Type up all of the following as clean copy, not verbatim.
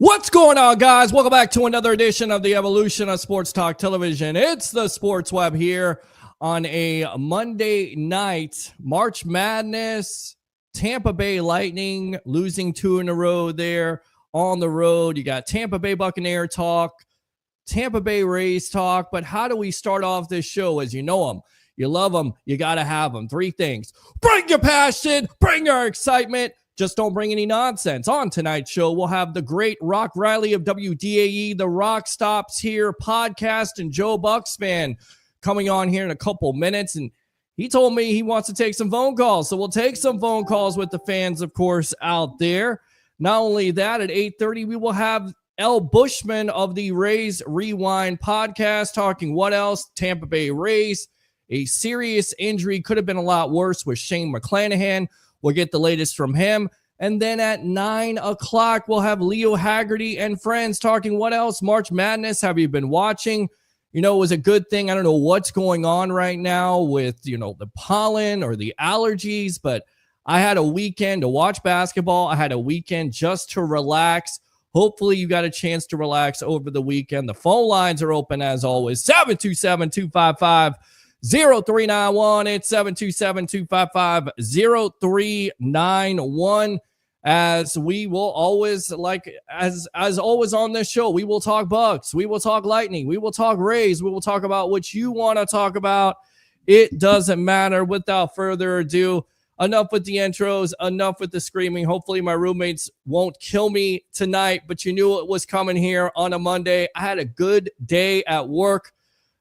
What's going on, guys? Welcome back to another edition of the Evolution of Sports Talk Television. It's the Sports Web here on a Monday night. March Madness, Tampa Bay Lightning losing 2 in a row there on the road. You got Tampa Bay Buccaneer talk, Tampa Bay Rays talk. But how do we start off this show? As you know them, you love them, you got to have them. 3 things. Bring your passion, bring your excitement. Just don't bring any nonsense. On tonight's show, we'll have the great Rock Riley of WDAE, the Rock Stops Here podcast, and Joe Bucsman coming on here in a couple minutes. And he told me he wants to take some phone calls. So we'll take some phone calls with the fans, of course, out there. Not only that, at 8:30, we will have Bushman of the Rays Rewind podcast talking what else? Tampa Bay Rays. A serious injury could have been a lot worse with Shane McClanahan. We'll get the latest from him. And then at 9 o'clock, we'll have Leo Haggerty and Friends talking what else? March Madness. Have you been watching? You know, it was a good thing. I don't know what's going on right now with, the pollen or the allergies, but I had a weekend to watch basketball. I had a weekend just to relax. Hopefully you got a chance to relax over the weekend. The phone lines are open as always. 727-255-0391. It's 727-255-0391. as we will always, like as always on this show, we will talk Bucs, we will talk Lightning, we will talk Rays, we will talk about what you want to talk about. It doesn't matter. Without further ado, enough with the intros, enough with the screaming. Hopefully my roommates won't kill me tonight, but you knew it was coming here on a Monday. I had a good day at work.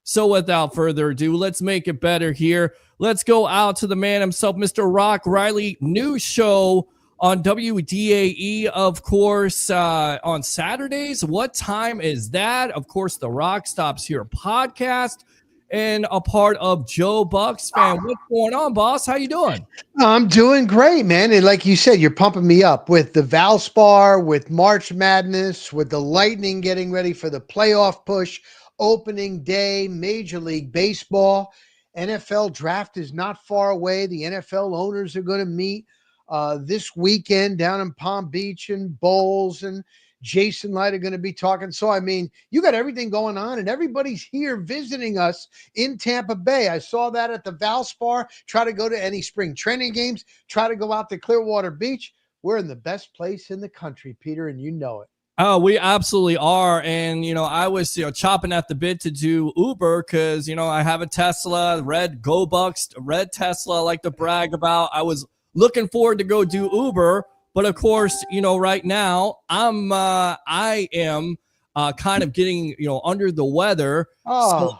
So without further ado, let's make it better here. Let's go out to the man himself, Mr. Rock Riley. New show on WDAE, of course, on Saturdays. What time is that? Of course, the Rock Stops Here podcast, and a part of Joe Bucs fan. What's going on, boss? How you doing? I'm doing great, man. And like you said, you're pumping me up with the Valspar, with March Madness, with the Lightning getting ready for the playoff push, opening day, Major League Baseball. NFL draft is not far away. The NFL owners are going to meet this weekend down in Palm Beach, and Bowles and Jason Light are going to be talking. So, I mean, you got everything going on, and everybody's here visiting us in Tampa Bay. I saw that at the Valspar. Try to go to any spring training games. Try to go out to Clearwater Beach. We're in the best place in the country, Peter, and you know it. Oh, we absolutely are. And, I was, chopping at the bit to do Uber because, I have a Tesla, red Tesla I like to brag about. I was looking forward to go do Uber. But of course, right now I am kind of getting, under the weather. Oh,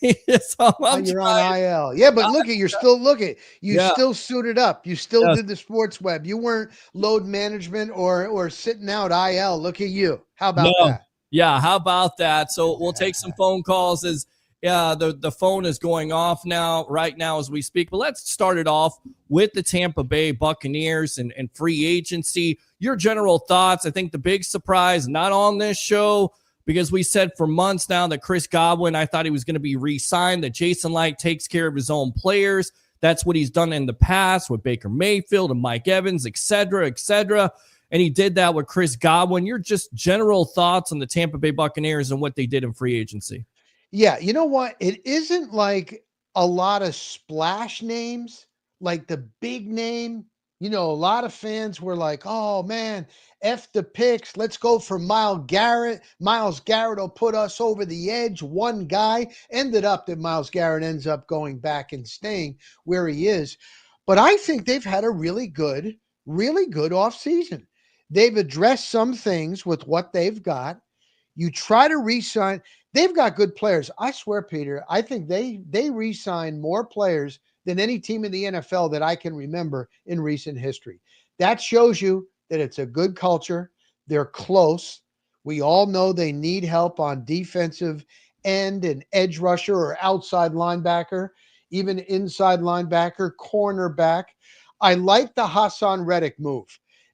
you're on IL. Yeah, but you're still suited up. You still did the sports web. You weren't load management or sitting out IL. Look at you. How about that? Yeah, how about that? So we'll take some phone calls as the phone is going off right now as we speak. But let's start it off with the Tampa Bay Buccaneers and free agency. Your general thoughts. I think the big surprise, not on this show, because we said for months now that Chris Godwin, I thought he was going to be re-signed, that Jason Light takes care of his own players. That's what he's done in the past with Baker Mayfield and Mike Evans, et cetera, et cetera. And he did that with Chris Godwin. Your just general thoughts on the Tampa Bay Buccaneers and what they did in free agency. Yeah, you know what? It isn't like a lot of splash names, like the big name. A lot of fans were like, oh, man, F the picks. Let's go for Myles Garrett. Myles Garrett will put us over the edge. One guy ended up that Myles Garrett ends up going back and staying where he is. But I think they've had a really good offseason. They've addressed some things with what they've got. You try to re-sign. They've got good players. I swear, Peter, I think they re-signed more players than any team in the NFL that I can remember in recent history. That shows you that it's a good culture. They're close. We all know they need help on defensive end and edge rusher or outside linebacker, even inside linebacker, cornerback. I like the Hassan Reddick move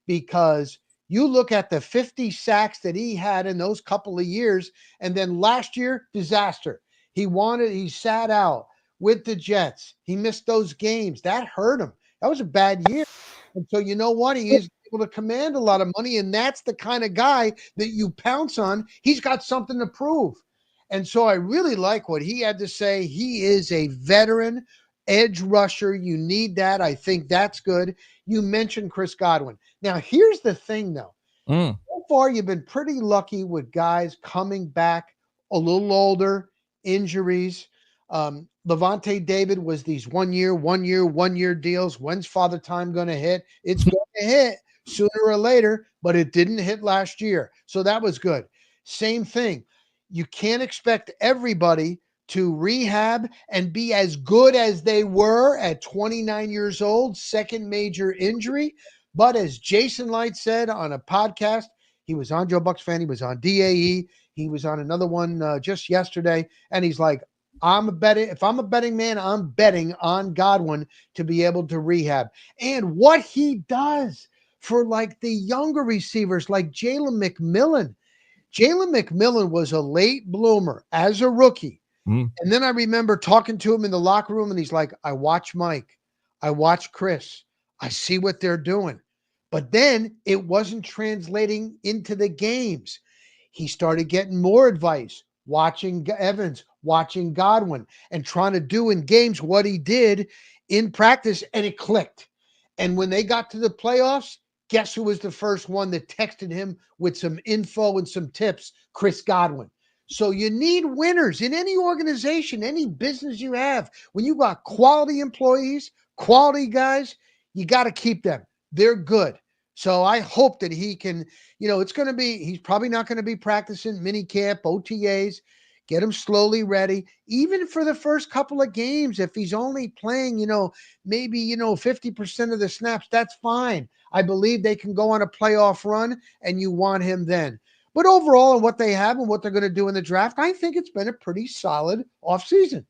because you look at the 50 sacks that he had in those couple of years, and then last year, disaster. He sat out with the Jets. He missed those games. That hurt him. That was a bad year. And so you know what? He is able to command a lot of money, and that's the kind of guy that you pounce on. He's got something to prove. And so I really like what he had to say. He is a veteran edge rusher. You need that. I think that's good. You mentioned Chris Godwin. Now, here's the thing, though. So far, you've been pretty lucky with guys coming back a little older, injuries. Levante David was these one year deals. When's Father Time going to hit? It's going to hit sooner or later, but it didn't hit last year. So that was good. Same thing. You can't expect everybody to rehab and be as good as they were at 29 years old, second major injury. But as Jason Light said on a podcast, he was on Joe Bucs Fan, he was on DAE, he was on another one just yesterday, and he's like, if I'm a betting man, I'm betting on Godwin to be able to rehab. And what he does for like the younger receivers like Jalen McMillan. Jalen McMillan was a late bloomer as a rookie. And then I remember talking to him in the locker room, and he's like, I watch Mike. I watch Chris. I see what they're doing. But then it wasn't translating into the games. He started getting more advice, watching Evans, watching Godwin, and trying to do in games what he did in practice, and it clicked. And when they got to the playoffs, Guess who was the first one that texted him with some info and some tips? Chris Godwin. So you need winners in any organization, any business you have. When you got quality employees, quality guys, you got to keep them. They're good. So I hope that he can, it's going to be, he's probably not going to be practicing mini camp, OTAs, get him slowly ready, even for the first couple of games. If he's only playing, maybe, 50% of the snaps, that's fine. I believe they can go on a playoff run and you want him then. But overall, and what they have and what they're going to do in the draft, I think it's been a pretty solid offseason.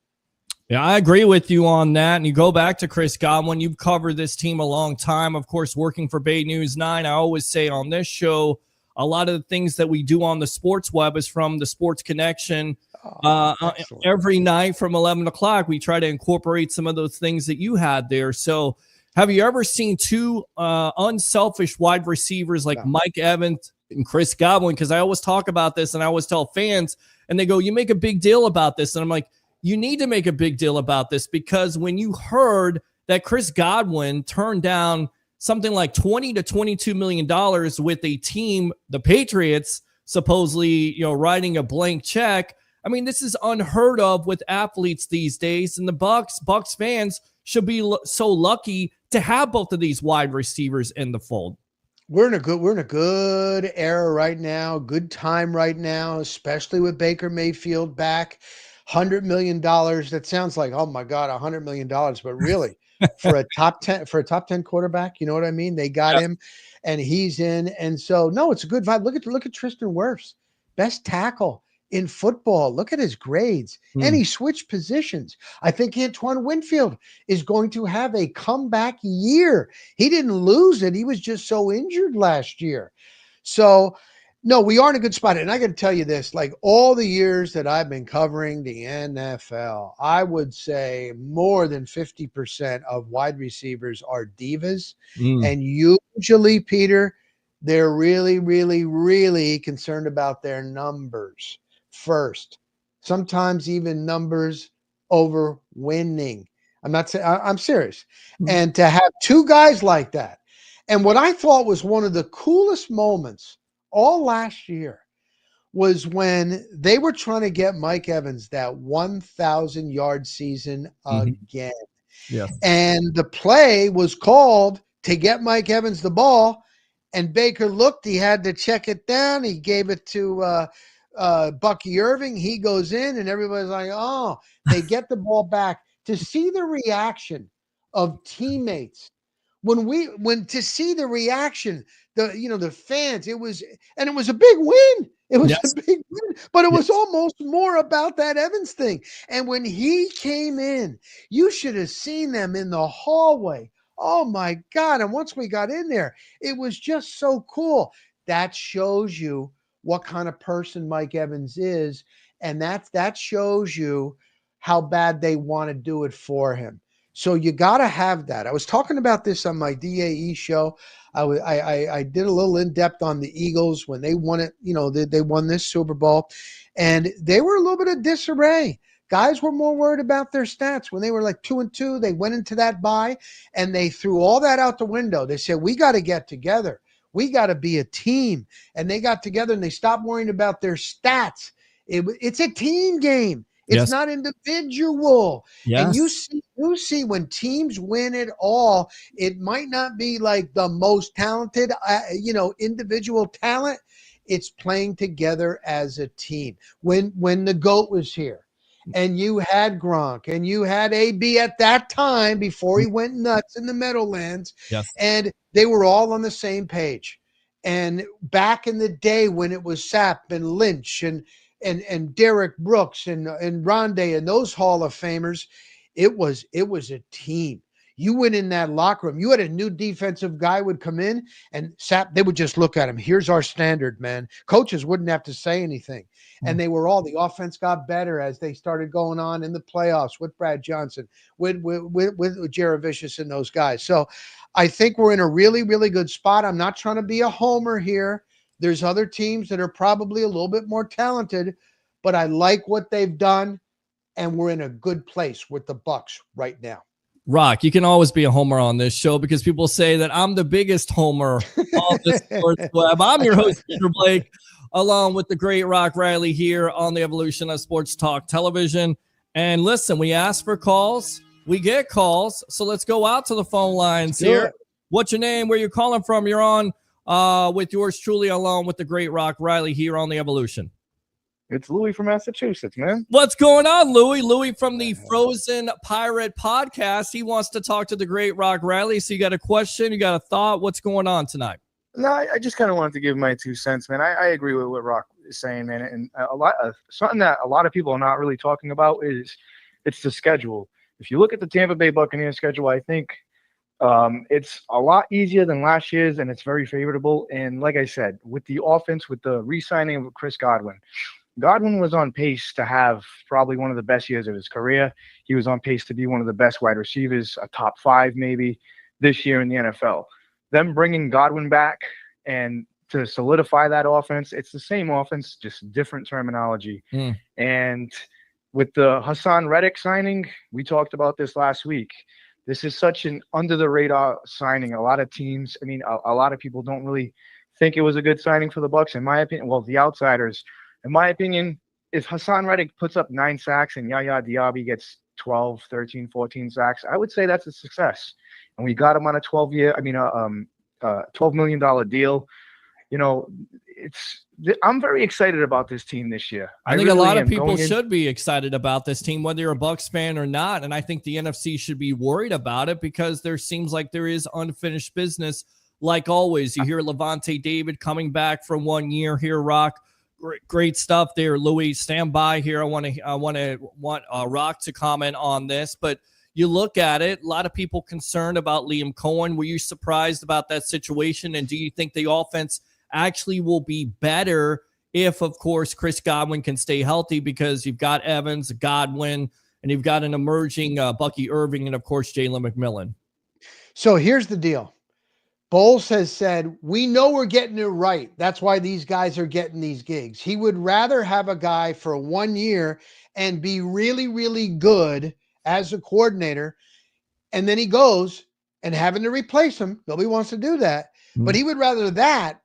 Yeah, I agree with you on that. And you go back to Chris Godwin. You've covered this team a long time. Of course, working for Bay News 9, I always say on this show, a lot of the things that we do on the sports web is from the Sports Connection. Every night from 11 o'clock, we try to incorporate some of those things that you had there. So have you ever seen two unselfish wide receivers like Mike Evans and Chris Godwin? Because I always talk about this and I always tell fans, and they go, you make a big deal about this. And I'm like, you need to make a big deal about this, because when you heard that Chris Godwin turned down something like $20 to $22 million with a team, the Patriots, supposedly, writing a blank check. I mean, this is unheard of with athletes these days. And the Bucs fans should be so lucky to have both of these wide receivers in the fold. We're in a good era right now, good time right now, especially with Baker Mayfield back. $100 million. That sounds like, oh my God, $100 million. But really, for a top 10 quarterback, you know what I mean? They got him and he's in. And so, no, it's a good vibe. Look at Tristan Wirfs, best tackle in football. Look at his grades. And he switched positions. I think Antoine Winfield is going to have a comeback year. He didn't lose it. He was just so injured last year. So, no, we are in a good spot. And I got to tell you this, like all the years that I've been covering the NFL, I would say more than 50% of wide receivers are divas. And usually, Peter, they're really, really, really concerned about their numbers first. Sometimes even numbers over winning. I'm not saying, I'm serious. And to have two guys like that. And what I thought was one of the coolest moments all last year was when they were trying to get Mike Evans that 1,000-yard season again. Yes. And the play was called to get Mike Evans the ball, and Baker looked. He had to check it down. He gave it to Bucky Irving. He goes in, and everybody's like, oh, they get the ball back. To see the reaction of teammates when to see the reaction, the fans, it was a big win. It was a big win, but it was almost more about that Evans thing. And when he came in, you should have seen them in the hallway. Oh my God. And once we got in there, it was just so cool. That shows you what kind of person Mike Evans is. And that shows you how bad they want to do it for him. So you got to have that. I was talking about this on my DAE show. I did a little in-depth on the Eagles when they won it. They won this Super Bowl, and they were a little bit of disarray. Guys were more worried about their stats. When they were like 2-2, they went into that bye, and they threw all that out the window. They said, we got to get together. We got to be a team. And they got together, and they stopped worrying about their stats. It's a team game. It's not individual. And you see when teams win it all, it might not be like the most talented, individual talent. It's playing together as a team. When the GOAT was here and you had Gronk and you had AB at that time before he went nuts in the Meadowlands, and they were all on the same page. And back in the day when it was Sapp and Lynch and Derek Brooks and Rondé and those Hall of Famers, it was a team. You went in that locker room. You had a new defensive guy would come in, and Sapp, they would just look at him. Here's our standard, man. Coaches wouldn't have to say anything. And they were all, the offense got better as they started going on in the playoffs with Brad Johnson, with Jared Vicious and those guys. So I think we're in a really, really good spot. I'm not trying to be a homer here. There's other teams that are probably a little bit more talented, but I like what they've done, and we're in a good place with the Bucs right now. Rock, you can always be a homer on this show because people say that I'm the biggest homer on the sports web. I'm your host, Peter Blake, along with the great Rock Riley here on the Evolution of Sports Talk Television. And listen, we ask for calls, we get calls, so let's go out to the phone lines here. What's your name? Where you calling from? You're on with yours truly, along with the great Rock Riley here on the Evolution. It's Louis from Massachusetts, man. What's going on, Louis? Louis from the Frozen Pirate podcast. He wants to talk to the great Rock Riley. So you got a question? You got a thought? What's going on tonight? No, I just kind of wanted to give my 2 cents, man. I agree with what Rock is saying, man. And something that a lot of people are not really talking about is it's the schedule. If you look at the Tampa Bay Buccaneers schedule, I think it's a lot easier than last year's, and it's very favorable. And like I said, with the offense, with the re-signing of Chris Godwin was on pace to have probably one of the best years of his career. He was on pace to be one of the best wide receivers, a top 5 maybe this year in the NFL. Them bringing Godwin back and to solidify that offense, it's the same offense, just different terminology. And with the Hassan Reddick signing, we talked about this last week. This is such an under-the-radar signing. A lot of teams, a lot of people don't really think it was a good signing for the Bucs, in my opinion. Well, the outsiders, in my opinion, if Hassan Reddick puts up 9 sacks and Yaya Diaby gets 12, 13, 14 sacks, I would say that's a success. And we got him on a $12 million deal. You know, I'm very excited about this team this year. I think really a lot of people should be excited about this team, whether you're a Bucs fan or not. And I think the NFC should be worried about it because there seems like there is unfinished business. Like always, you hear Levante David coming back for 1 year here, Rock. Great stuff there, Louis. Stand by here. I want Rock to comment on this, but you look at it, a lot of people concerned about Liam Cohen. Were you surprised about that situation? And do you think the offense actually will be better if, of course, Chris Godwin can stay healthy? Because you've got Evans, Godwin, and you've got an emerging Bucky Irving, and of course, Jalen McMillan. So here's the deal. Bowles has said, we know we're getting it right. That's why these guys are getting these gigs. He would rather have a guy for 1 year and be really, really good as a coordinator. And then he goes and having to replace him. Nobody wants to do that. But he would rather that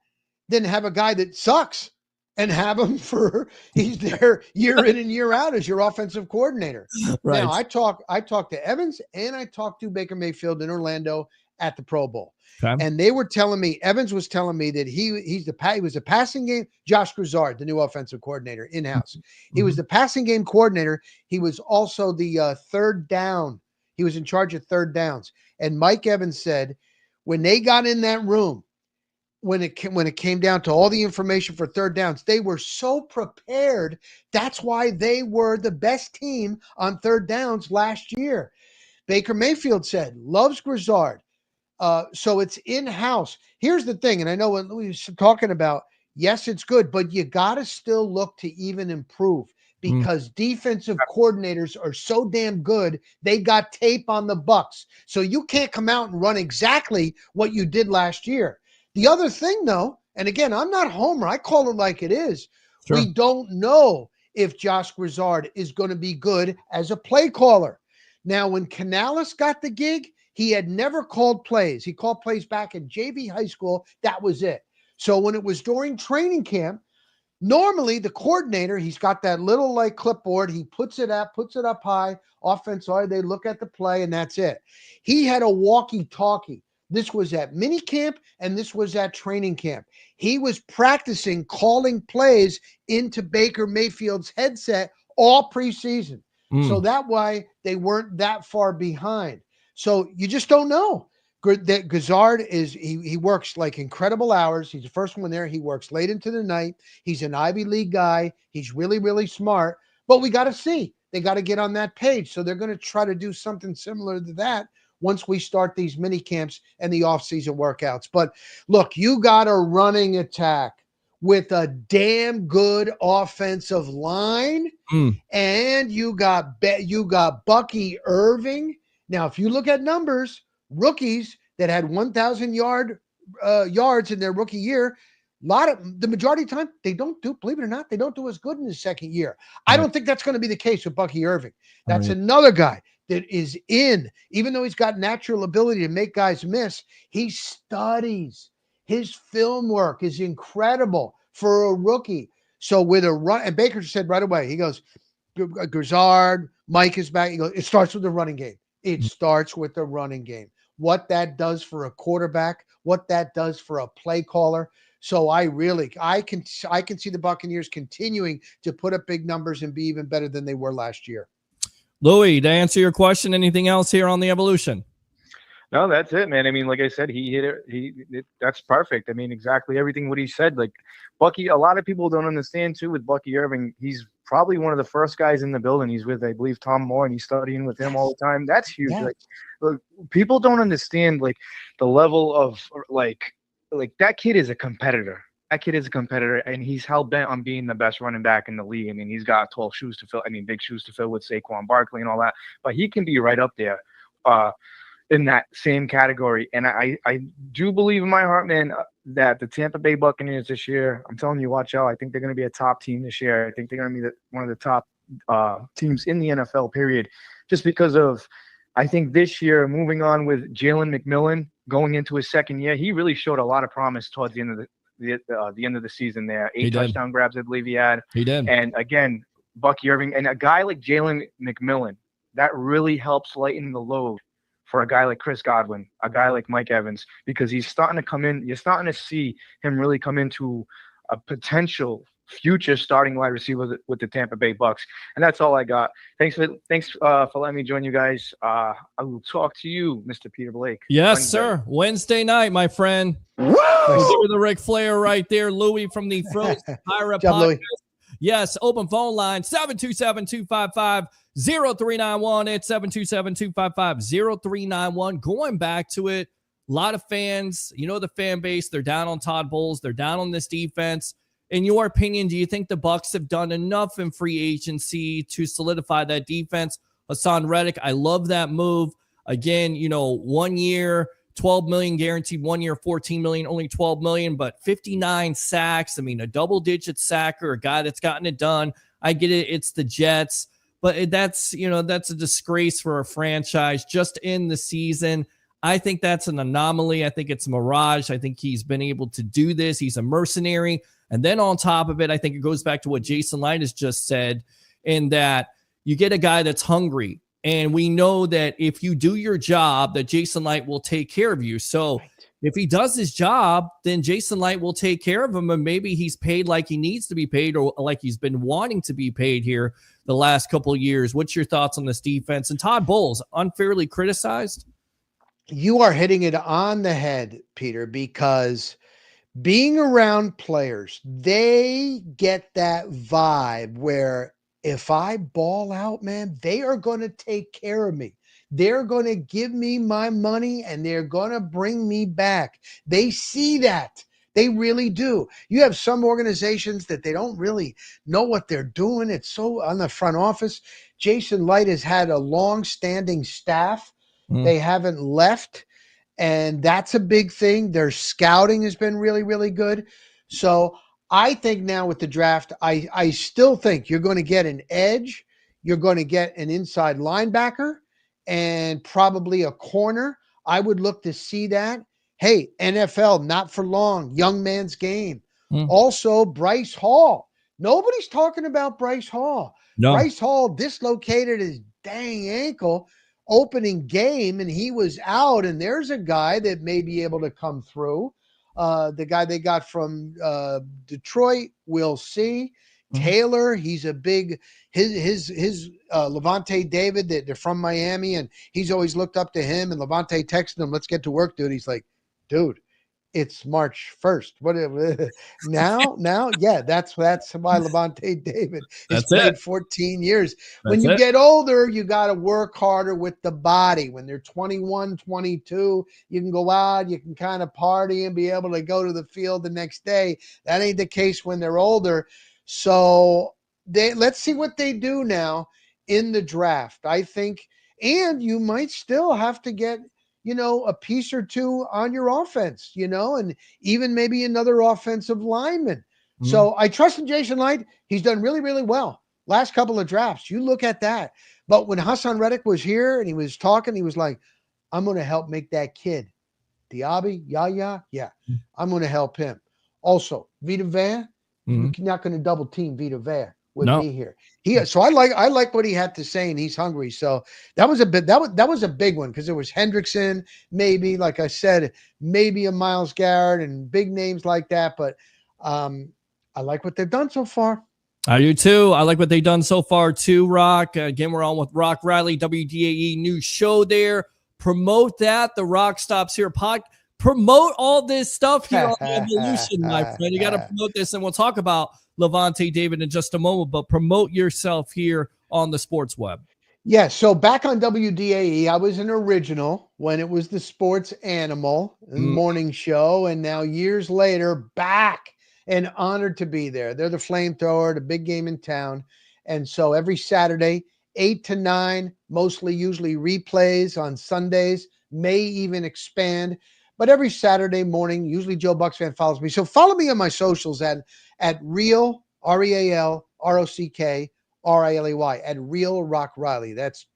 than have a guy that sucks and have him he's there year in and year out as your offensive coordinator. Right. Now I talked to Evans and I talked to Baker Mayfield in Orlando at the Pro Bowl. Okay. And they were telling me, Evans was telling me that he was a passing game. Josh Grizzard, the new offensive coordinator in-house. He was the passing game coordinator. He was also the third down. He was in charge of third downs. And Mike Evans said, when they got in that room, when it came down to all the information for third downs, they were so prepared. That's why they were the best team on third downs last year. Baker Mayfield said, loves Grizzard. So it's in-house. Here's the thing, and I know what we were talking about, yes, it's good, but you got to still look to even improve because defensive coordinators are so damn good. They got tape on the Bucs. So you can't come out and run exactly what you did last year. The other thing, though, and again, I'm not Homer. I call it like it is. Sure. We don't know if Josh Grizzard is going to be good as a play caller. Now, when Canales got the gig, he had never called plays. He called plays back in JV high school. That was it. So when it was during training camp, normally the coordinator, he's got that little like clipboard. He puts it up high. Offense, they look at the play, and that's it. He had a walkie-talkie. This was at mini camp, and this was at training camp. He was practicing calling plays into Baker Mayfield's headset all preseason. So that way they weren't that far behind. So you just don't know. That Grizzard he works like incredible hours. He's the first one there. He works late into the night. He's an Ivy League guy. He's really, really smart. But we got to see. They got to get on that page. So they're going to try to do something similar to that once we start these mini camps and the off-season workouts. But look, you got a running attack with a damn good offensive line, and you got Bucky Irving. Now, if you look at numbers, rookies that had 1,000 yards in their rookie year, the majority of the time they don't do, believe it or not, they don't do as good in the second year. I don't think that's going to be the case with Bucky Irving. That's another guy that is in, even though he's got natural ability to make guys miss, he studies. His film work is incredible for a rookie. So with a run, and Baker said right away, he goes, Grizzard, Mike is back. He goes, it starts with the running game. It starts with the running game. What that does for a quarterback, what that does for a play caller. So I can see the Buccaneers continuing to put up big numbers and be even better than they were last year. Louis, to answer your question, anything else here on the evolution? No, that's it, man. I mean, like I said, he hit it. That's perfect. I mean, exactly everything what he said. Like Bucky, a lot of people don't understand too with Bucky Irving. He's probably one of the first guys in the building. He's with, I believe, Tom Moore, and he's studying with him all the time. That's huge. Yeah. Like, look, people don't understand like the level of like that kid is a competitor. That kid is a competitor, and he's hell bent on being the best running back in the league. I mean, he's got tall shoes to fill. I mean, big shoes to fill with Saquon Barkley and all that. But he can be right up there. In that same category. And I do believe in my heart, man, that the Tampa Bay Buccaneers this year, I'm telling you, watch out. I think they're going to be a top team this year. I think they're going to be one of the top teams in the NFL, period. Just because of, I think this year, moving on with Jalen McMillan going into his second year, he really showed a lot of promise towards the end of the end of the season there. 8 touchdown grabs, I believe he had. He did. And again, Bucky Irving and a guy like Jalen McMillan, that really helps lighten the load for a guy like Chris Godwin, a guy like Mike Evans, because he's starting to come in. You're starting to see him really come into a potential future starting wide receiver with the Tampa Bay Bucs. And that's all I got. Thanks for letting me join you guys. I will talk to you, Mr. Peter Blake. Yes, Wednesday. sir. Wednesday night, my friend. Woo! Give the Ric Flair right there. Louis from the Frozen Pirate Job, Podcast. Louis. Yes, open phone line 727-255-0391. It's 727-255-0391. Going back to it, a lot of fans, the fan base, they're down on Todd Bowles. They're down on this defense. In your opinion, do you think the Bucs have done enough in free agency to solidify that defense? Hassan Reddick, I love that move. Again, 1 year, $12 million guaranteed, 1 year, $14 million, only $12 million, but 59 sacks. I mean, a double-digit sacker, a guy that's gotten it done. I get it. It's the Jets, but that's a disgrace for a franchise just in the season. I think that's an anomaly. I think it's a mirage. I think he's been able to do this. He's a mercenary. And then on top of it, I think it goes back to what Jason Light has just said, in that you get a guy that's hungry. And we know that if you do your job, that Jason Light will take care of you. So if he does his job, then Jason Light will take care of him. And maybe he's paid like he needs to be paid, or like he's been wanting to be paid here the last couple of years. What's your thoughts on this defense? And Todd Bowles, unfairly criticized? You are hitting it on the head, Peter, because being around players, they get that vibe where if I ball out, man, they are going to take care of me. They're going to give me my money and they're going to bring me back. They see that. They really do. You have some organizations that they don't really know what they're doing. It's so on the front office. Jason Light has had a long-standing staff. They haven't left, and that's a big thing. Their scouting has been really, really good. So I think now with the draft, I still think you're going to get an edge. You're going to get an inside linebacker and probably a corner. I would look to see that. Hey, NFL, not for long, young man's game. Also, Bryce Hall. Nobody's talking about Bryce Hall. No. Bryce Hall dislocated his dang ankle opening game, and he was out, and there's a guy that may be able to come through. The guy they got from Detroit, we'll see. Taylor, he's a big his Levante David, they're from Miami, and he's always looked up to him, and Levante texted him, let's get to work, dude. He's like, dude, it's March 1st. What now? Yeah, that's why Levante David has played 14 years. When you get older, you got to work harder with the body. When they're 21, 22, you can go out, you can kind of party and be able to go to the field the next day. That ain't the case when they're older. So let's see what they do now in the draft, I think. And you might still have to get a piece or two on your offense, and even maybe another offensive lineman. So I trust in Jason Light. He's done really, really well. last couple of drafts. You look at that. But when Hassan Reddick was here and he was talking, he was like, I'm going to help make that kid. Diaby, Yaya, yeah, I'm going to help him. Also, Vita Vea, you're not going to double team Vita Vea with me here. So I like what he had to say, and he's hungry. So that was a big one because there was Hendrickson, maybe, like I said, maybe a Myles Garrett and big names like that. But I like what they've done so far. I do too. I like what they've done so far too, Rock. Again, we're on with Rock Riley, WDAE new show there. Promote that. The Rock Stops Here podcast. Promote all this stuff here on Evolution, my friend. You got to promote this, and we'll talk about Lavonte David in just a moment, but promote yourself here on the Sports Web. Yeah, so back on WDAE, I was an original when it was the Sports Animal morning show, and now years later, back and honored to be there. They're the flamethrower, the big game in town, and so every Saturday, 8 to 9, usually replays on Sundays, may even expand. But every Saturday morning, usually Joe Bucs fan follows me. So follow me on my socials at Real, REAL, ROCK, at Real Rock Riley. That's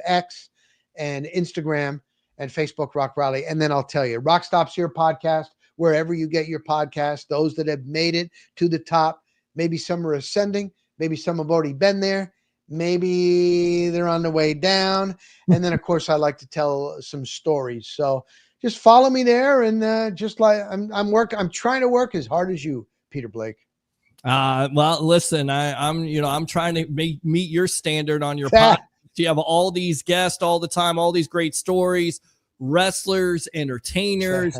X and Instagram and Facebook Rock Riley. And then I'll tell you, Rock Stops Here podcast, wherever you get your podcast, those that have made it to the top, maybe some are ascending, maybe some have already been there, maybe they're on the way down. And then, of course, I like to tell some stories. So just follow me there, and just like I'm trying to work as hard as you, Peter Blake. Well, listen, I'm trying to meet your standard on your podcast. You have all these guests all the time, all these great stories, wrestlers, entertainers,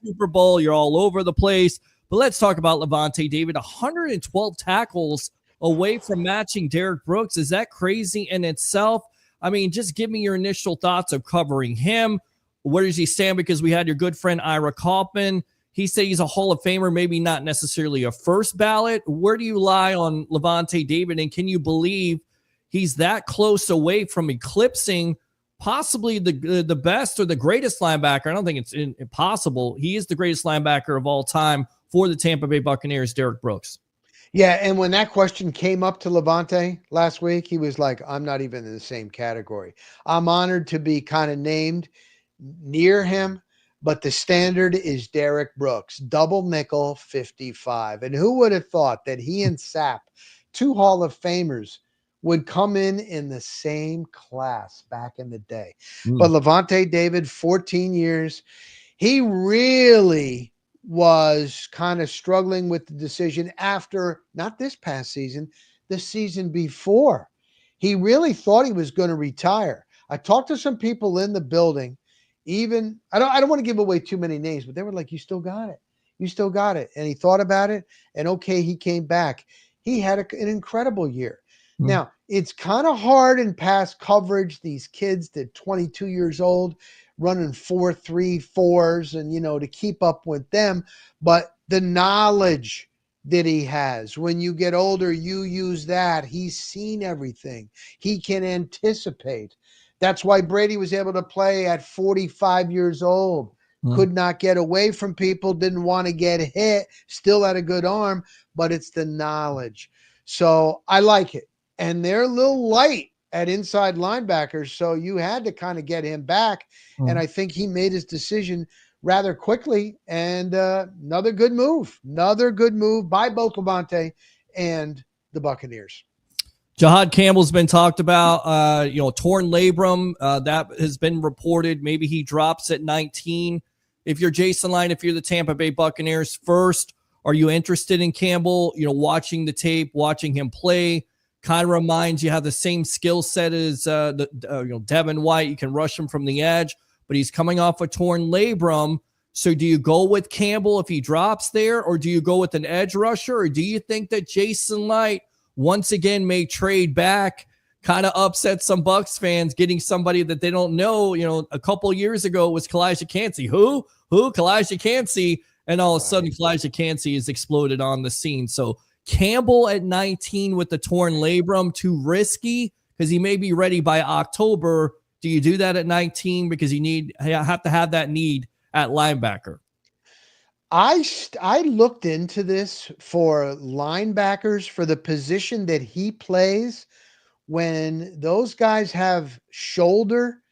Super Bowl. You're all over the place. But let's talk about Lavonte David. 112 tackles away from matching Derek Brooks. Is that crazy in itself? I mean, just give me your initial thoughts of covering him. Where does he stand? Because we had your good friend Ira Kaufman. He said he's a Hall of Famer, maybe not necessarily a first ballot. Where do you lie on Lavonte David? And can you believe he's that close away from eclipsing possibly the best or the greatest linebacker? I don't think it's impossible. He is the greatest linebacker of all time for the Tampa Bay Buccaneers, Derek Brooks. Yeah, and when that question came up to Lavonte last week, he was like, I'm not even in the same category. I'm honored to be kind of named near him, but the standard is Derek Brooks, double nickel 55. And who would have thought that he and Sapp, two Hall of Famers, would come in the same class back in the day? But Lavonte David, 14 years, he really was kind of struggling with the decision after, not this past season, the season before. He really thought he was going to retire. I talked to some people in the building. Even I don't want to give away too many names, but they were like, you still got it. You still got it. And he thought about it, and okay, he came back. He had an incredible year. Now, it's kind of hard in pass coverage, these kids that 22 years old running 4.34s and, to keep up with them. But the knowledge that he has, when you get older, you use that. He's seen everything. He can anticipate. That's why Brady was able to play at 45 years old. Could not get away from people, didn't want to get hit, still had a good arm, but it's the knowledge. So I like it. And they're a little light at inside linebackers, so you had to kind of get him back. And I think he made his decision rather quickly. And another good move by both Lavonte and the Buccaneers. Jahad Campbell's been talked about, torn labrum. That has been reported. Maybe he drops at 19. If you're Jason Light, if you're the Tampa Bay Buccaneers, first, are you interested in Campbell? Watching the tape, watching him play, kind of reminds you have the same skill set as Devin White. You can rush him from the edge, but he's coming off a torn labrum. So do you go with Campbell if he drops there, or do you go with an edge rusher, or do you think that Jason Light once again may trade back, kind of upset some Bucs fans, getting somebody that they don't know? A couple years ago it was Kalijah Kancey. Who? Kalijah Kancey. And all of a sudden, Kalijah Kancey has exploded on the scene. So Campbell at 19 with the torn labrum, too risky because he may be ready by October. Do you do that at 19 because you have to have that need at linebacker? I looked into this for linebackers for the position that he plays. When those guys have shoulder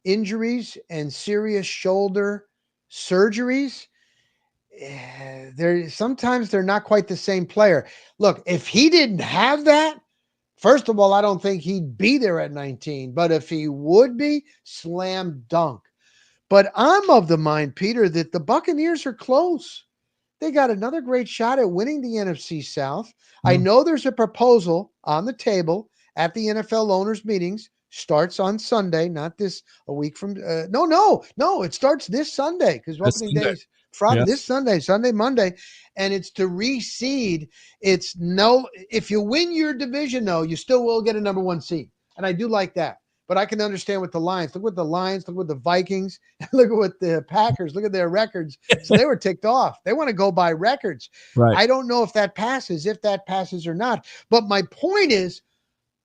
injuries and serious shoulder surgeries, they're not quite the same player. Look, if he didn't have that, first of all, I don't think he'd be there at 19. But if he would be, slam dunk. But I'm of the mind, Peter, that the Buccaneers are close. They got another great shot at winning the NFC South. I Mm. know there's a proposal on the table at the NFL owners meetings. Starts on Sunday, not this a week from. No. It starts this Sunday because This opening Sunday. day is Friday. Yes. This Sunday, Monday, and it's to reseed. It's no. If you win your division, though, you still will get a number one seed, and I do like that. But I can understand with the Lions. Look what the Lions. Look what the Vikings. Look at what the Packers. Look at their records. So they were ticked off. They want to go by records. Right. I don't know if that passes or not. But my point is,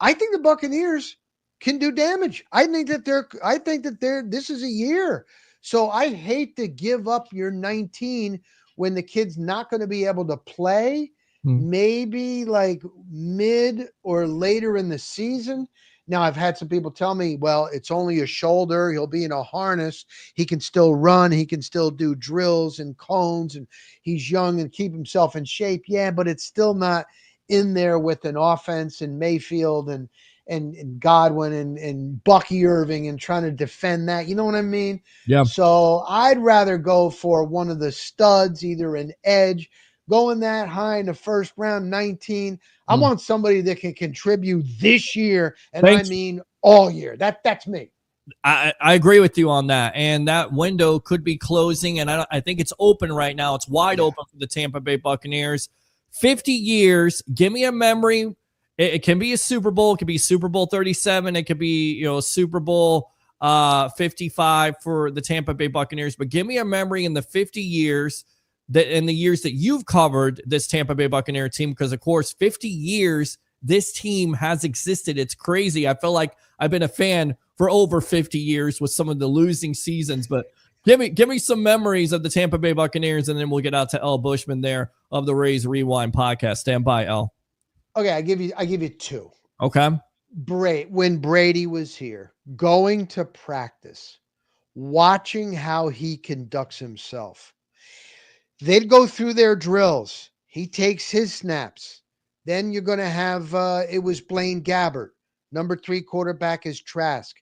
I think the Buccaneers can do damage. I think that this is a year. So I hate to give up your 19 when the kid's not going to be able to play, Hmm. maybe like mid or later in the season. Now, I've had some people tell me, well, it's only a shoulder. He'll be in a harness. He can still run. He can still do drills and cones, and he's young and keep himself in shape. Yeah, but it's still not in there with an offense and Mayfield and Godwin and Bucky Irving and trying to defend that. You know what I mean? Yeah. So I'd rather go for one of the studs, either an edge, going that high in the first round, 19. I want somebody that can contribute this year, and I Thank you. mean all year. That's me. I agree with you on that, and that window could be closing, and I think it's open right now. It's wide open for the Tampa Bay Buccaneers. 50 years. Give me a memory. It can be a Super Bowl. It could be Super Bowl 37. It could be Super Bowl 55 for the Tampa Bay Buccaneers. But give me a memory in the 50 years in the years that you've covered this Tampa Bay Buccaneer team, because of course 50 years this team has existed. It's crazy. I feel like I've been a fan for over 50 years with some of the losing seasons, but give me some memories of the Tampa Bay Buccaneers, and then we'll get out to L. Bushman there of the Rays Rewind podcast. Stand by, L. Okay, I give you two. Okay. When Brady was here, going to practice, watching how he conducts himself. They'd go through their drills. He takes his snaps. Then you're going to have, it was Blaine Gabbert. Number 3 quarterback is Trask.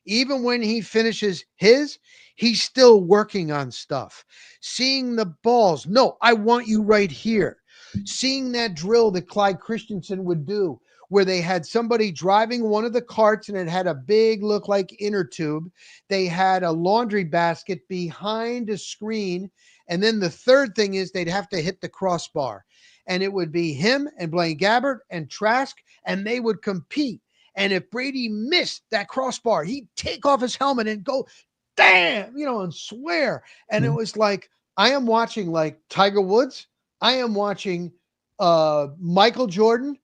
Even when he finishes he's still working on stuff. Seeing the balls. No, I want you right here. Seeing that drill that Clyde Christensen would do, where they had somebody driving one of the carts and it had a big, look like inner tube. They had a laundry basket behind a screen. And then the third thing is they'd have to hit the crossbar. And it would be him and Blaine Gabbert and Trask, and they would compete. And if Brady missed that crossbar, he'd take off his helmet and go, damn, and swear. And it was like, I am watching like Tiger Woods. I am watching Michael Jordan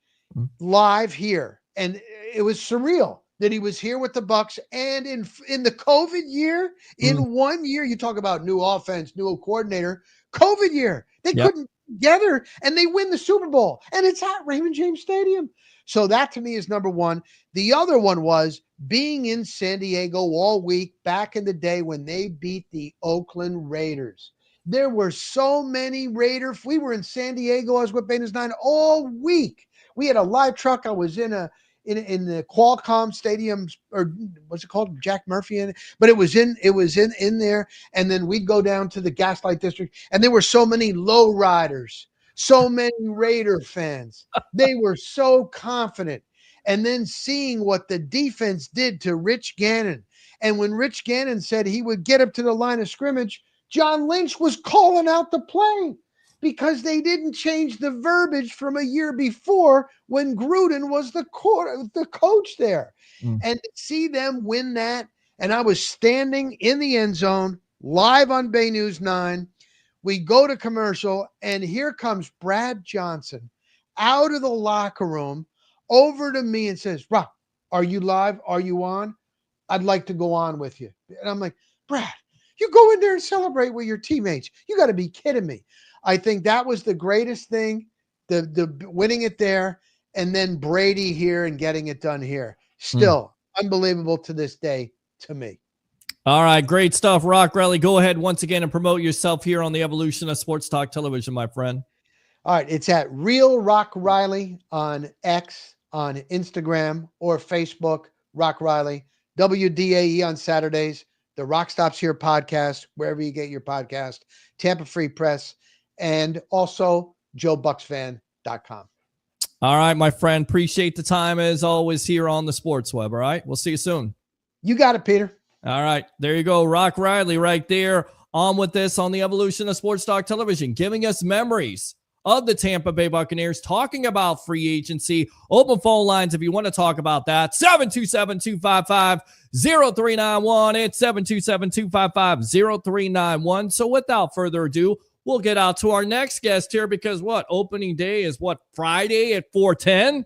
live here. And it was surreal that he was here with the Bucs. And in the COVID year, in 1 year, you talk about new offense, new coordinator, COVID year, they couldn't together and they win the Super Bowl. And it's at Raymond James Stadium. So that to me is number one. The other one was being in San Diego all week back in the day when they beat the Oakland Raiders. There were so many Raiders. We were in San Diego. I was with Baines 9 all week. We had a live truck. I was in the Qualcomm Stadium, or what's it called? Jack Murphy but it was in there. And then we'd go down to the Gaslight District, and there were so many low riders, so many Raider fans. They were so confident. And then seeing what the defense did to Rich Gannon. And when Rich Gannon said he would get up to the line of scrimmage, John Lynch was calling out the play because they didn't change the verbiage from a year before when Gruden was the coach there. And to see them win that, and I was standing in the end zone live on Bay News 9. We go to commercial, and here comes Brad Johnson out of the locker room over to me and says, Rob, are you live? Are you on? I'd like to go on with you. And I'm like, Brad, you go in there and celebrate with your teammates. You got to be kidding me. I think that was the greatest thing, the winning it there, and then Brady here and getting it done here. Still unbelievable to this day to me. All right, great stuff, Rock Riley. Go ahead once again and promote yourself here on the Evolution of Sports Talk Television, my friend. All right, it's at Real Rock Riley on X, on Instagram, or Facebook, Rock Riley. WDAE on Saturdays, the Rock Stops Here podcast, wherever you get your podcast, Tampa Free Press, and also JoeBucksFan.com. All right, my friend. Appreciate the time as always here on the Sports Web. All right, we'll see you soon. You got it, Peter. All right, there you go. Rock Riley right there on with this on the Evolution of Sports Talk Television, giving us memories of the Tampa Bay Buccaneers, talking about free agency. Open phone lines if you want to talk about that. 727-255-0391. It's 727-255-0391. So without further ado, we'll get out to our next guest here because what? Opening day is what? Friday at 4:10?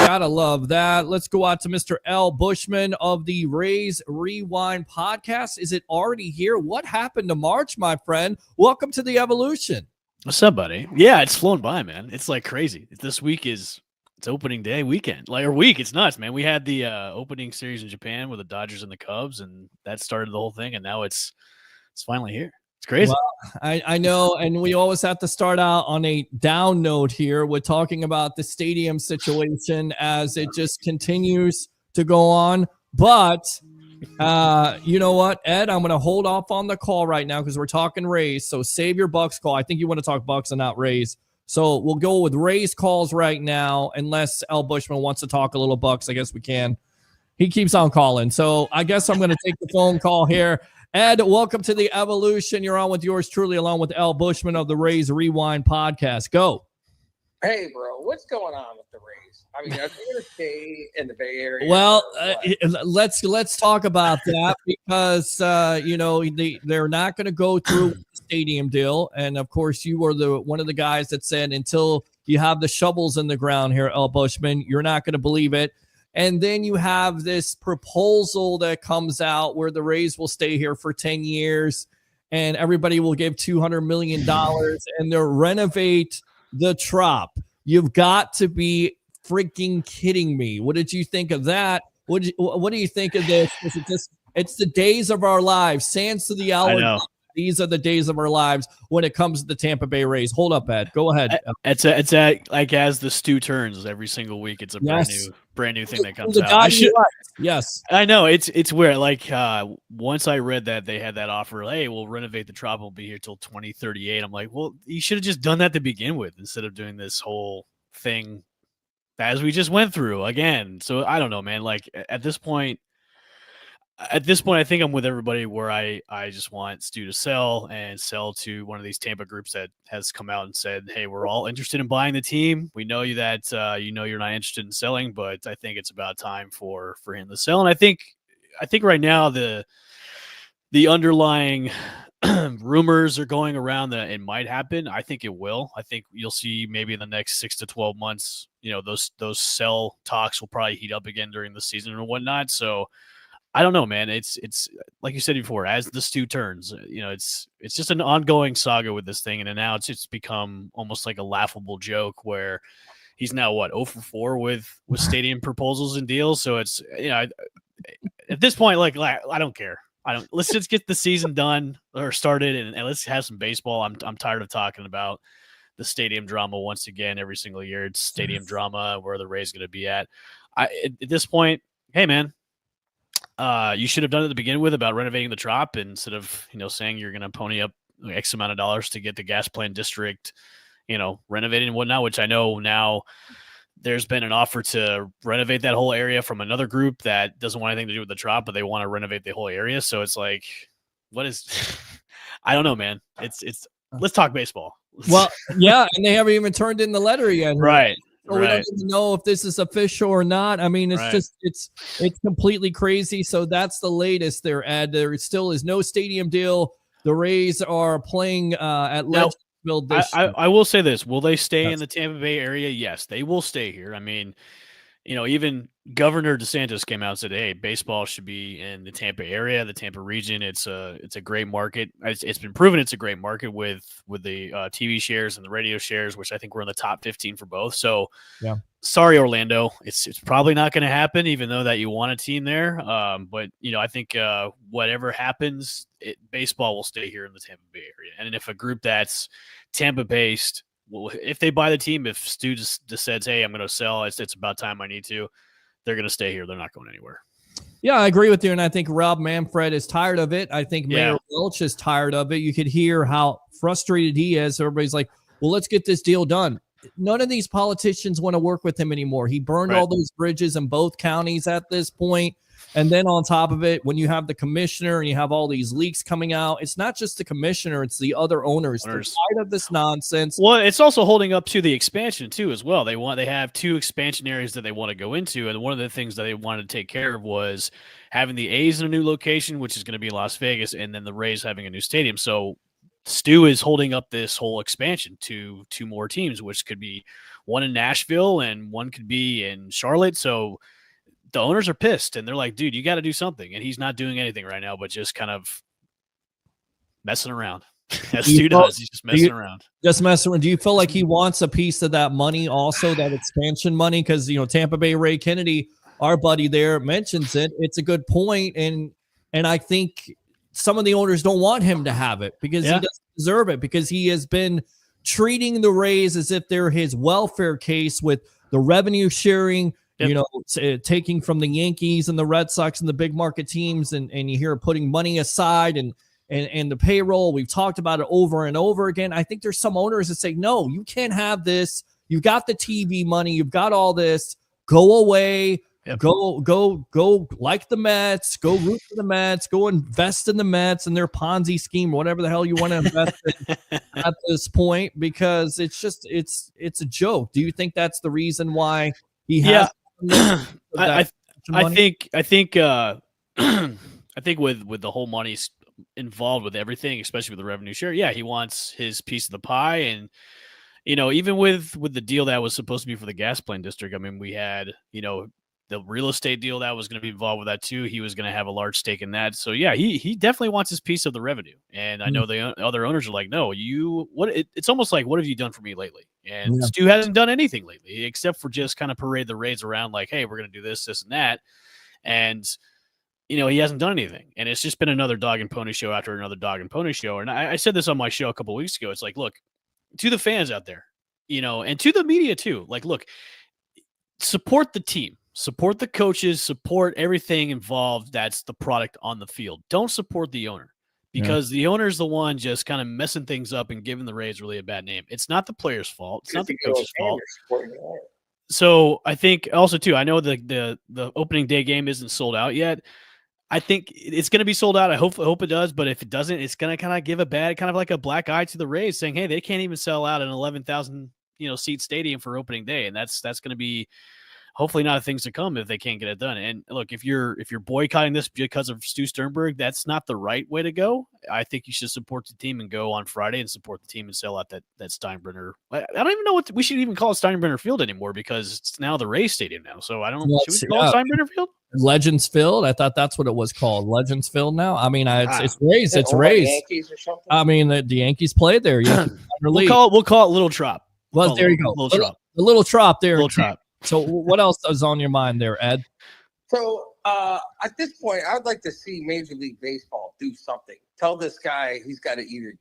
Gotta love that. Let's go out to Mr. L. Bushman of the Rays Rewind podcast. Is it already here? What happened to March, my friend? Welcome to the Evolution. What's up, buddy? Yeah, it's flown by, man. It's like crazy. This week it's opening day weekend. It's nuts, man. We had the opening series in Japan with the Dodgers and the Cubs, and that started the whole thing, and now it's finally here. It's crazy. Well, I know, and we always have to start out on a down note here with talking about the stadium situation as it just continues to go on. But you know what, Ed? I'm going to hold off on the call right now because we're talking Rays. So save your Bucs call. I think you want to talk Bucs and not Rays. So we'll go with Rays calls right now, unless L. Bushman wants to talk a little Bucs. I guess we can. He keeps on calling. So I guess I'm going to take the phone call here. Ed, welcome to the Evolution. You're on with yours truly, along with L. Bushman of the Rays Rewind podcast. Go. Hey, bro, what's going on with the Rays? I mean, are they going to stay in the Bay Area? Well, let's talk about that because they're not going to go through with the stadium deal, and of course, you were one of the guys that said until you have the shovels in the ground here, L. Bushman, you're not going to believe it. And then you have this proposal that comes out where the Rays will stay here for 10 years and everybody will give $200 million and they'll renovate the Trop. You've got to be freaking kidding me. What did you think of that? What do you think of this? It's the days of our lives. Sands to the hour. These are the days of our lives when it comes to the Tampa Bay Rays. Hold up, Ed. Go ahead. It's like as the stew turns every single week. It's a brand new thing that comes out. Yes, I know. It's weird. Like once I read that they had that offer, hey, we'll renovate the Trop. We'll be here till 2038. I'm like, well, you should have just done that to begin with instead of doing this whole thing as we just went through again. So I don't know, man. Like at this point, I think I'm with everybody where I just want Stu to sell to one of these Tampa groups that has come out and said, hey, we're all interested in buying the team. We know you that you're not interested in selling, but I think it's about time for him to sell. And I think right now the underlying rumors are going around that it might happen. I think it will. I think you'll see maybe in the next 6 to 12 months, those sell talks will probably heat up again during the season or whatnot. So I don't know, man. It's like you said before, as the stew turns, it's just an ongoing saga with this thing. And now it's just become almost like a laughable joke where he's now 0 for 4 with stadium proposals and deals. So it's, at this point, like I don't care. Let's just get the season done or started and let's have some baseball. I'm tired of talking about the stadium drama once again. Every single year it's stadium drama, where the Rays going to be at. At this point, hey man, you should have done it to begin with about renovating the Trop instead of, saying you're going to pony up X amount of dollars to get the gas plant district, renovated and whatnot, which I know now there's been an offer to renovate that whole area from another group that doesn't want anything to do with the Trop, but they want to renovate the whole area. So it's like, what is, I don't know, man. It's let's talk baseball. Well, yeah. And they haven't even turned in the letter yet. Right. So we don't even know if this is official or not. I mean, it's it's completely crazy. So that's the latest there, Ed. There still is no stadium deal. The Rays are playing at Legendsville this year. I will say this. Will they stay in the Tampa Bay area? Yes, they will stay here. I mean, even Governor DeSantis came out and said, "Hey, baseball should be in the Tampa area, the Tampa region. It's a great market. It's been proven it's a great market with the TV shares and the radio shares, which I think we're in the top 15 for both. So, Yeah. Sorry, Orlando, it's probably not going to happen, even though that you want a team there. But I think whatever happens, baseball will stay here in the Tampa Bay area. And if a group that's Tampa based, well, if they buy the team, if Stu just says, "Hey, I'm going to sell. It's about time I need to," they're going to stay here. They're not going anywhere. Yeah, I agree with you, and I think Rob Manfred is tired of it. I think Mayor Yeah. Welch is tired of it. You could hear how frustrated he is. Everybody's like, well, let's get this deal done. None of these politicians want to work with him anymore. He burned Right. all those bridges in both counties at this point. And then on top of it, when you have the commissioner and you have all these leaks coming out, it's not just the commissioner, it's the other owners. They're tired of this nonsense. Well, it's also holding up to the expansion too, as well. They have 2 expansion areas that they want to go into, and one of the things that they wanted to take care of was having the A's in a new location, which is going to be Las Vegas, and then the Rays having a new stadium. So Stu is holding up this whole expansion to 2 more teams, which could be one in Nashville and one could be in Charlotte. So the owners are pissed, and they're like, "Dude, you got to do something." And he's not doing anything right now, but just kind of messing around. As Stu does, he's just messing around. Just messing around. Do you feel like he wants a piece of that money also, that expansion money? Because, Tampa Bay Ray Kennedy, our buddy there, mentions it. It's a good point, and I think some of the owners don't want him to have it because he doesn't deserve it, because he has been treating the Rays as if they're his welfare case with the revenue sharing, taking from the Yankees and the Red Sox and the big market teams, and you hear putting money aside and the payroll. We've talked about it over and over again. I think there's some owners that say, no, you can't have this. You've got the TV money. You've got all this. Go away. Yep. Go like the Mets. Go root for the Mets. Go invest in the Mets and their Ponzi scheme, whatever the hell you want to invest in at this point, because it's a joke. Do you think that's the reason why he has? I think with the whole money involved with everything, especially with the revenue share, he wants his piece of the pie. And even with the deal that was supposed to be for the gas plant district, I mean, we had the real estate deal that was going to be involved with that too. He was going to have a large stake in that. So he definitely wants his piece of the revenue. And I know the other owners are like, no, it's almost like, what have you done for me lately? And Stu hasn't done anything lately, except for just kind of parade the Rays around like, hey, we're going to do this, this, and that. And, he hasn't done anything. And it's just been another dog and pony show after another dog and pony show. And I said this on my show a couple of weeks ago. It's like, look, to the fans out there, and to the media too, like, look, support the team. Support the coaches, support everything involved. That's the product on the field. Don't support the owner, because the owner is the one just kind of messing things up and giving the Rays really a bad name. It's not the player's fault. It's not the coach's fault. So I think also too, I know the opening day game isn't sold out yet. I think it's going to be sold out. I hope it does. But if it doesn't, it's going to kind of give a bad, kind of like a black eye to the Rays, saying, hey, they can't even sell out an 11,000 seat stadium for opening day, and that's going to be hopefully not things to come if they can't get it done. And look, if you're boycotting this because of Stu Sternberg, that's not the right way to go. I think you should support the team and go on Friday and support the team and sell out that Steinbrenner. I don't even know what we should even call it Steinbrenner Field anymore, because it's now the Rays Stadium now. So I don't know. Should we call it Steinbrenner Field? Legends Field. I thought that's what it was called. Legends Field now. I mean, it's Rays. It's Rays. Yankees or something? I mean, the Yankees played there. We'll call it Little Trop. Well, there you go. Little Trop. The Little Trop there. Little Trop. So what else is on your mind there, Ed? So at this point, I'd like to see Major League Baseball do something. Tell this guy he's got to either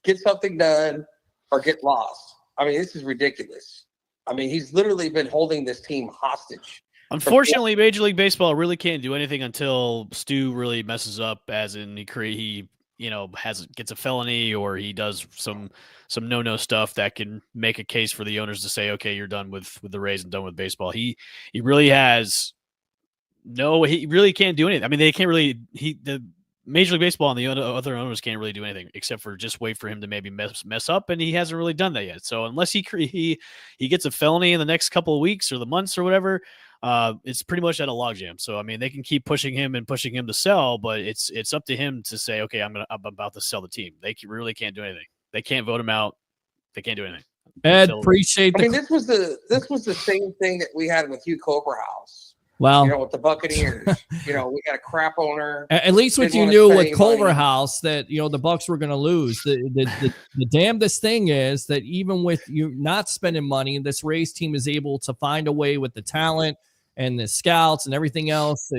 get something done or get lost. I mean, this is ridiculous. I mean, he's literally been holding this team hostage. Unfortunately, Major League Baseball really can't do anything until Stu really messes up, as in he gets a felony, or he does some no stuff that can make a case for the owners to say, okay, you're done with the Rays and done with baseball. He really he really can't do anything. I mean, they can't really the Major League Baseball and the other owners can't really do anything except for just wait for him to maybe mess up, and he hasn't really done that yet. So unless he gets a felony in the next couple of weeks or the months or whatever, it's pretty much at a logjam. So I mean, they can keep pushing him to sell, but it's up to him to say, okay, I'm about to sell the team. They really can't do anything. They can't vote him out. They can't do anything. Ed, utility. appreciate I the mean, this was the same thing that we had with Hugh Culverhouse. well. You know, with the Buccaneers. You know, we got a crap owner. At least what Didn't you wanna knew spend with any money. Culverhouse that the Bucs were going to lose. The damnedest thing is that even with you not spending money, this Rays team is able to find a way with the talent and the scouts and everything else,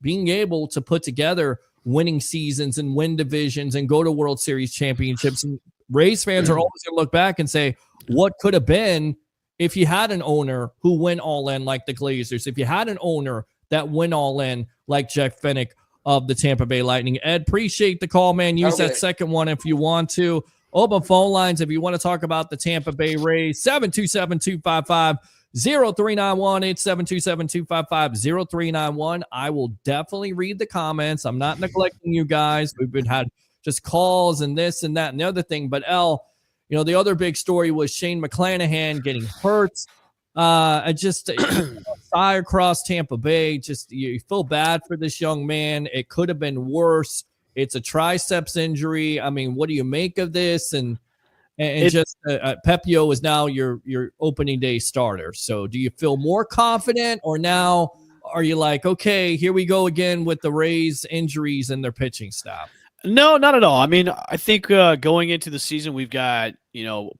being able to put together winning seasons and win divisions and go to World Series championships. And Rays fans are always going to look back and say, what could have been if you had an owner who went all in like the Glazers, if you had an owner that went all in like Jeff Fennick of the Tampa Bay Lightning. Ed, appreciate the call, man. Use that second one if you want to. Open phone lines if you want to talk about the Tampa Bay Rays. 727-255-0391. It's 727-255-0391. I will definitely read the comments. I'm not neglecting you guys. We've had just calls and this and that and the other thing. But the other big story was Shane McClanahan getting hurt. Sigh across Tampa Bay. Just you feel bad for this young man. It could have been worse. It's a triceps injury. I mean, what do you make of this? And Pepio is now your opening day starter. So do you feel more confident, or now are you like, okay, here we go again with the Rays injuries and their pitching staff? No, not at all. I mean, I think going into the season, we've got,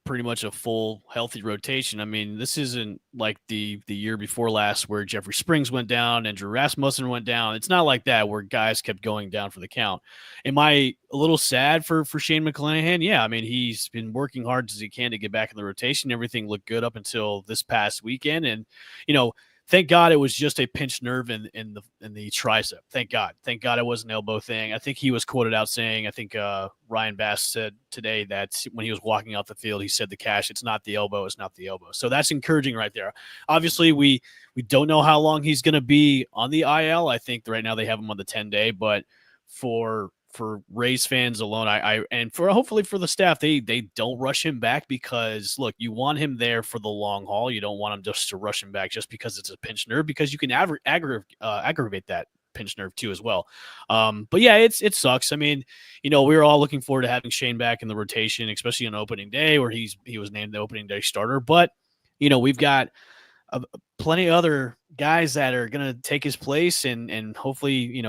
pretty much a full healthy rotation. I mean, this isn't like the year before last where Jeffrey Springs went down and Drew Rasmussen went down. It's not like that where guys kept going down for the count. Am I a little sad for Shane McClanahan? Yeah. I mean, he's been working hard as he can to get back in the rotation. Everything looked good up until this past weekend. And, thank God it was just a pinched nerve in the tricep. Thank God it wasn't an elbow thing. I think he was quoted out saying, Ryan Bass said today that when he was walking out the field, he said it's not the elbow. It's not the elbow. So that's encouraging right there. Obviously, we don't know how long he's going to be on the IL. I think right now they have him on the 10-day, but for Rays fans alone, and for hopefully for the staff, they don't rush him back, because look, you want him there for the long haul. You don't want him just to rush him back just because it's a pinched nerve, because you can aggravate that pinched nerve too as well. But yeah, it sucks. I mean, we were all looking forward to having Shane back in the rotation, especially on opening day where he was named the opening day starter. But we've got plenty of other guys that are going to take his place and hopefully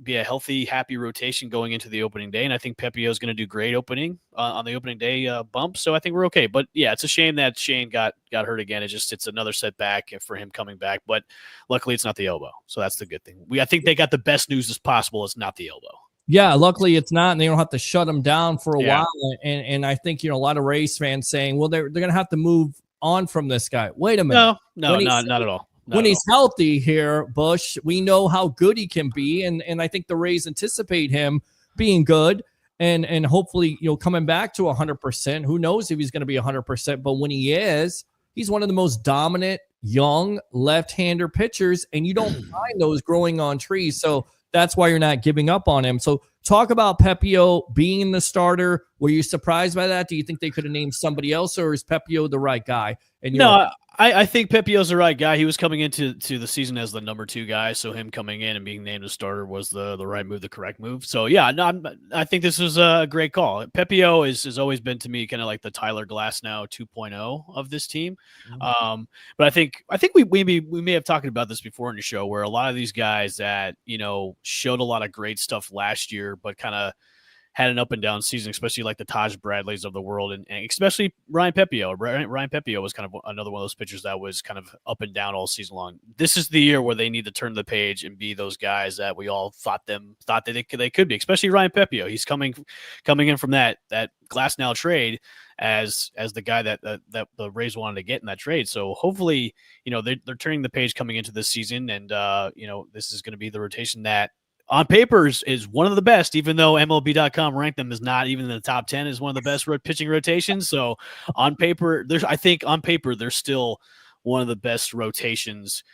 be a healthy, happy rotation going into the opening day. And I think Pepio is going to do great opening on the opening day bump. So I think we're okay. But yeah, it's a shame that Shane got hurt again. It's another setback for him coming back. But luckily, it's not the elbow. So that's the good thing. I think they got the best news as possible. It's not the elbow. Yeah, luckily it's not, and they don't have to shut him down for a while. And I think a lot of Rays fans saying, well, they're going to have to move on from this guy. Wait a minute. No, not at all. When he's healthy here, Bush, we know how good he can be, and I think the Rays anticipate him being good and hopefully coming back to 100%. Who knows if he's going to be 100%? But when he is, he's one of the most dominant young left-hander pitchers, and you don't find those growing on trees. So that's why you're not giving up on him. So talk about Pepio being the starter. Were you surprised by that? Do you think they could have named somebody else, or is Pepio the right guy? No, I think Pepio's the right guy. He was coming into the season as the number 2 guy, so him coming in and being named a starter was the right move, the correct move. So yeah, no, I think this was a great call. Pepio has always been to me kind of like the Tyler Glasnow 2.0 of this team. Mm-hmm. But I think we may have talked about this before in the show, where a lot of these guys that showed a lot of great stuff last year, but kind of had an up and down season, especially like the Taj Bradleys of the world, and especially Ryan Pepio. Ryan Pepio was kind of another one of those pitchers that was kind of up and down all season long. This is the year where they need to turn the page and be those guys that we all thought that they could be, especially Ryan Pepio. He's coming in from that Glasnow trade as the guy that the Rays wanted to get in that trade. So hopefully, they're turning the page coming into this season, and this is going to be the rotation that on paper is one of the best, even though MLB.com ranked them as not even in the top 10 as one of the best pitching rotations. So on paper, they're still one of the best rotations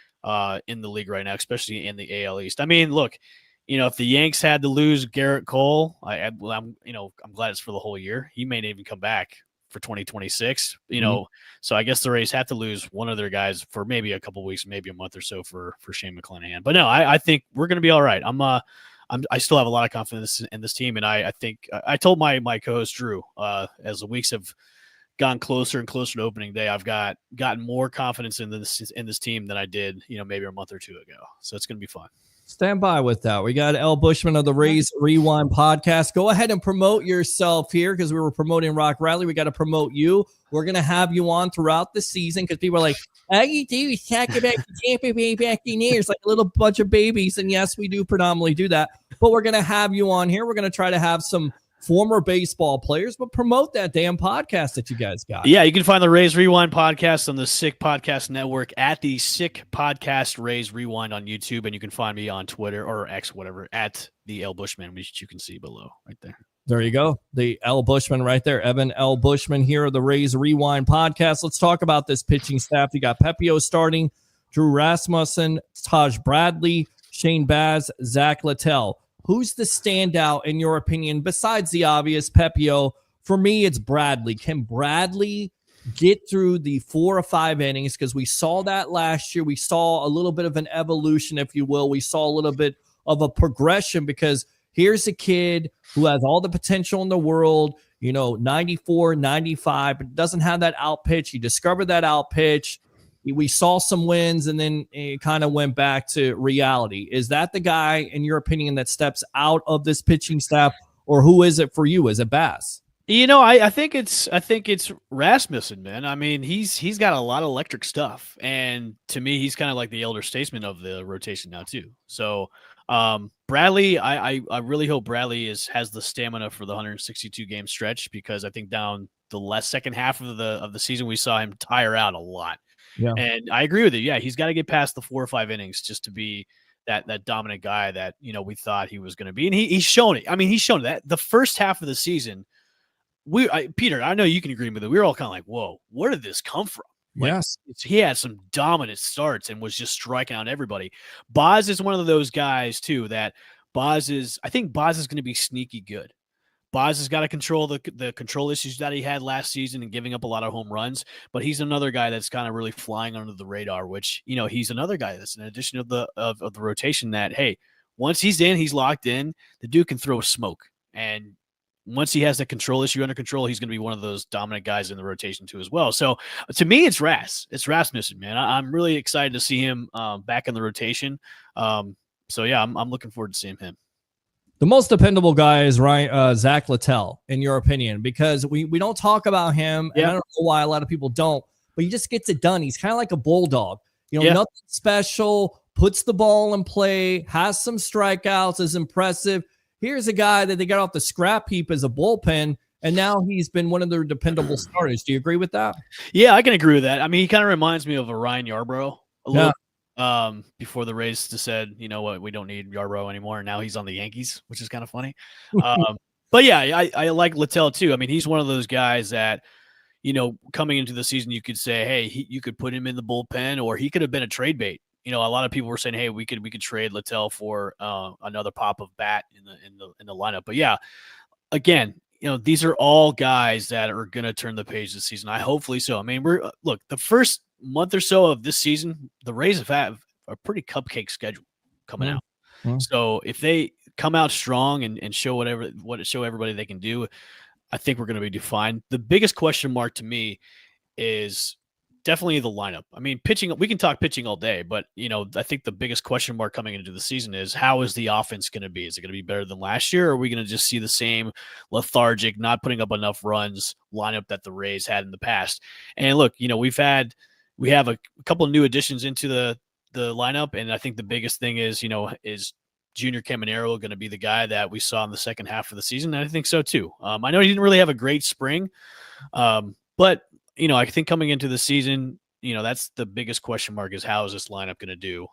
in the league right now, especially in the AL East. I mean, look, if the Yanks had to lose Garrett Cole, I'm glad it's for the whole year. He may not even come back for 2026, so I guess the Rays have to lose one of their guys for maybe a couple weeks, maybe a month or so for Shane McClanahan. But no, I think we're going to be all right. I still have a lot of confidence in this team, and I think I told my co-host Drew as the weeks have gotten closer and closer to opening day, I've gotten more confidence in this team than I did, maybe a month or two ago. So it's going to be fun. Stand by with that. We got L. Bushman of the Rays Rewind podcast. Go ahead and promote yourself here because we were promoting Rock Rally. We got to promote you. We're going to have you on throughout the season because people are like, all you do is talk about the Tampa Bay Buccaneers like a little bunch of babies. And yes, we do predominantly do that. But we're going to have you on here. We're going to try to have some former baseball players, but promote that damn podcast that you guys got. Yeah, you can find the Rays Rewind podcast on the Sick Podcast Network at the Sick Podcast Rays Rewind on YouTube, and you can find me on Twitter or X, whatever, at the L Bushman, which you can see below right there. There you go. The L Bushman right there. Evan L. Bushman here of the Rays Rewind podcast. Let's talk about this pitching staff. You got Pepio starting, Drew Rasmussen, Taj Bradley, Shane Baz, Zach Littell. Who's the standout in your opinion besides the obvious Pepio? For me, it's Bradley. Can Bradley get through the 4 or 5 innings? Because we saw that last year. We saw a little bit of an evolution, if you will. We saw a little bit of a progression because here's a kid who has all the potential in the world, 94, 95, but doesn't have that out pitch. He discovered that out pitch. We saw some wins, and then it kind of went back to reality. Is that the guy, in your opinion, that steps out of this pitching staff, or who is it for you? Is it Bass? I think it's Rasmussen, man. I mean, he's got a lot of electric stuff, and to me, he's kind of like the elder statesman of the rotation now too. So, Bradley, I really hope Bradley has the stamina for the 162 game stretch, because I think down the second half of the season we saw him tire out a lot. Yeah. And I agree with you. Yeah, he's got to get past the 4 or 5 innings just to be that dominant guy that we thought he was going to be, and he's shown it. I mean, he's shown that the first half of the season. Peter, I know you can agree with it. We were all kind of like, "Whoa, where did this come from?" Yes, he had some dominant starts and was just striking out everybody. Boz is one of those guys too that I think Boz is going to be sneaky good. Boz has got to control the control issues that he had last season and giving up a lot of home runs, but he's another guy that's kind of really flying under the radar, which, he's another guy that's an addition of the rotation that, hey, once he's in, he's locked in, the dude can throw smoke. And once he has the control issue under control, he's going to be one of those dominant guys in the rotation too as well. So to me, it's Rasmussen, man. I'm really excited to see him back in the rotation. So yeah, I'm looking forward to seeing him. The most dependable guy is Zach Littell, in your opinion, because we don't talk about him, and I don't know why a lot of people don't, but he just gets it done. He's kind of like a bulldog, nothing special, puts the ball in play, has some strikeouts, is impressive. Here's a guy that they got off the scrap heap as a bullpen, and now he's been one of their dependable starters. Do you agree with that? Yeah, I can agree with that. I mean, he kind of reminds me of a Ryan Yarbrough a little. Before the Rays just said, you know what, we don't need Yarbrough anymore. And now he's on the Yankees, which is kind of funny. But yeah, I like Littell too. I mean, he's one of those guys that, coming into the season, you could say, hey, you could put him in the bullpen, or he could have been a trade bait. A lot of people were saying, hey, we could trade Littell for another pop of bat in the lineup. But yeah, again, these are all guys that are going to turn the page this season. Hopefully so. I mean, look, the first month or so of this season, the Rays have had a pretty cupcake schedule coming out. Mm-hmm. So if they come out strong and show show everybody they can do, I think we're going to be defined. The biggest question mark to me is definitely the lineup. I mean, pitching, we can talk pitching all day, but I think the biggest question mark coming into the season is, how is the offense going to be? Is it going to be better than last year, or are we going to just see the same lethargic, not putting up enough runs lineup that the Rays had in the past? And look, we have a couple of new additions into the lineup, and I think the biggest thing is Junior Caminero going to be the guy that we saw in the second half of the season? And I think so too. I know he didn't really have a great spring, but I think coming into the season, that's the biggest question mark, is how is this lineup going to do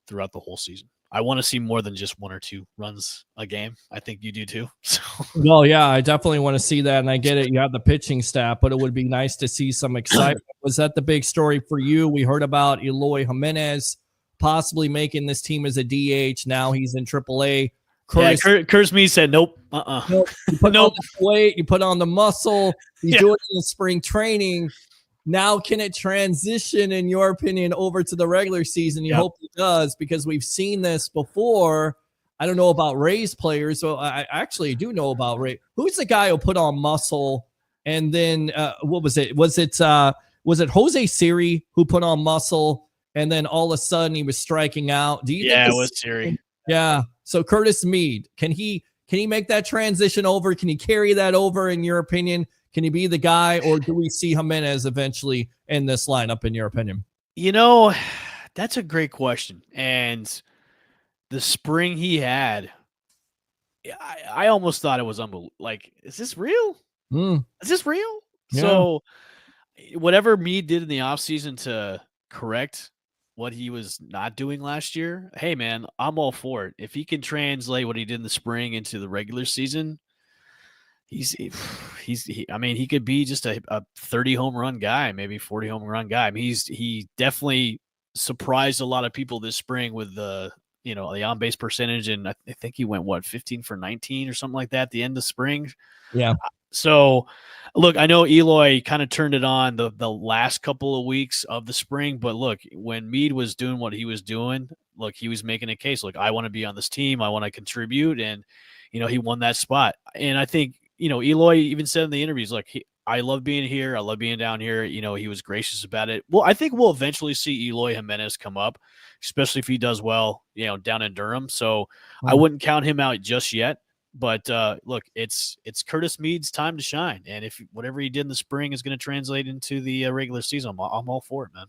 throughout the whole season? I want to see more than just 1 or 2 runs a game. I think you do too. So. Well, yeah, I definitely want to see that, and I get it. You have the pitching staff, but it would be nice to see some excitement. Was that the big story for you? We heard about Eloy Jimenez possibly making this team as a DH. Now he's in AAA. Kurzme said nope. Nope. You put on the weight, you put on the muscle. He's doing it in spring training. Now, can it transition, in your opinion, over to the regular season? You hope it does, because we've seen this before. I don't know about Rays players, so I actually do know about Ray. Who's the guy who put on muscle And then what was it? Was it Jose Siri who put on muscle, and then all of a sudden he was striking out? Do you think Yeah, it was Siri. Yeah. So Curtis Mead, can he make that transition over? Can he carry that over, in your opinion? Can he be the guy, or do we see Jimenez eventually in this lineup, in your opinion? You know, that's a great question. And the spring he had, I almost thought it was unbelievable. Like, is this real? Is this real? Yeah. So whatever Meade did in the offseason to correct what he was not doing last year, hey, man, I'm all for it. If he can translate what he did in the spring into the regular season, I mean, he could be just a 30 home run guy, maybe 40 home run guy. I mean, he definitely surprised a lot of people this spring with the on base percentage, and I think he went 15 for 19 or something like that at the end of spring. Yeah. So, look, I know Eloy kind of turned it on the last couple of weeks of the spring, but look, when Meade was doing what he was doing, look, he was making a case. Look, I want to be on this team. I want to contribute, and he won that spot. And I think Eloy even said in the interviews, like, I love being here. I love being down here. He was gracious about it. Well, I think we'll eventually see Eloy Jimenez come up, especially if he does well, down in Durham. So I wouldn't count him out just yet. But look, it's Curtis Mead's time to shine. And if whatever he did in the spring is going to translate into the regular season, I'm all for it, man.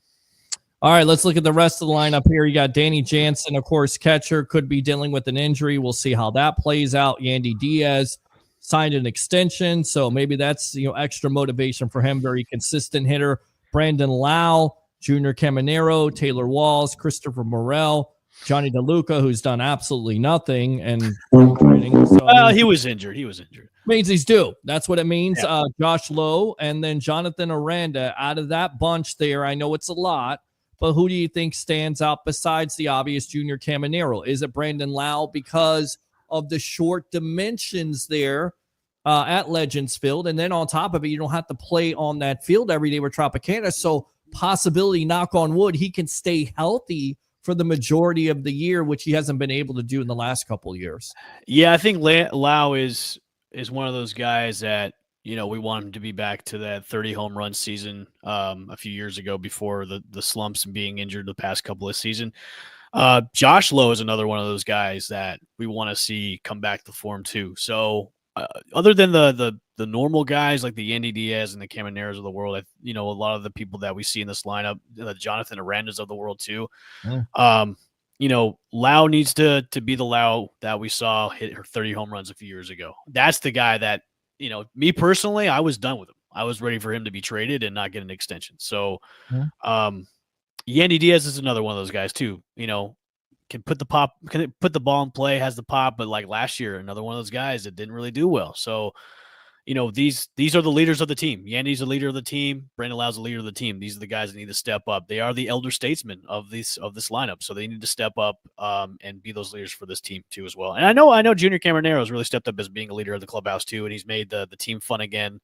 All right, let's look at the rest of the lineup here. You got Danny Jansen, of course, catcher, could be dealing with an injury. We'll see how that plays out. Yandy Diaz signed an extension, so maybe that's extra motivation for him. Very consistent hitter. Brandon Lau, Junior Caminero, Taylor Walls, Christopher Morel, Johnny DeLuca, who's done absolutely nothing, and he was injured. Means he's due. That's what it means. Yeah. Josh Lowe, and then Jonathan Aranda. Out of that bunch there, I know it's a lot, but who do you think stands out besides the obvious Junior Caminero? Is it Brandon Lau because of the short dimensions there at Legends Field? And then on top of it, you don't have to play on that field every day with Tropicana. So possibility, knock on wood, he can stay healthy for the majority of the year, which he hasn't been able to do in the last couple of years. Yeah, I think Lau is one of those guys that, we want him to be back to that 30 home run season a few years ago before the slumps and being injured the past couple of seasons. Josh Lowe is another one of those guys that we want to see come back to form too. So other than the normal guys like the Yandy Diaz and the Camineros of the world, a lot of the people that we see in this lineup, the Jonathan Arandas of the world too. Lau needs to be the Lau that we saw hit her 30 home runs a few years ago. That's the guy that, me personally, I was done with him. I was ready for him to be traded and not get an extension. So, Yandy Diaz is another one of those guys too. Can put the ball in play, has the pop, but like last year, another one of those guys that didn't really do well. So, these are the leaders of the team. Yandy's the leader of the team. Brandon Lau's the leader of the team. These are the guys that need to step up. They are the elder statesmen of this lineup, so they need to step up and be those leaders for this team too as well. And I know Junior Caminero has really stepped up as being a leader of the clubhouse too, and he's made the team fun again.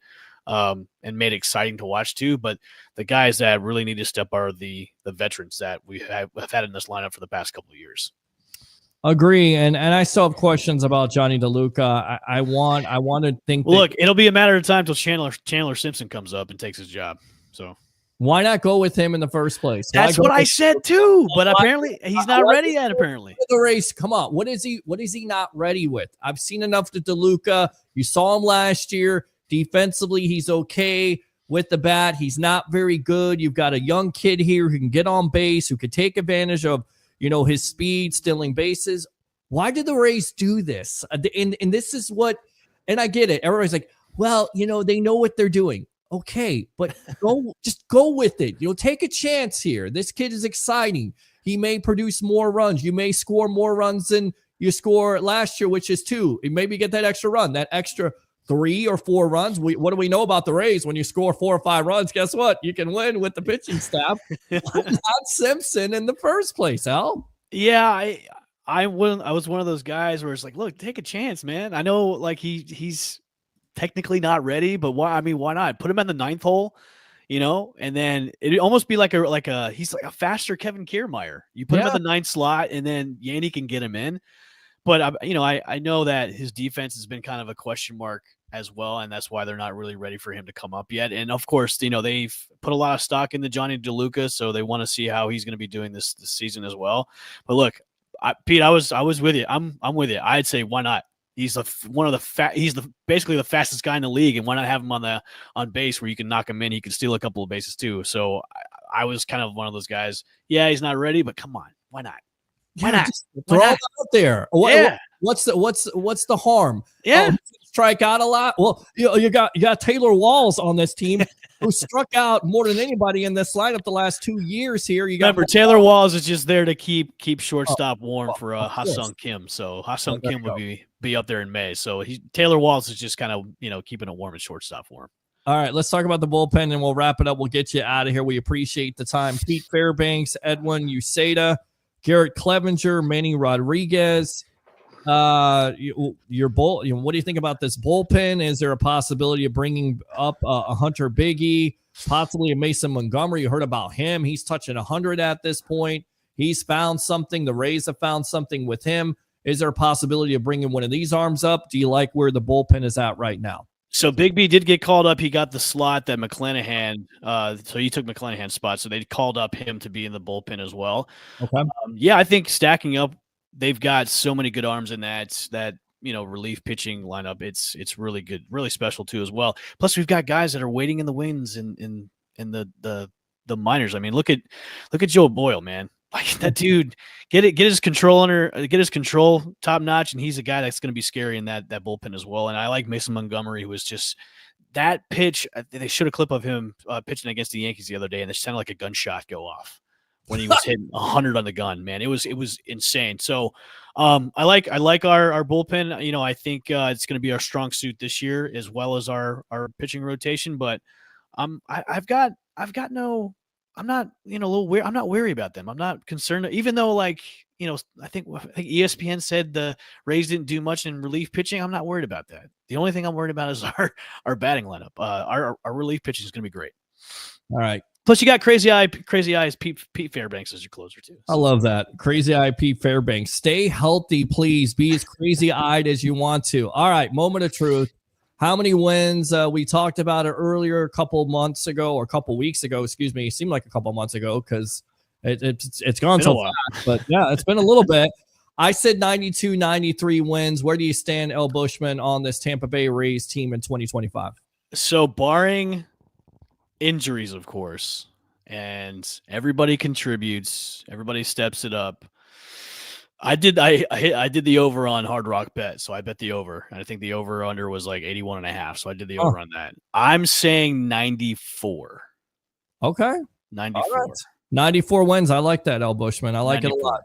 And made it exciting to watch too. But the guys that really need to step are the veterans that we have had in this lineup for the past couple of years. Agree, and I still have questions about Johnny DeLuca. I want to think. Look, it'll be a matter of time till Chandler Simpson comes up and takes his job. So why not go with him in the first place? That's what I said too. But apparently he's not ready yet. Apparently, the race. Come on, what is he not ready with? I've seen enough to DeLuca. You saw him last year. Defensively, he's okay with the bat. He's not very good. You've got a young kid here who can get on base, who could take advantage of, his speed, stealing bases. Why did the Rays do this? And this is what, and I get it. Everybody's like, well, they know what they're doing. Okay, but just go with it. Take a chance here. This kid is exciting. He may produce more runs. You may score more runs than you scored last year, which is 2. Maybe get that extra run, that extra 3 or 4 runs. What do we know about the Rays? When you score 4 or 5 runs, guess what? You can win with the pitching staff. Not Simpson in the first place, Al. Yeah, I was one of those guys where it's like, look, take a chance, man. I know, like he's technically not ready, but why? I mean, why not put him in the 9th hole? And then it'd almost be like he's like a faster Kevin Kiermaier. You put him in the 9th slot, and then Yandy can get him in. But I know that his defense has been kind of a question mark as well, and that's why they're not really ready for him to come up yet. And of course, they've put a lot of stock into Johnny DeLuca, so they want to see how he's going to be doing this season as well. But look, Pete, I was with you. I'm with you. I'd say why not? He's basically the fastest guy in the league, and why not have him on base where you can knock him in? He can steal a couple of bases too. So I was kind of one of those guys. Yeah, he's not ready, but come on, why not? Why not? Throw it out there. What's the harm? Yeah. Strike out a lot. Well, you got Taylor Walls on this team who struck out more than anybody in this lineup the last 2 years here. Remember, Taylor Walls is just there to keep shortstop warm for Ha-Sung Kim. So Ha-Sung Kim would be up there in May. So Taylor Walls is just kind of keeping it warm and shortstop warm. All right, let's talk about the bullpen and we'll wrap it up. We'll get you out of here. We appreciate the time. Pete Fairbanks, Edwin Uceda, Garrett Clevenger, Manny Rodriguez. What do you think about this bullpen? Is there a possibility of bringing up a Hunter Biggie, possibly a Mason Montgomery? You heard about him. He's touching 100 at this point. He's found something. The Rays have found something with him. Is there a possibility of bringing one of these arms up? Do you like where the bullpen is at right now? So Big B did get called up. He got the slot that McClanahan. So he took McClanahan's spot. So they called up him to be in the bullpen as well. Okay. Yeah, I think stacking up, they've got so many good arms in that relief pitching lineup. It's really good, really special too as well. Plus, we've got guys that are waiting in the wings in the minors. I mean, look at Joe Boyle, man. Like that dude, get his control top notch, and he's a guy that's going to be scary in that bullpen as well. And I like Mason Montgomery, who was just that pitch. They showed a clip of him pitching against the Yankees the other day, and it sounded like a gunshot go off when he was hitting 100 on the gun. Man, it was insane. So I like our bullpen. I think it's going to be our strong suit this year as well as our pitching rotation. But I'm not wary about them. I'm not concerned, even though I think ESPN said the Rays didn't do much in relief pitching. I'm not worried about that. The only thing I'm worried about is our batting lineup. Our relief pitching is going to be great. All right. Plus, you got Crazy Eyes Pete Fairbanks as your closer too. So. I love that. Crazy Eye Pete Fairbanks. Stay healthy, please. Be as crazy eyed as you want to. All right. Moment of truth. How many wins? We talked about it earlier, a couple weeks ago, excuse me. It seemed like a couple months ago because it's gone so fast. But yeah, it's been a little bit. I said 92, 93 wins. Where do you stand, El Bushman, on this Tampa Bay Rays team in 2025? So barring injuries, of course, and everybody contributes, everybody steps it up. I did the over on Hard Rock Bet, so I bet the over, and I think the over under was like 81.5, so I did the over on that. I'm saying 94. Okay. 94. Right. 94 wins. I like that, El Bushman. I like 94. It a lot.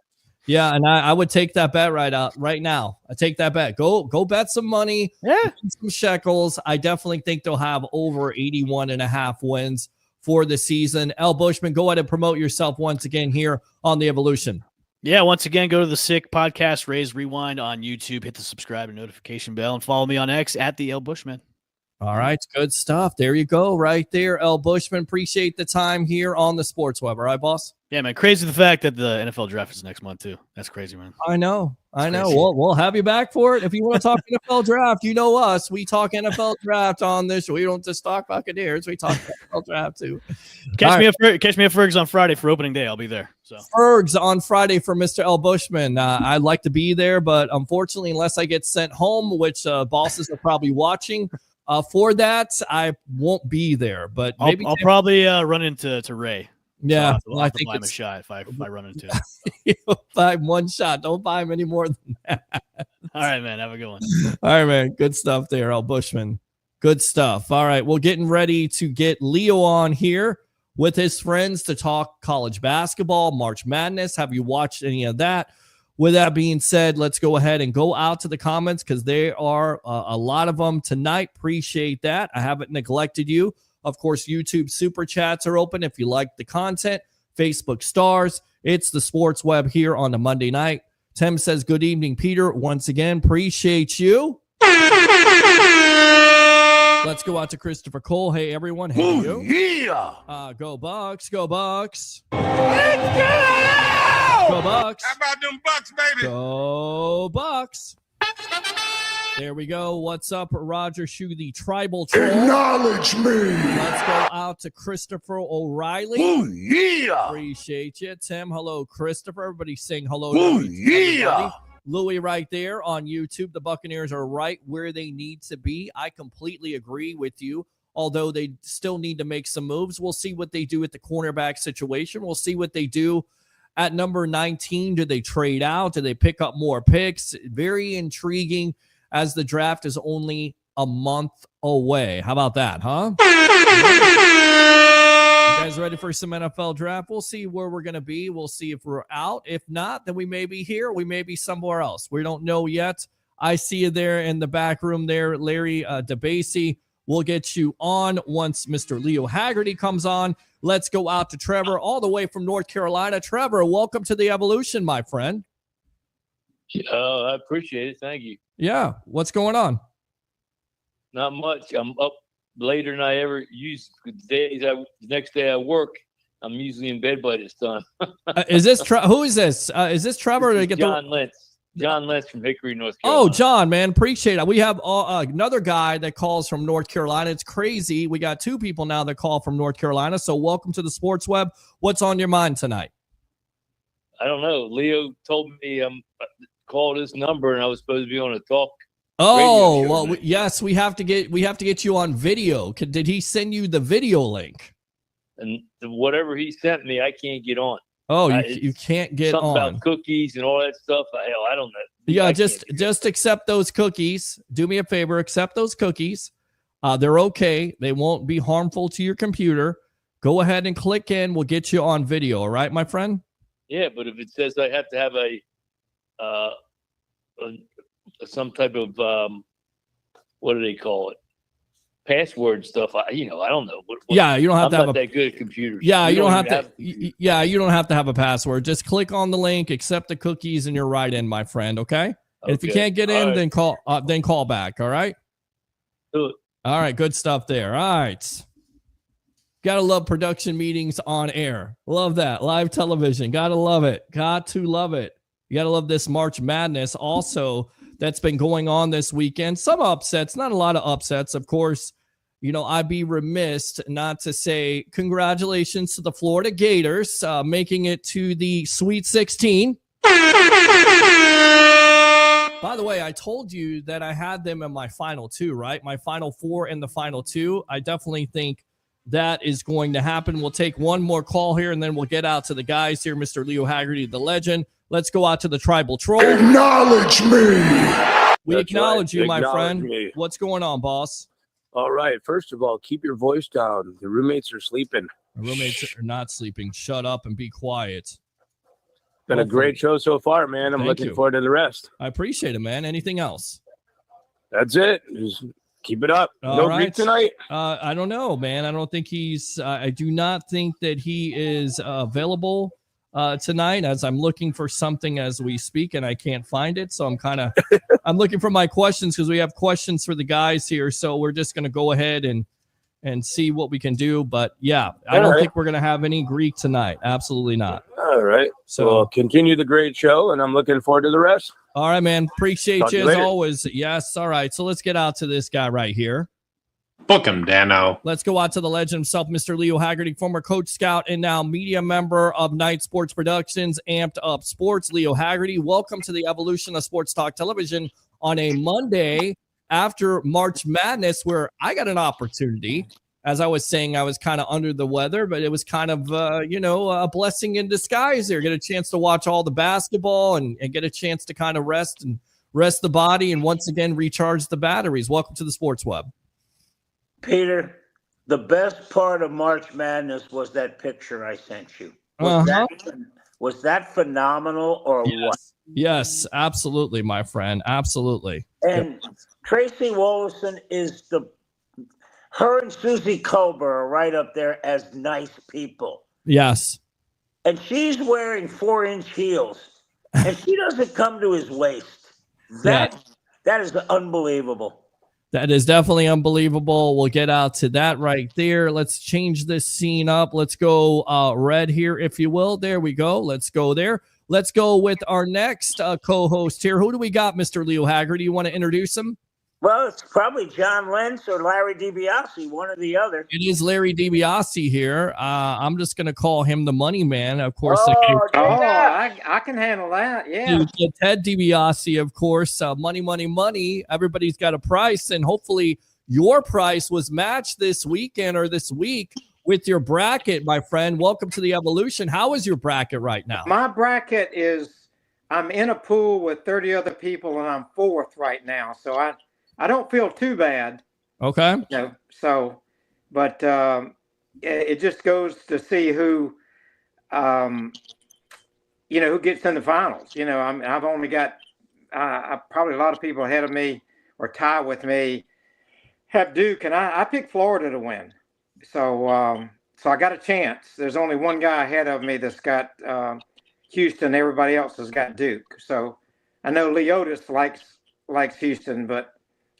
Yeah, and I would take that bet right now. I take that bet. Go bet some money. Yeah. Some shekels. I definitely think they'll have over 81.5 wins for the season. El Bushman, go ahead and promote yourself once again here on The Evolution. Yeah, once again, go to the Sick Podcast, Rays Rewind on YouTube, hit the subscribe and notification bell, and follow me on X at the El Bushman. All right, good stuff. There you go, right there, El Bushman. Appreciate the time here on the Sports Web. All right, boss? Yeah, man. Crazy the fact that the NFL draft is next month, too. That's crazy, man. I know. We'll have you back for it. If you want to talk NFL draft, you know us. We talk NFL draft on this show. We don't just talk Buccaneers. We talk NFL draft, too. Catch me at Ferg's on Friday for opening day. I'll be there. So Ferg's on Friday for Mr. El Bushman. I'd like to be there, but unfortunately, unless I get sent home, which bosses are probably watching, for that, I won't be there. But maybe I'll probably run into Ray. Yeah, so I think buy him a shot if I run into him. Buy him one shot. Don't buy him any more than that. All right, man. Have a good one. All right, man. Good stuff there, El Bushman. Good stuff. All right, we're getting ready to get Leo on here with his friends to talk college basketball, March Madness. Have you watched any of that? With that being said, let's go ahead and go out to the comments because there are a lot of them tonight. Appreciate that. I haven't neglected you. Of course, YouTube super chats are open if you like the content. Facebook stars. It's the Sports Web here on a Monday night. Tim says, good evening, Peter. Once again, appreciate you. Let's go out to Christopher Cole. Hey, everyone. Hey, you. Yeah. Go Bucs. Go Bucs. Let's go! Go Bucs. How about them Bucks, baby? Go Bucs. There we go. What's up, Roger Shoe, the tribal troll? Acknowledge me. Let's go out to Christopher O'Reilly. Oh, yeah. Appreciate you. Tim, hello, Christopher. Everybody sing hello to Oh, everybody. yeah. Louis right there on YouTube. The Buccaneers are right where they need to be. I completely agree with you, although they still need to make some moves. We'll see what they do at the cornerback situation. We'll see what they do at number 19. Do they trade out? Do they pick up more picks? Very intriguing as the draft is only a month away. How about that, huh? You guys ready for some NFL draft? We'll see where we're going to be. We'll see if we're out. If not, then we may be here. We may be somewhere else. We don't know yet. I see you there in the back room there, Larry DeBasey. We'll get you on once Mr. Leo Haggerty comes on. Let's go out to Trevor all the way from North Carolina. Trevor, welcome to the Evolution, my friend. I appreciate it. Thank you. Yeah. What's going on? Not much. I'm up later than I ever used. The next day I work, I'm usually in bed by this time. Is this who is this? Is this Trevor? This is John Lentz. John Lentz from Hickory, North Carolina. Oh, John, man, appreciate it. We have another guy that calls from North Carolina. It's crazy. We got two people now that call from North Carolina. So welcome to the Sports Web. What's on your mind tonight? I don't know. Leo told me call this number, and I was supposed to be on a talk. Oh, radio show well, tonight. yes, we have to get you on video. Did he send you the video link? And whatever he sent me, I can't get on. Oh, It's you can't get something on. about cookies and all that stuff. Hell, I don't know. Yeah, I just accept those cookies. Do me a favor, accept those cookies. They're okay. They won't be harmful to your computer. Go ahead and click in. We'll get you on video. All right, my friend? Yeah, but if it says I have to have some type of what do they call it? Password stuff. I don't know. Yeah, you don't have I'm to have not that good at computers. Yeah, We you don't even have to. Yeah, you don't have to have a password. Just click on the link, accept the cookies, and you're right in, my friend. Okay. And if you Okay. can't get in, All right. then call back. All right. Do it. All right, good stuff there. All right. Gotta love production meetings on air. Love that. Live television. Gotta love it. Got to love it. You gotta love this March Madness also that's been going on this weekend. Some upsets, not a lot of upsets, of course. I'd be remiss not to say congratulations to the Florida Gators making it to the Sweet 16. By the way, I told you that I had them in my final two, right? My final four and the final two. I definitely think that is going to happen. We'll take one more call here, and then we'll get out to the guys here. Mr. Leo Haggerty, the legend. Let's go out to the tribal troll. Acknowledge me. We That's acknowledge right. you, my Acknowledge friend. me. What's going on, boss? All right. First of all, keep your voice down. The roommates are sleeping. My roommates are not sleeping. Shut up and be quiet. Been a great show so far, man. I'm Thank looking you. forward to the rest. I appreciate it, man. Anything else? That's it. Just keep it up. All No right. Greek tonight. I don't know, man. I don't think he's. I do not think that he is available tonight. As I'm looking for something as we speak, and I can't find it. So I'm I'm looking for my questions because we have questions for the guys here. So we're just gonna go ahead and see what we can do. But yeah, I don't think we're gonna have any Greek tonight. Absolutely not. All right. So Well, continue the great show, and I'm looking forward to the rest. all right, man. Appreciate Talk to you you as later. always. Yes. All right. So let's get out to this guy right here. Book him, Dano. Let's go out to the legend himself, Mr. Leo Haggerty, former coach, scout, and now media member of Night Sports Productions, Amped Up Sports. Leo Haggerty, welcome to the evolution of Sports Talk Television on a Monday after March Madness, where I got an opportunity. As I was saying, I was kind of under the weather, but it was kind of, a blessing in disguise there. Get a chance to watch all the basketball and get a chance to kind of rest the body and once again recharge the batteries. Welcome to the Sports Web. Peter, the best part of March Madness was that picture I sent you. Was that phenomenal or what? Yes, absolutely, my friend. Absolutely. And Tracy Wolfson is her and Susie Kober are right up there as nice people. Yes. And she's wearing 4-inch heels, and she doesn't come to his waist. That is unbelievable. That is definitely unbelievable. We'll get out to that right there. Let's change this scene up. Let's go red here, if you will. There we go. Let's go there. Let's go with our next co-host here. Who do we got, Mr. Leo Haggerty? You want to introduce him? Well, it's probably John Lentz or Larry DiBiase, one or the other. It is Larry DiBiase here. I'm just going to call him the money man, of course. I can handle that. Yeah. Ted DiBiase, of course. Money, money, money. Everybody's got a price, and hopefully your price was matched this weekend or this week with your bracket, my friend. Welcome to the Evolution. How is your bracket right now? My bracket is, I'm in a pool with 30 other people, and I'm fourth right now. So I don't feel too bad. Okay. So, but it just goes to see who, who gets in the finals. I've only got probably a lot of people ahead of me or tie with me have Duke, and I picked Florida to win. So I got a chance. There's only one guy ahead of me that's got Houston. Everybody else has got Duke. So I know Leotis likes Houston, but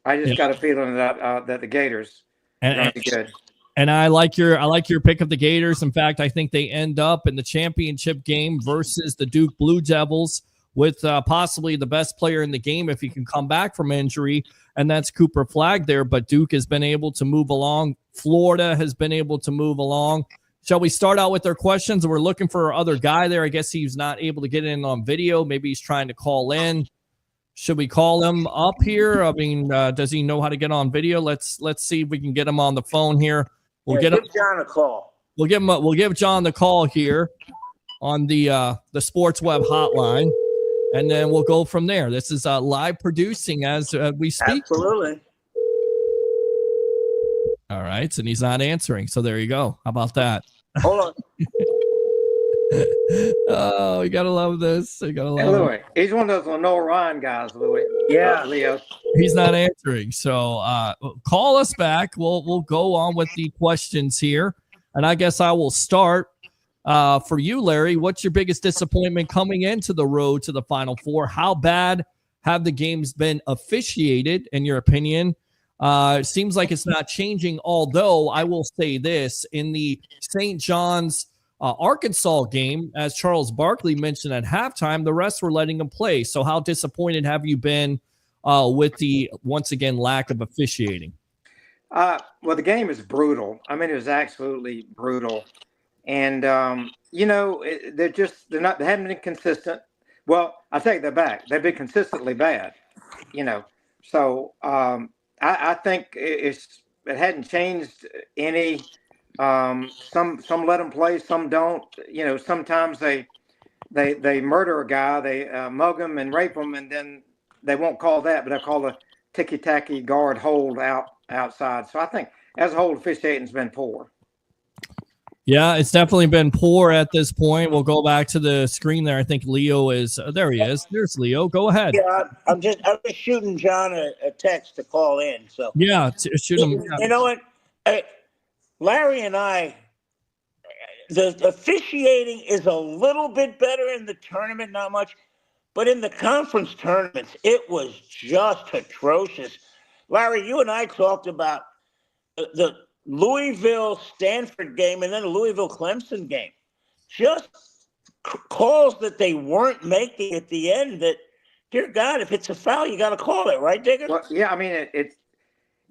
I just got a feeling that the Gators are going to be good. And I like your pick of the Gators. In fact, I think they end up in the championship game versus the Duke Blue Devils with possibly the best player in the game if he can come back from injury, and that's Cooper Flagg there. But Duke has been able to move along. Florida has been able to move along. Shall we start out with their questions? We're looking for our other guy there. I guess he's not able to get in on video. Maybe he's trying to call in. Should we call him up here? I mean, does he know how to get on video? Let's see if we can get him on the phone here. Give John a call. We'll give John the call here on the Sports Web hotline, and then we'll go from there. This is live producing as we speak. Absolutely. All right, and he's not answering. So there you go. How about that? Hold on. Oh, you gotta love this. You gotta love Louis. He's one of those Lenore Ryan guys, Louis. Yeah, Leo. He's not answering. So call us back. We'll go on with the questions here. And I guess I will start for you, Larry. What's your biggest disappointment coming into the road to the Final Four? How bad have the games been officiated, in your opinion? It seems like it's not changing, although I will say this. In the St. John's Arkansas game, as Charles Barkley mentioned at halftime, the rest were letting them play. So how disappointed have you been with the, once again, lack of officiating? Well, the game is brutal. I mean, it was absolutely brutal. And, they haven't been consistent. Well, I take that back. They've been consistently bad, So I think it hadn't changed any. Some let them play, some don't. Sometimes they murder a guy, they mug him and rape him, and then they won't call that, but they'll call the ticky-tacky guard hold outside. So I think as a whole, officiating's been poor. Yeah, it's definitely been poor at this point. We'll go back to the screen there. I think Leo is there. He is. There's Leo. Go ahead. Yeah, I'm just shooting John a text to call in. So yeah, shoot him. You know what? Larry and I, the officiating is a little bit better in the tournament, not much, but in the conference tournaments, it was just atrocious. Larry, you and I talked about the Louisville-Stanford game and then the Louisville-Clemson game. Just calls that they weren't making at the end that, dear God, if it's a foul, you got to call it, right, Digger? Well, yeah, I mean,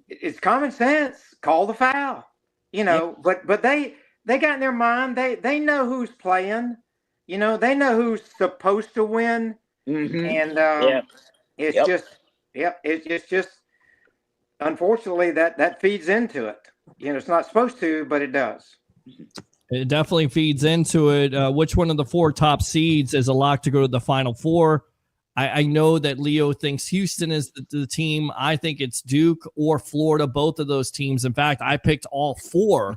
it's common sense. Call the foul. But they got in their mind, they know who's playing, they know who's supposed to win. Mm-hmm. And it's just unfortunately that feeds into it. It's not supposed to, but it does. It definitely feeds into it. Which one of the four top seeds is a lock to go to the Final Four? I know that Leo thinks Houston is the team. I think it's Duke or Florida, both of those teams. In fact, I picked all four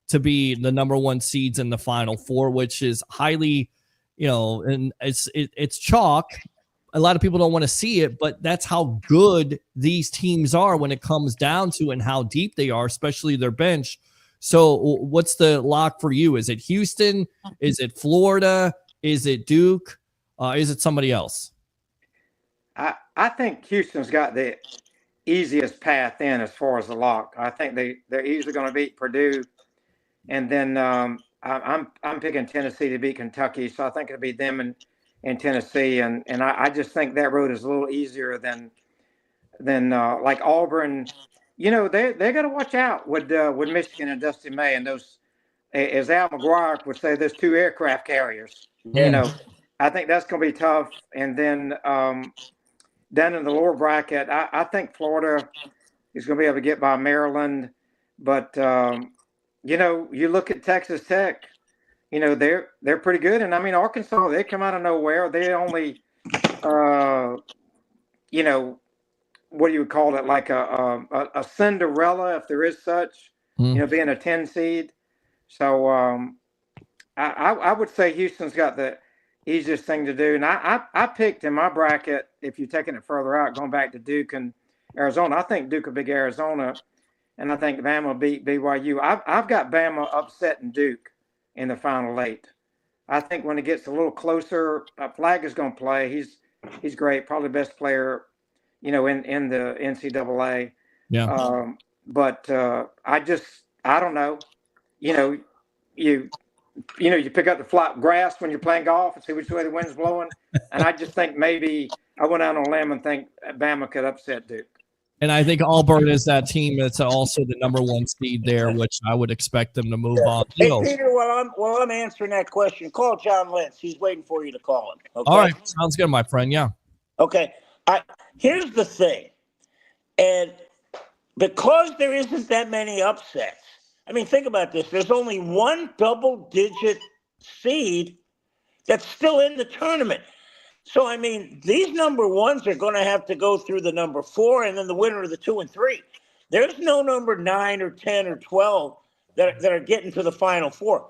to be the number one seeds in the Final Four, which is highly, and it's chalk. A lot of people don't want to see it, but that's how good these teams are when it comes down to and how deep they are, especially their bench. So what's the lock for you? Is it Houston? Is it Florida? Is it Duke? Is it somebody else? I think Houston's got the easiest path in as far as the lock. I think they're easily going to beat Purdue, and then I'm picking Tennessee to beat Kentucky. So I think it'll be them and Tennessee, and I just think that road is a little easier than than like Auburn. You know, they got to watch out with Michigan and Dusty May and those, as Al McGuire would say, those two aircraft carriers. Yeah. You know, I think that's going to be tough. And then down in the lower bracket, I think Florida is going to be able to get by Maryland. But, you know, you look at Texas Tech, you know, they're pretty good. And I mean, Arkansas, they come out of nowhere. They only, you know, what do you call it? Like a Cinderella, if there is such, you know, being a 10 seed. So I would say Houston's got the easiest thing to do. And I picked in my bracket, if you're taking it further out, going back to Duke and Arizona, I think Duke will beat Arizona, and I think Bama will beat BYU. I've got Bama upsetting Duke in the final 8. I think when it gets a little closer, Flag is going to play. He's great, probably best player, you know, in the NCAA. Yeah. But I don't know. You know, you pick up the flat grass when you're playing golf and see which way the wind's blowing. And I just think maybe I went out on a limb and think Bama could upset Duke. And I think Auburn is that team that's also the number 1 seed there, which I would expect them to move on. Hey, Peter, while I'm answering that question, call John Lentz. He's waiting for you to call him. Okay? All right. Sounds good, my friend. Yeah. Okay. Here's the thing. And because there isn't that many upsets, I mean, think about this. There's only one double-digit seed that's still in the tournament. So, I mean, these number 1s are going to have to go through the number 4 and then the winner of the 2 and 3. There's no number 9 or 10 or 12 that are getting to the Final 4.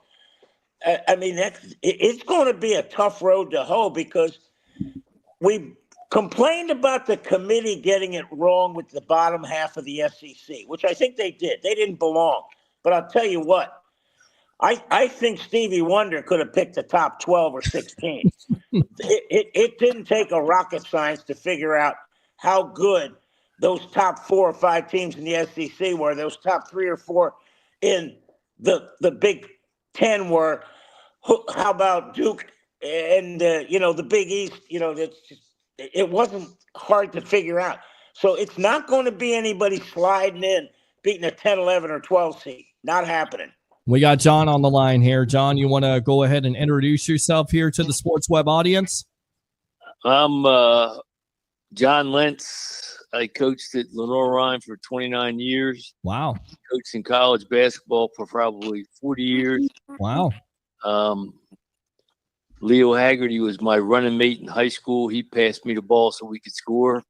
I mean, it's going to be a tough road to hoe because we complained about the committee getting it wrong with the bottom half of the SEC, which I think they did. They didn't belong. But I'll tell you what, I think Stevie Wonder could have picked the top 12 or 16. It didn't take a rocket science to figure out how good those top 4 or 5 teams in the SEC were. Those top 3 or 4 in the Big Ten were. How about Duke and, you know, the Big East? You know, it wasn't hard to figure out. So it's not going to be anybody sliding in, beating a 10, 11, or 12 seed. Not happening. We got John on the line here. John, you want to go ahead and introduce yourself here to the Sports Web audience? I'm John Lentz. I coached at Lenore-Rhyne for 29 years. Wow. Coached in college basketball for probably 40 years. Wow. Leo Haggerty was my running mate in high school. He passed me the ball so we could score.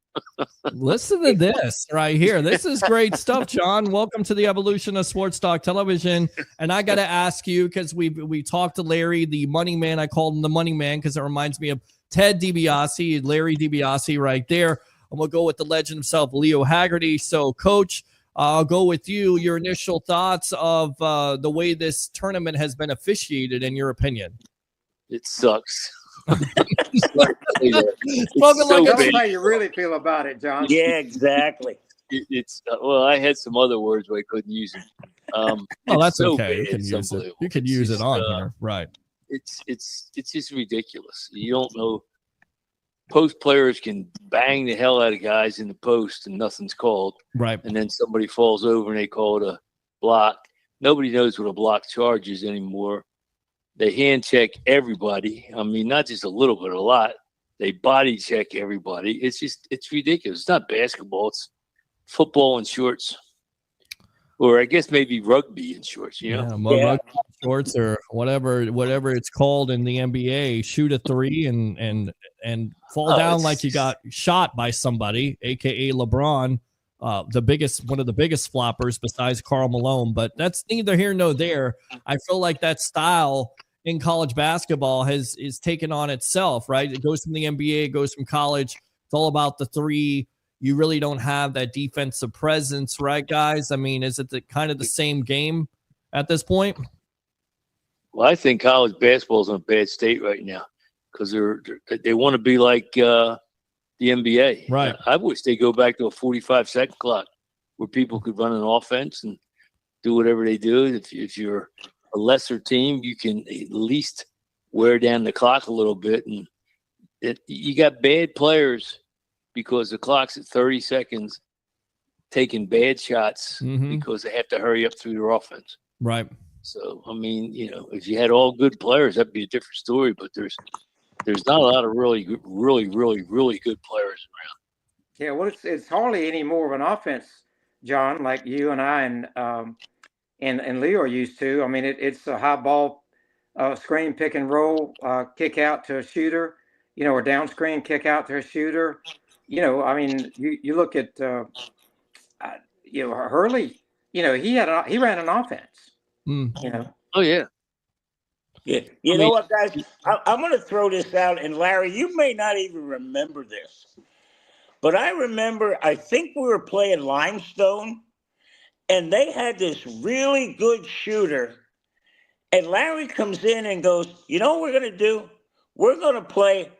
Listen to this right here. This is great stuff, John. Welcome to the evolution of sports talk television. And I got to ask you, because we talked to Larry, the money man. I called him the money man because it reminds me of Ted DiBiase, Larry DiBiase right there. I'm going to go with the legend himself, Leo Haggerty. So, Coach, I'll go with you. Your initial thoughts of the way this tournament has been officiated, in your opinion. It sucks. Tell us how you really feel about it, John. Yeah, exactly. It's well, I had some other words, but I couldn't use them. Oh, that's so okay. bad. You can It's use it. unbelievable. You can It's use it just, on here, right? It's just ridiculous. You don't know. Post players can bang the hell out of guys in the post and nothing's called. Right. And then somebody falls over and they call it a block. Nobody knows what a block charge is anymore. They hand check everybody. I mean, not just a little bit, a lot. They body check everybody. It's ridiculous. It's not basketball. It's football in shorts. Or I guess maybe rugby in shorts, you know? Yeah, rugby shorts or whatever it's called in the NBA. Shoot a 3 and fall down like you got shot by somebody, aka LeBron, one of the biggest floppers besides Karl Malone. But that's neither here nor there. I feel like that style in college basketball is taken on itself, right? It goes from the NBA, it goes from college. It's all about the 3. You really don't have that defensive presence, right, guys? I mean, is it kind of the same game at this point? Well, I think college basketball is in a bad state right now because they want to be like the NBA. Right. I wish they go back to a 45-second clock where people could run an offense and do whatever they do. If you're a lesser team, you can at least wear down the clock a little bit. And you got bad players because the clock's at 30 seconds, taking bad shots because they have to hurry up through their offense. Right. So, I mean, if you had all good players, that'd be a different story. But there's not a lot of really good players around. Yeah, well, it's hardly any more of an offense, John, like you and I and Leo are used to. I mean, it's a high ball screen, pick and roll, kick out to a shooter, or down screen, kick out to a shooter. I mean, you look at Hurley. He ran an offense. Oh yeah. Yeah. You know what, guys? I'm going to throw this out, and Larry, you may not even remember this, but I remember. I think we were playing Limestone, and they had this really good shooter. And Larry comes in and goes, "You know what we're going to do? We're going to play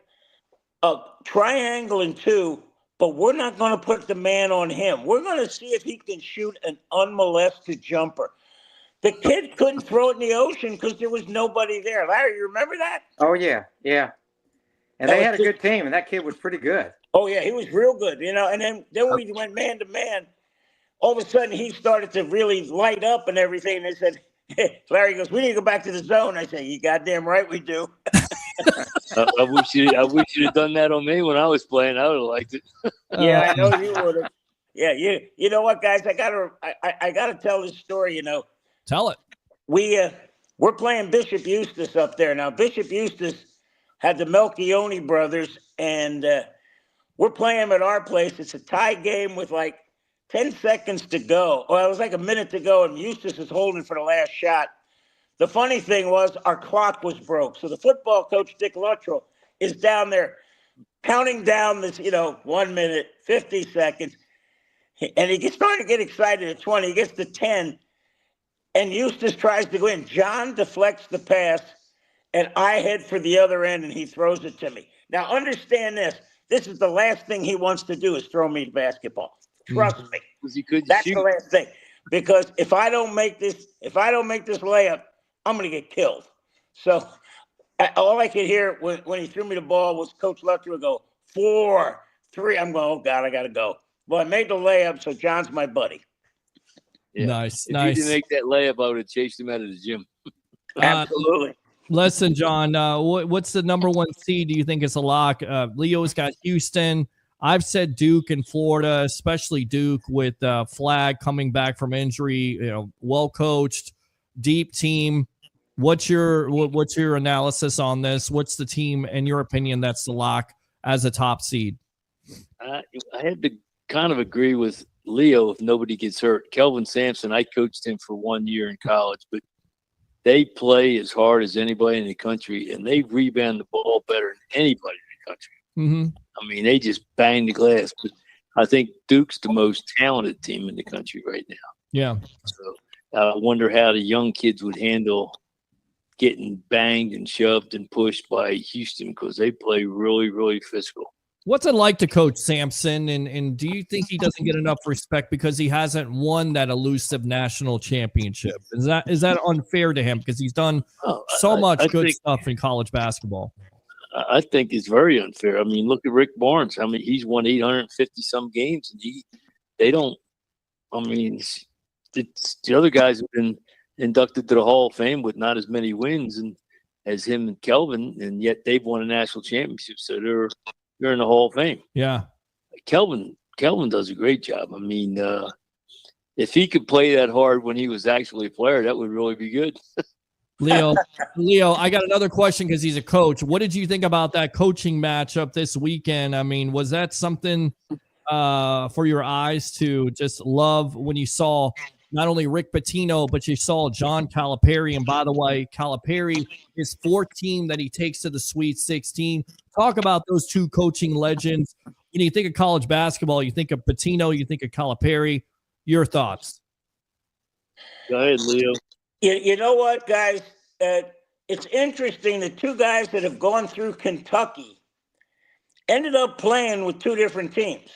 a triangle and 2, but we're not going to put the man on him. We're going to see if he can shoot an unmolested jumper." The kid couldn't throw it in the ocean because there was nobody there. Larry, you remember that? Oh, yeah. Yeah. And they had a good team, and that kid was pretty good. Oh, yeah, he was real good, and then we went man to man. All of a sudden, he started to really light up and everything. And they said, Larry goes, "We need to go back to the zone." I said, "You goddamn right we do." I wish you'd have done that on me when I was playing. I would have liked it. Yeah, I know you would have. Yeah, you know what, guys? I gotta tell this story. Tell it. We're playing Bishop Eustace up there now. Bishop Eustace had the Melchione brothers, and we're playing them at our place. It's a tie game with like 10 seconds to go. Well, it was like a minute to go, and Eustace is holding for the last shot. The funny thing was our clock was broke. So the football coach, Dick Luttrell, is down there counting down this, 1 minute, 50 seconds. And he gets starting to get excited at 20. He gets to 10, and Eustace tries to go in. John deflects the pass, and I head for the other end, and he throws it to me. Now, understand this. This is the last thing he wants to do is throw me the basketball. Trust me. That's the last thing. Because if I don't make this layup, I'm going to get killed. So all I could hear when he threw me the ball was Coach Luttrell go, 4, 3. I'm going, oh, God, I got to go. Well, I made the layup, so John's my buddy. Yeah. Nice. If you didn't make that layup, I would have chased him out of the gym. Absolutely. Listen, John, what's the number 1 seed? Do you think it's a lock? Leo's got Houston. I've said Duke and Florida, especially Duke with Flag coming back from injury. Well coached, deep team. What's your analysis on this? What's the team, in your opinion, that's the lock as a top seed? I had to kind of agree with Leo if nobody gets hurt. Kelvin Sampson, I coached him for 1 year in college, but they play as hard as anybody in the country, and they rebound the ball better than anybody in the country. Mm-hmm. I mean, they just bang the glass. But I think Duke's the most talented team in the country right now. Yeah. So I wonder how the young kids would handle getting banged and shoved and pushed by Houston because they play really, really physical. What's it like to coach Sampson, and do you think he doesn't get enough respect because he hasn't won that elusive national championship? Is that unfair to him because he's done so much good stuff in college basketball? I think it's very unfair. I mean, look at Rick Barnes. I mean, he's won 850 some games, and they don't. I mean, it's the other guys have been inducted to the Hall of Fame with not as many wins as him and Kelvin, and yet they've won a national championship, so they're in the Hall of Fame. Yeah. Kelvin does a great job. I mean, if he could play that hard when he was actually a player, that would really be good. Leo, I got another question because he's a coach. What did you think about that coaching matchup this weekend? I mean, was that something for your eyes to just love when you saw not only Rick Pitino, but you saw John Calipari? And by the way, Calipari is 14 that he takes to the Sweet 16. Talk about those two coaching legends. When you think of college basketball, you think of Pitino, you think of Calipari. Your thoughts? Go ahead, Leo. You know what, guys? It's interesting. The two guys that have gone through Kentucky ended up playing with two different teams.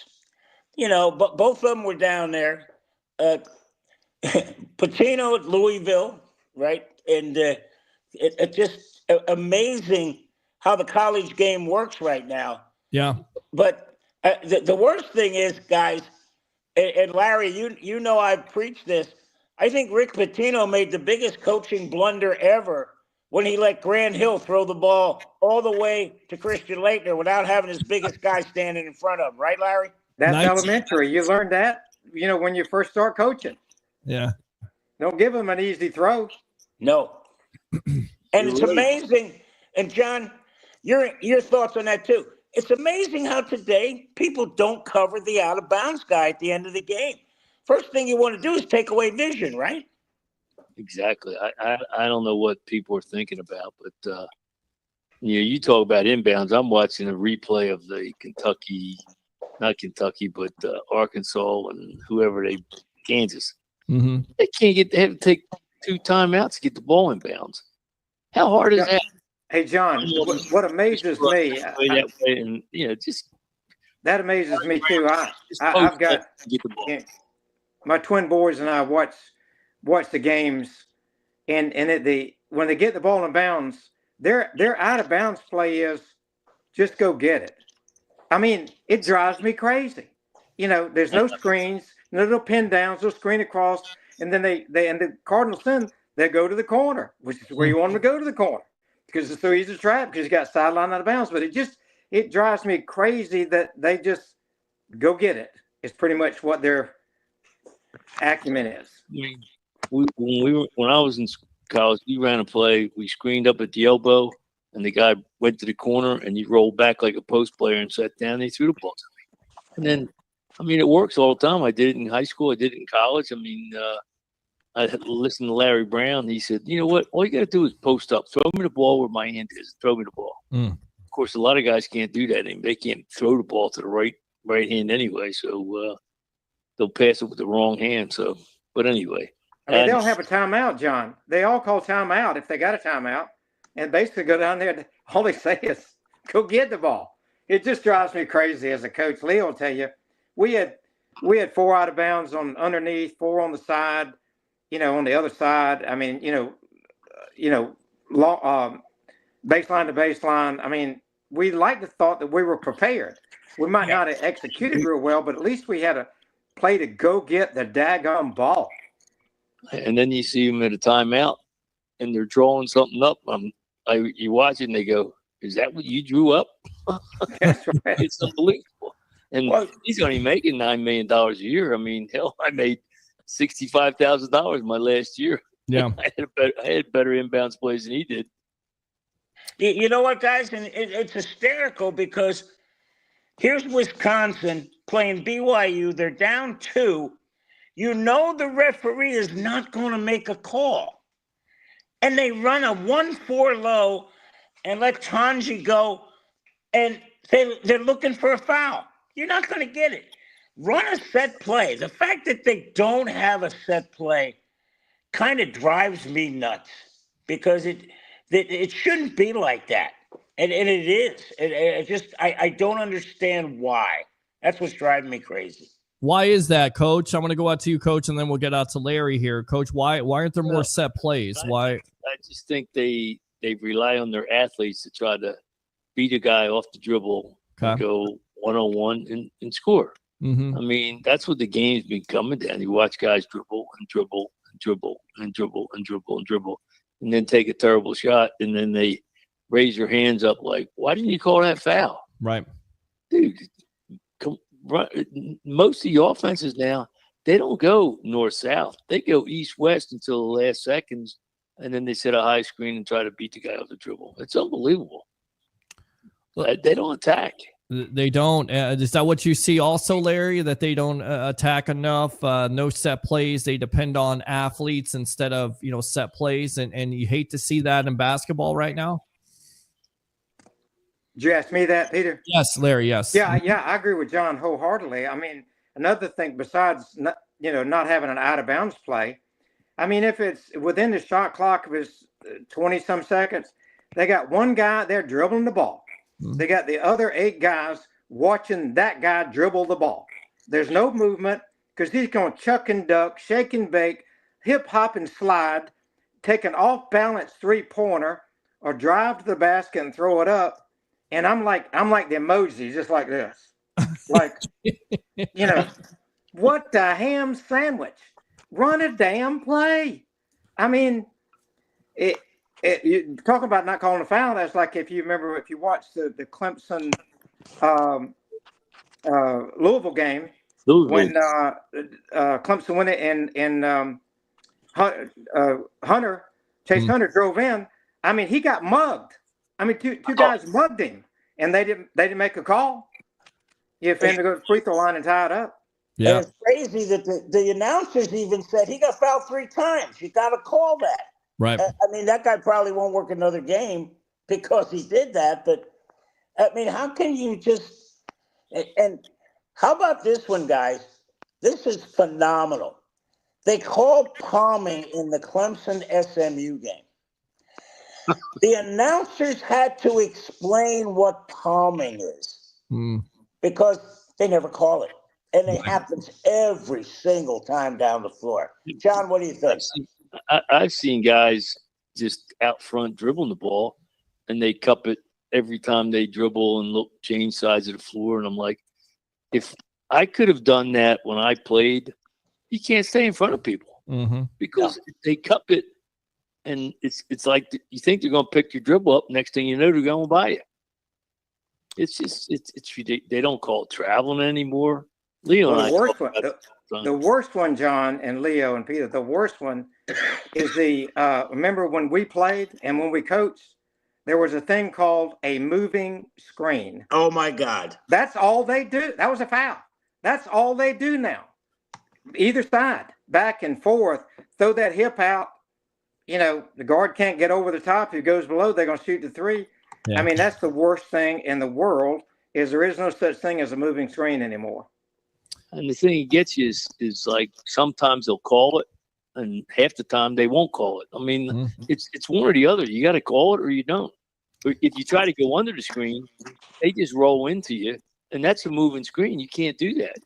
But both of them were down there. Pitino at Louisville, right? And it's just amazing how the college game works right now. Yeah. But The worst thing is, guys, and Larry, you know I've preached this. I think Rick Pitino made the biggest coaching blunder ever when he let Grant Hill throw the ball all the way to Christian Laettner without having his biggest guy standing in front of him. Right, Larry? That's Nice. elementary. You learn that, when you first start coaching. Yeah. Don't give them an easy throw. No. And it's amazing. And John, your thoughts on that too. It's amazing how today people don't cover the out of bounds guy at the end of the game. First thing you want to do is take away vision, right? Exactly. I don't know what people are thinking about, but you talk about inbounds. I'm watching a replay of the not Kentucky, but Arkansas and Kansas. Mm-hmm. They have to take 2 timeouts to get the ball in bounds. How hard is that? Hey, John, what amazes me, that amazes me too. I've got my twin boys and I watch the games, and when they get the ball in bounds, their out of bounds play is just go get it. I mean, it drives me crazy. There's no screens, no little pin downs, no screen across, and then and the Cardinals they go to the corner, which is where you want them to go to the corner, because it's so easy to trap because you got sideline out of bounds. But it drives me crazy that they just go get it. It's pretty much what their acumen is. I mean, when I was in college, we ran a play. We screened up at the elbow, and the guy went to the corner, and he rolled back like a post player and sat down. And he threw the ball to me. And then, I mean, it works all the time. I did it in high school. I did it in college. I mean, I had to listen to Larry Brown. He said, you know what? All you got to do is post up. Throw me the ball where my hand is. Throw me the ball. Of course, a lot of guys can't do that. They can't throw the ball to the right hand anyway. So they'll pass it with the wrong hand. So, but anyway. I mean, they don't have a timeout, John. They all call timeout if they got a timeout, and basically go down there. All they say is, go get the ball. It just drives me crazy as a coach. Leo will tell you, we had 4 out of bounds on underneath, 4 on the side, on the other side. I mean, baseline to baseline. I mean, we like to thought that we were prepared. We might not have executed real well, but at least we had a play to go get the daggone ball. And then you see them at a timeout, and they're drawing something up. You watch it, and they go, "Is that what you drew up?" That's right. It's unbelievable. And he's only making $9 million a year. I mean, hell, I made $65,000 my last year. Yeah, I had better inbounds plays than he did. You know what, guys? And it's hysterical because here's Wisconsin playing BYU. They're down 2. The referee is not going to make a call. And they run a 1-4 low and let Tanji go, and they're looking for a foul. You're not going to get it. Run a set play. The fact that they don't have a set play kind of drives me nuts because it shouldn't be like that. And it is. I don't understand why. That's what's driving me crazy. Why is that, Coach? I'm going to go out to you, Coach, and then we'll get out to Larry here. Coach, why aren't there more set plays? Why? I just think they rely on their athletes to try to beat a guy off the dribble, and go one-on-one and score. Mm-hmm. I mean, that's what the game's been coming down. You watch guys dribble and dribble and dribble and dribble and dribble and dribble, and then take a terrible shot, and then they raise your hands up like, why didn't you call that foul? Right. Dude, most of the offenses now, they don't go north-south. They go east-west until the last seconds, and then they set a high screen and try to beat the guy off the dribble. It's unbelievable. They don't attack. They don't. Is that what you see also, Larry, that they don't attack enough? No set plays. They depend on athletes instead of, set plays. And you hate to see that in basketball right now? Did you ask me that, Peter? Yes, Larry, yes. Yeah, I agree with John wholeheartedly. I mean, another thing besides, not having an out-of-bounds play, I mean, if it's within the shot clock of his 20-some seconds, they got one guy there dribbling the ball. Mm-hmm. They got the other 8 guys watching that guy dribble the ball. There's no movement because he's going to chuck and duck, shake and bake, hip hop and slide, take an off-balance 3-pointer or drive to the basket and throw it up. And I'm like the emoji, just like this. Like, what the ham sandwich? Run a damn play. I mean, you talk about not calling a foul. That's like if you watched the Clemson Louisville game when Clemson won it and Hunter Chase Hunter drove in. I mean, he got mugged. I mean, two guys mugged him, and they didn't make a call. You have to go to the free throw line and tie it up. Yeah. And it's crazy that the announcers even said he got fouled 3 times. You got to call that. Right. I mean, that guy probably won't work another game because he did that. But I mean, how can you just? And how about this one, guys? This is phenomenal. They called palming in the Clemson SMU game. The announcers had to explain what palming is because they never call it. And it happens every single time down the floor. John, what do you think? I've seen guys just out front dribbling the ball, and they cup it every time they dribble and change sides of the floor. And I'm like, if I could have done that when I played, you can't stay in front of people because they cup it, and it's like you think they're going to pick your dribble up. Next thing you know, they're going by you. It's just it's ridiculous. They don't call it traveling anymore. Leo and the worst one, John and Leo and Peter, the worst one is remember when we played and when we coached, there was a thing called a moving screen. Oh, my God. That's all they do. That was a foul. That's all they do now. Either side, back and forth, throw that hip out. The guard can't get over the top. If it goes below, they're going to shoot the 3. Yeah. I mean, that's the worst thing in the world is there is no such thing as a moving screen anymore. And the thing it gets you is like sometimes they'll call it, and half the time they won't call it. I mean, it's one or the other. You got to call it or you don't. But if you try to go under the screen, they just roll into you, and that's a moving screen. You can't do that.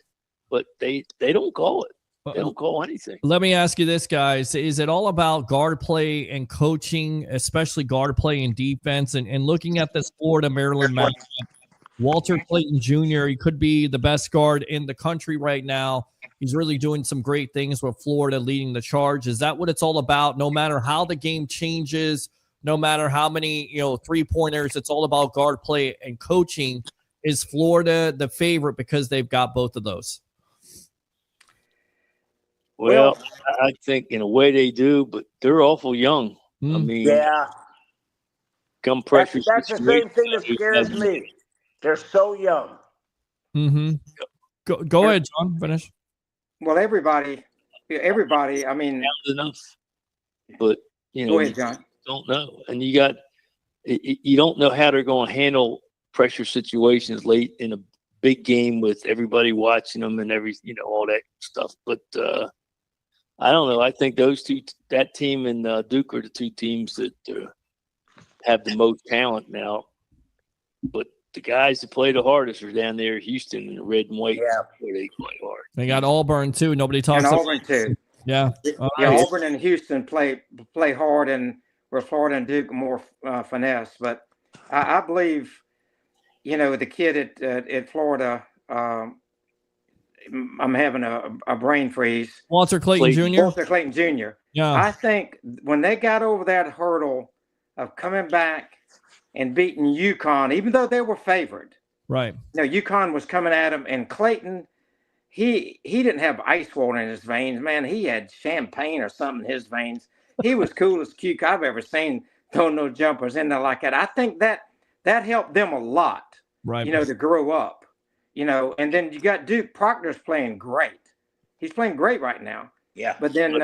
But they don't call it. They don't call anything. Let me ask you this, guys. Is it all about guard play and coaching, especially guard play and defense? And looking at this Florida-Maryland matchup, Walter Clayton Jr., he could be the best guard in the country right now. He's really doing some great things with Florida leading the charge. Is that what it's all about? No matter how the game changes, no matter how many, three-pointers, it's all about guard play and coaching. Is Florida the favorite because they've got both of those? Well, I think in a way they do, but they're awful young. I mean, come pressure. That's the same thing that scares me. They're so young. Go ahead, John. Finish. Well, everybody. I mean, enough. But go ahead, John. Don't know, and you don't know how they're going to handle pressure situations late in a big game with everybody watching them and all that stuff. But I don't know. I think that team and Duke are the 2 teams that have the most talent now. But the guys that play the hardest are down there, Houston and the red and white. Yeah, where they play hard. They got Auburn too. Nobody talks about Auburn too. Yeah. Auburn and Houston play hard, and where Florida and Duke more finesse. But I believe, the kid at Florida. I'm having a brain freeze. Walter Clayton Jr. Walter Clayton Jr. Yeah. I think when they got over that hurdle of coming back and beating UConn, even though they were favored. Right. UConn was coming at him, and Clayton, he didn't have ice water in his veins, man. He had champagne or something in his veins. He was cool as cuke I've ever seen, throwing no jumpers in there like that. I think that helped them a lot, right? To grow up, and then you got Duke. Proctor's playing great. He's playing great right now. Yeah. But then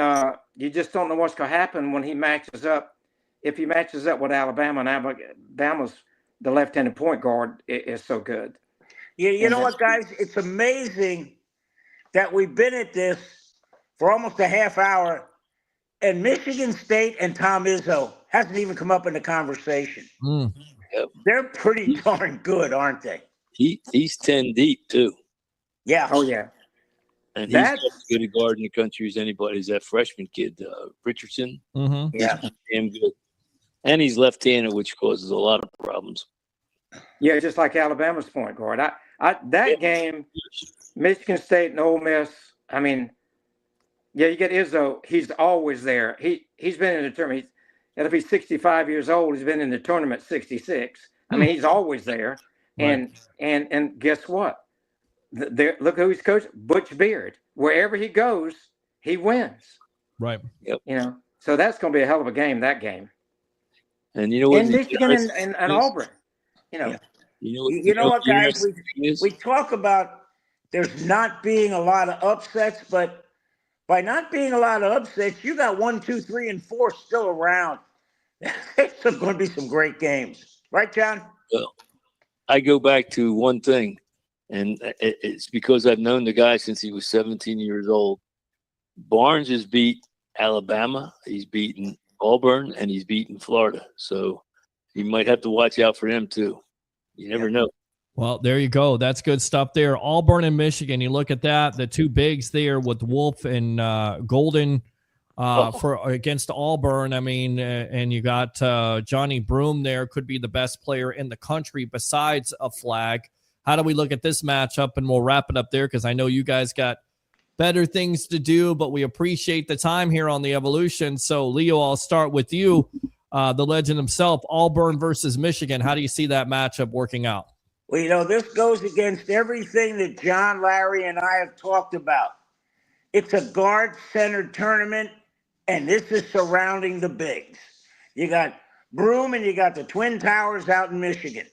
you just don't know what's going to happen when he matches up. If he matches up with Alabama, and Alabama's the left-handed point guard is so good. Yeah, you know what, guys? It's amazing that we've been at this for almost a half hour, and Michigan State and Tom Izzo hasn't even come up in the conversation. They're pretty darn good, aren't they? He's 10 deep too. Yeah. Oh yeah. And he's as good a guard in the country as anybody. Is that freshman kid, Richardson? Yeah. Damn good. And he's left-handed, which causes a lot of problems. Yeah, just like Alabama's point guard. That game, Michigan State and Ole Miss. I mean, yeah, you get Izzo. He's always there. He's been in the tournament. If he's 65 years old, he's been in the tournament 66. I mean, he's always there. And guess what? Look who he's coached. Butch Beard. Wherever he goes, he wins. Right. Yep. You know, so that's going to be a hell of a game. That game. And you know what? In Michigan and Auburn. You know what, guys? We talk about there's not being a lot of upsets, but by not being a lot of upsets, you got 1, 2, 3, and 4 still around. There's going to be some great games, right, John? Well, I go back to one thing, and it's because I've known the guy since he was 17 years old. Barnes has beat Alabama, he's beaten Auburn, and he's beaten Florida. So you might have to watch out for him too. You never know. Well, there you go. That's good stuff there. Auburn and Michigan. You look at that, the two bigs there with Wolf and Golden for against Auburn. I mean, and you got Johnny Broome there, could be the best player in the country besides a flag. How do we look at this matchup? And we'll wrap it up there because I know you guys got better things to do, but we appreciate the time here on the Evolution. So, Leo, I'll start with you, the legend himself, Auburn versus Michigan. How do you see that matchup working out? Well, this goes against everything that John, Larry, and I have talked about. It's a guard-centered tournament, and this is surrounding the bigs. You got Broome and you got the Twin Towers out in Michigan.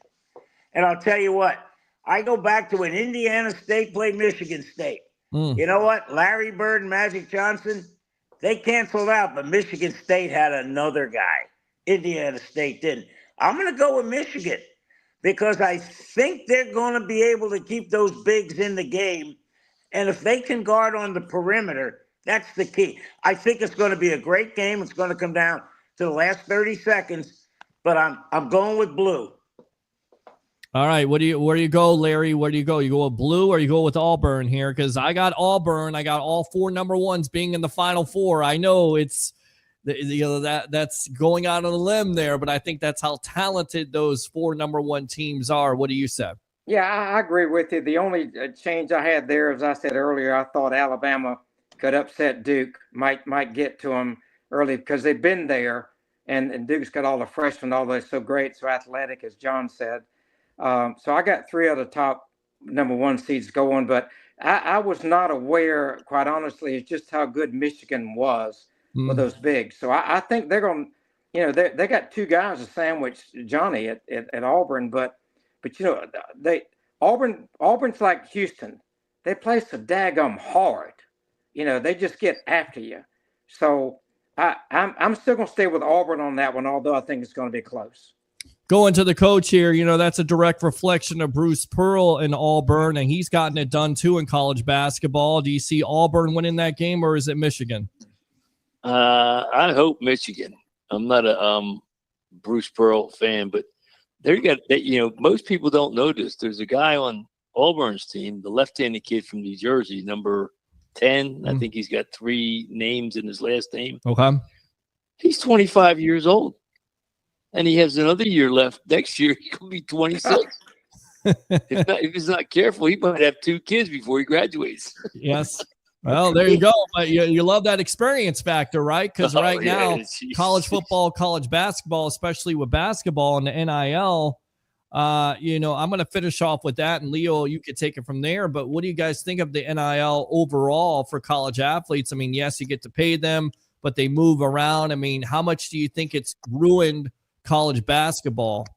And I'll tell you what, I go back to when Indiana State played Michigan State. You know what? Larry Bird and Magic Johnson, they canceled out, but Michigan State had another guy. Indiana State didn't. I'm going to go with Michigan because I think they're going to be able to keep those bigs in the game. And if they can guard on the perimeter, that's the key. I think it's going to be a great game. It's going to come down to the last 30 seconds, but I'm going with blue. All right, where do you go, Larry? Where do you go? You go with blue or you go with Auburn here? Because I got Auburn. I got all 4 number ones being in the Final Four. I know it's that's going out on a limb there, but I think that's how talented those 4 number 1 teams are. What do you say? Yeah, I agree with you. The only change I had there, as I said earlier, I thought Alabama could upset Duke, might get to them early because they've been there, and Duke's got all the freshmen, all those so great, so athletic, as John said. So I got 3 of the top number 1 seeds going, but I was not aware, quite honestly, just how good Michigan was with those bigs. So I think they're going to, they got 2 guys to sandwich Johnny at Auburn, but Auburn's like Houston. They play so daggum hard. They just get after you. So I'm still going to stay with Auburn on that one, although I think it's going to be close. Going to the coach here, that's a direct reflection of Bruce Pearl in Auburn, and he's gotten it done too in college basketball. Do you see Auburn winning that game, or is it Michigan? I hope Michigan. I'm not a Bruce Pearl fan, but most people don't know this. There's a guy on Auburn's team, the left-handed kid from New Jersey, number 10. I think he's got 3 names in his last name. Okay. He's 25 years old. And he has another year left. Next year, he could be 26. If he's not careful, he might have 2 kids before he graduates. Yes. Well, there you go. But you love that experience factor, right? Because now, college football, college basketball, especially with basketball and the NIL, I'm going to finish off with that. And Leo, you could take it from there. But what do you guys think of the NIL overall for college athletes? I mean, yes, you get to pay them, but they move around. I mean, how much do you think it's ruined college basketball?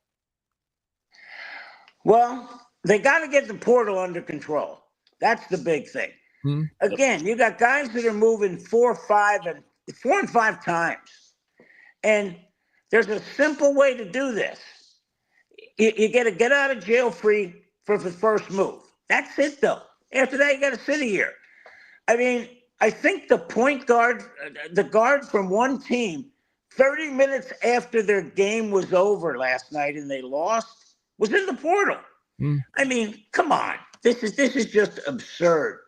Well, they got to get the portal under control. That's the big thing. Again, you got guys that are moving 4 and 5 times. And there's a simple way to do this. You get to get out of jail free for the first move. That's it, though. After that, you got to sit a year. I mean, I think the point guard, the guard from one team, 30 minutes after their game was over last night and they lost, was in the portal. I mean, come on. This is just absurd.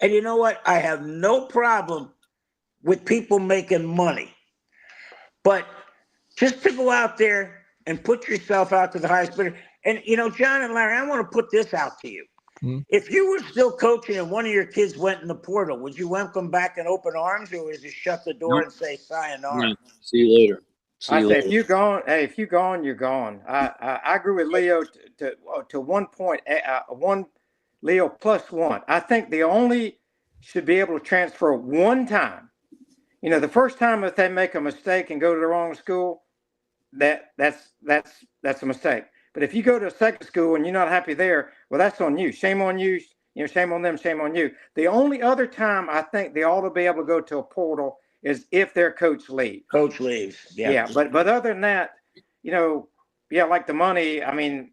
And you know what? I have no problem with people making money. But just to go out there and put yourself out to the highest bidder, And, John and Larry, I want to put this out to you. Hmm. If you were still coaching and one of your kids went in the portal, would you welcome back in open arms, or would you shut the door and say sayonara? Yeah. See you later. I say if you're gone, hey, if you're gone, you're gone. I agree with Leo to 1 point. One Leo +1. I think they only should be able to transfer one time. The first time if they make a mistake and go to the wrong school, that's a mistake. But if you go to a second school and you're not happy there, well, that's on you. Shame on you. Shame on them. Shame on you. The only other time I think they ought to be able to go to a portal is if their coach leaves. Coach leaves. Yeah. Yeah. But other than that, like the money. I mean,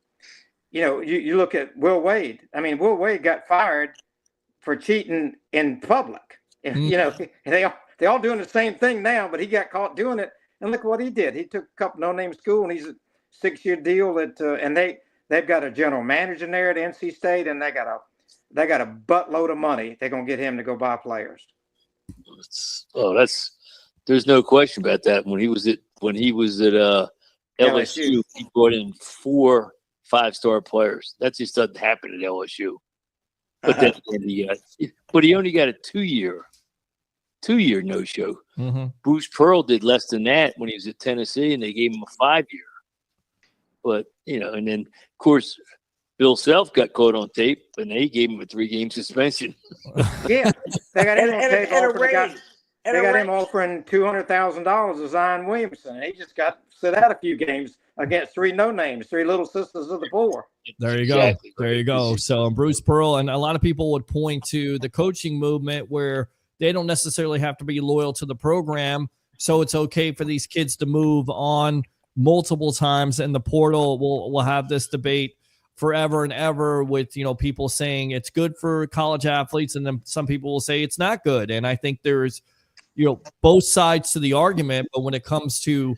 you look at Will Wade. I mean, Will Wade got fired for cheating in public. They all doing the same thing now, but he got caught doing it. And look what he did. He took a couple no-name school, and he's a 6-year deal. And they've got a general manager there at NC State, and they got a buttload of money. They're gonna get him to go buy players. There's no question about that. When he was at LSU, he brought in 4 5-star players. That just doesn't happen at LSU. But then he only got a 2-year no-show. Mm-hmm. Bruce Pearl did less than that when he was at Tennessee, and they gave him a 5-year. But and then of course Bill Self got caught on tape, and they gave him a 3-game suspension. Yeah, they got him on tape. They got him offering $200,000 to Zion Williamson. He just got sit out a few games against 3 no-names, 3 little sisters of the poor. There you go. There you go. So Bruce Pearl, and a lot of people would point to the coaching movement where they don't necessarily have to be loyal to the program. So it's okay for these kids to move on multiple times, and the portal will have this debate forever and ever with, people saying it's good for college athletes, and then some people will say it's not good. And I think there's, both sides to the argument, but when it comes to,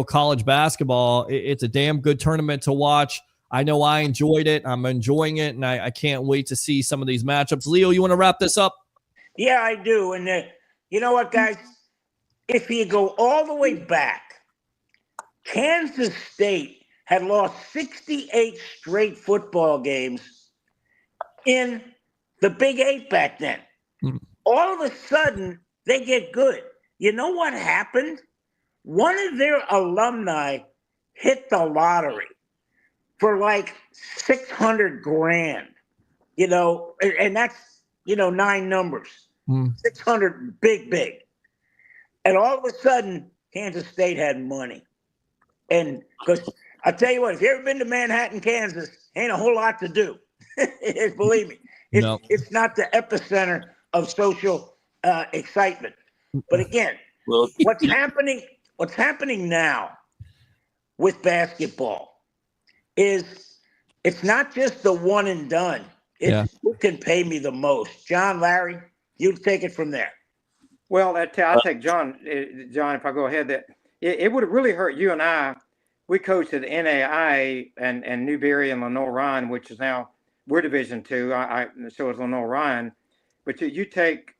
college basketball, it's a damn good tournament to watch. I know I enjoyed it. I'm enjoying it, and I can't wait to see some of these matchups. Leo, you want to wrap this up? Yeah, I do. And you know what, guys? If you go all the way back, Kansas State had lost 68 straight football games in the Big 8 back then. All of a sudden, they get good. You know what happened? One of their alumni hit the lottery for like $600,000, and that's, 9 numbers. 600, big. And all of a sudden, Kansas State had money. And because I tell you what, if you ever been to Manhattan, Kansas, ain't a whole lot to do. Believe me, it's not the epicenter of social excitement. But again, what's happening now with basketball is it's not just the one and done. It's who can pay me the most. John, Larry, you take it from there. Well, I think John, if I go ahead, that it would have really hurt you and I. We coached at NAIA and Newberry and Lenoir-Rhyne, which is now we're Division II. So is Lenoir-Rhyne. But you take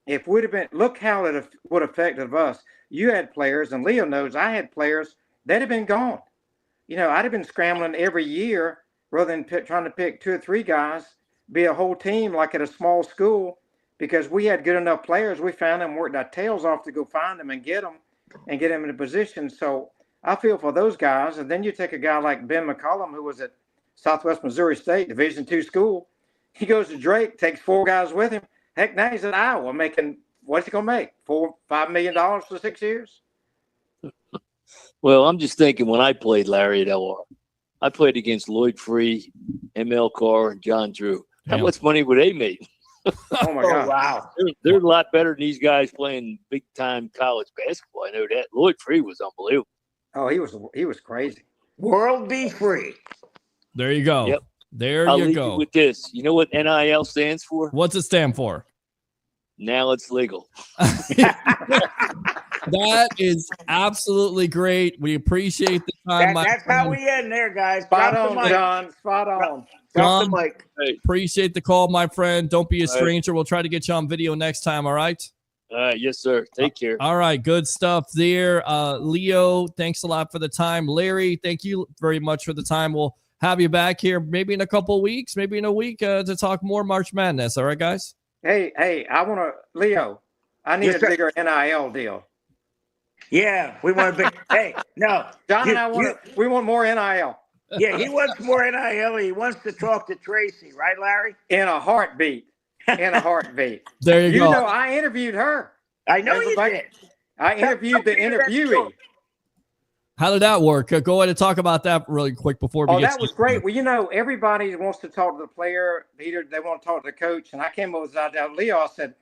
if would have been look how it would have affected us. You had players, and Leo knows I had players that had been gone. I'd have been scrambling every year rather than trying to pick 2 or 3 guys, be a whole team like at a small school, because we had good enough players. We found them, worked our tails off to go find them and get them in a position. So I feel for those guys. And then you take a guy like Ben McCollum, who was at Southwest Missouri State, Division II school. He goes to Drake, takes 4 guys with him. Heck, now he's at Iowa making, what's he going to make? $4-5 million for 6 years? Well, I'm just thinking when I played, Larry, at LR, I played against Lloyd Free, ML Carr, and John Drew. How much money would they make? Oh, my God. Wow. They're a lot better than these guys playing big-time college basketball. I know that. Lloyd Free was unbelievable. Oh, he was crazy. World be free. There you go. Yep. There I'll you leave go. you with this. You know what NIL stands for? What's it stand for? Now it's legal. That is absolutely great. We appreciate the time. That's how we end there, guys. Spot on, John. Spot on. Drop the mic. Appreciate the call, my friend. Don't be a stranger. We'll try to get you on video next time. All right. Yes, sir. Take care. All right. Good stuff there. Leo, thanks a lot for the time. Larry, thank you very much for the time. We'll have you back here maybe in a couple of weeks, maybe in a week to talk more March Madness. All right, guys? Hey, I want to, Leo, I need Yes, a sir. bigger NIL deal. Yeah, we want to be. Hey, no. John and I we want more NIL. Yeah, he wants more NIL. He wants to talk to Tracy, right, Larry? In a heartbeat. In a heartbeat. There you go. You know, I interviewed her. I know you did. I interviewed the interviewee. How did that work? Go ahead and talk about that really quick before we get that was great. Well, you know, everybody wants to talk to the player. Either they want to talk to the coach. And I came up with this idea. Leo said,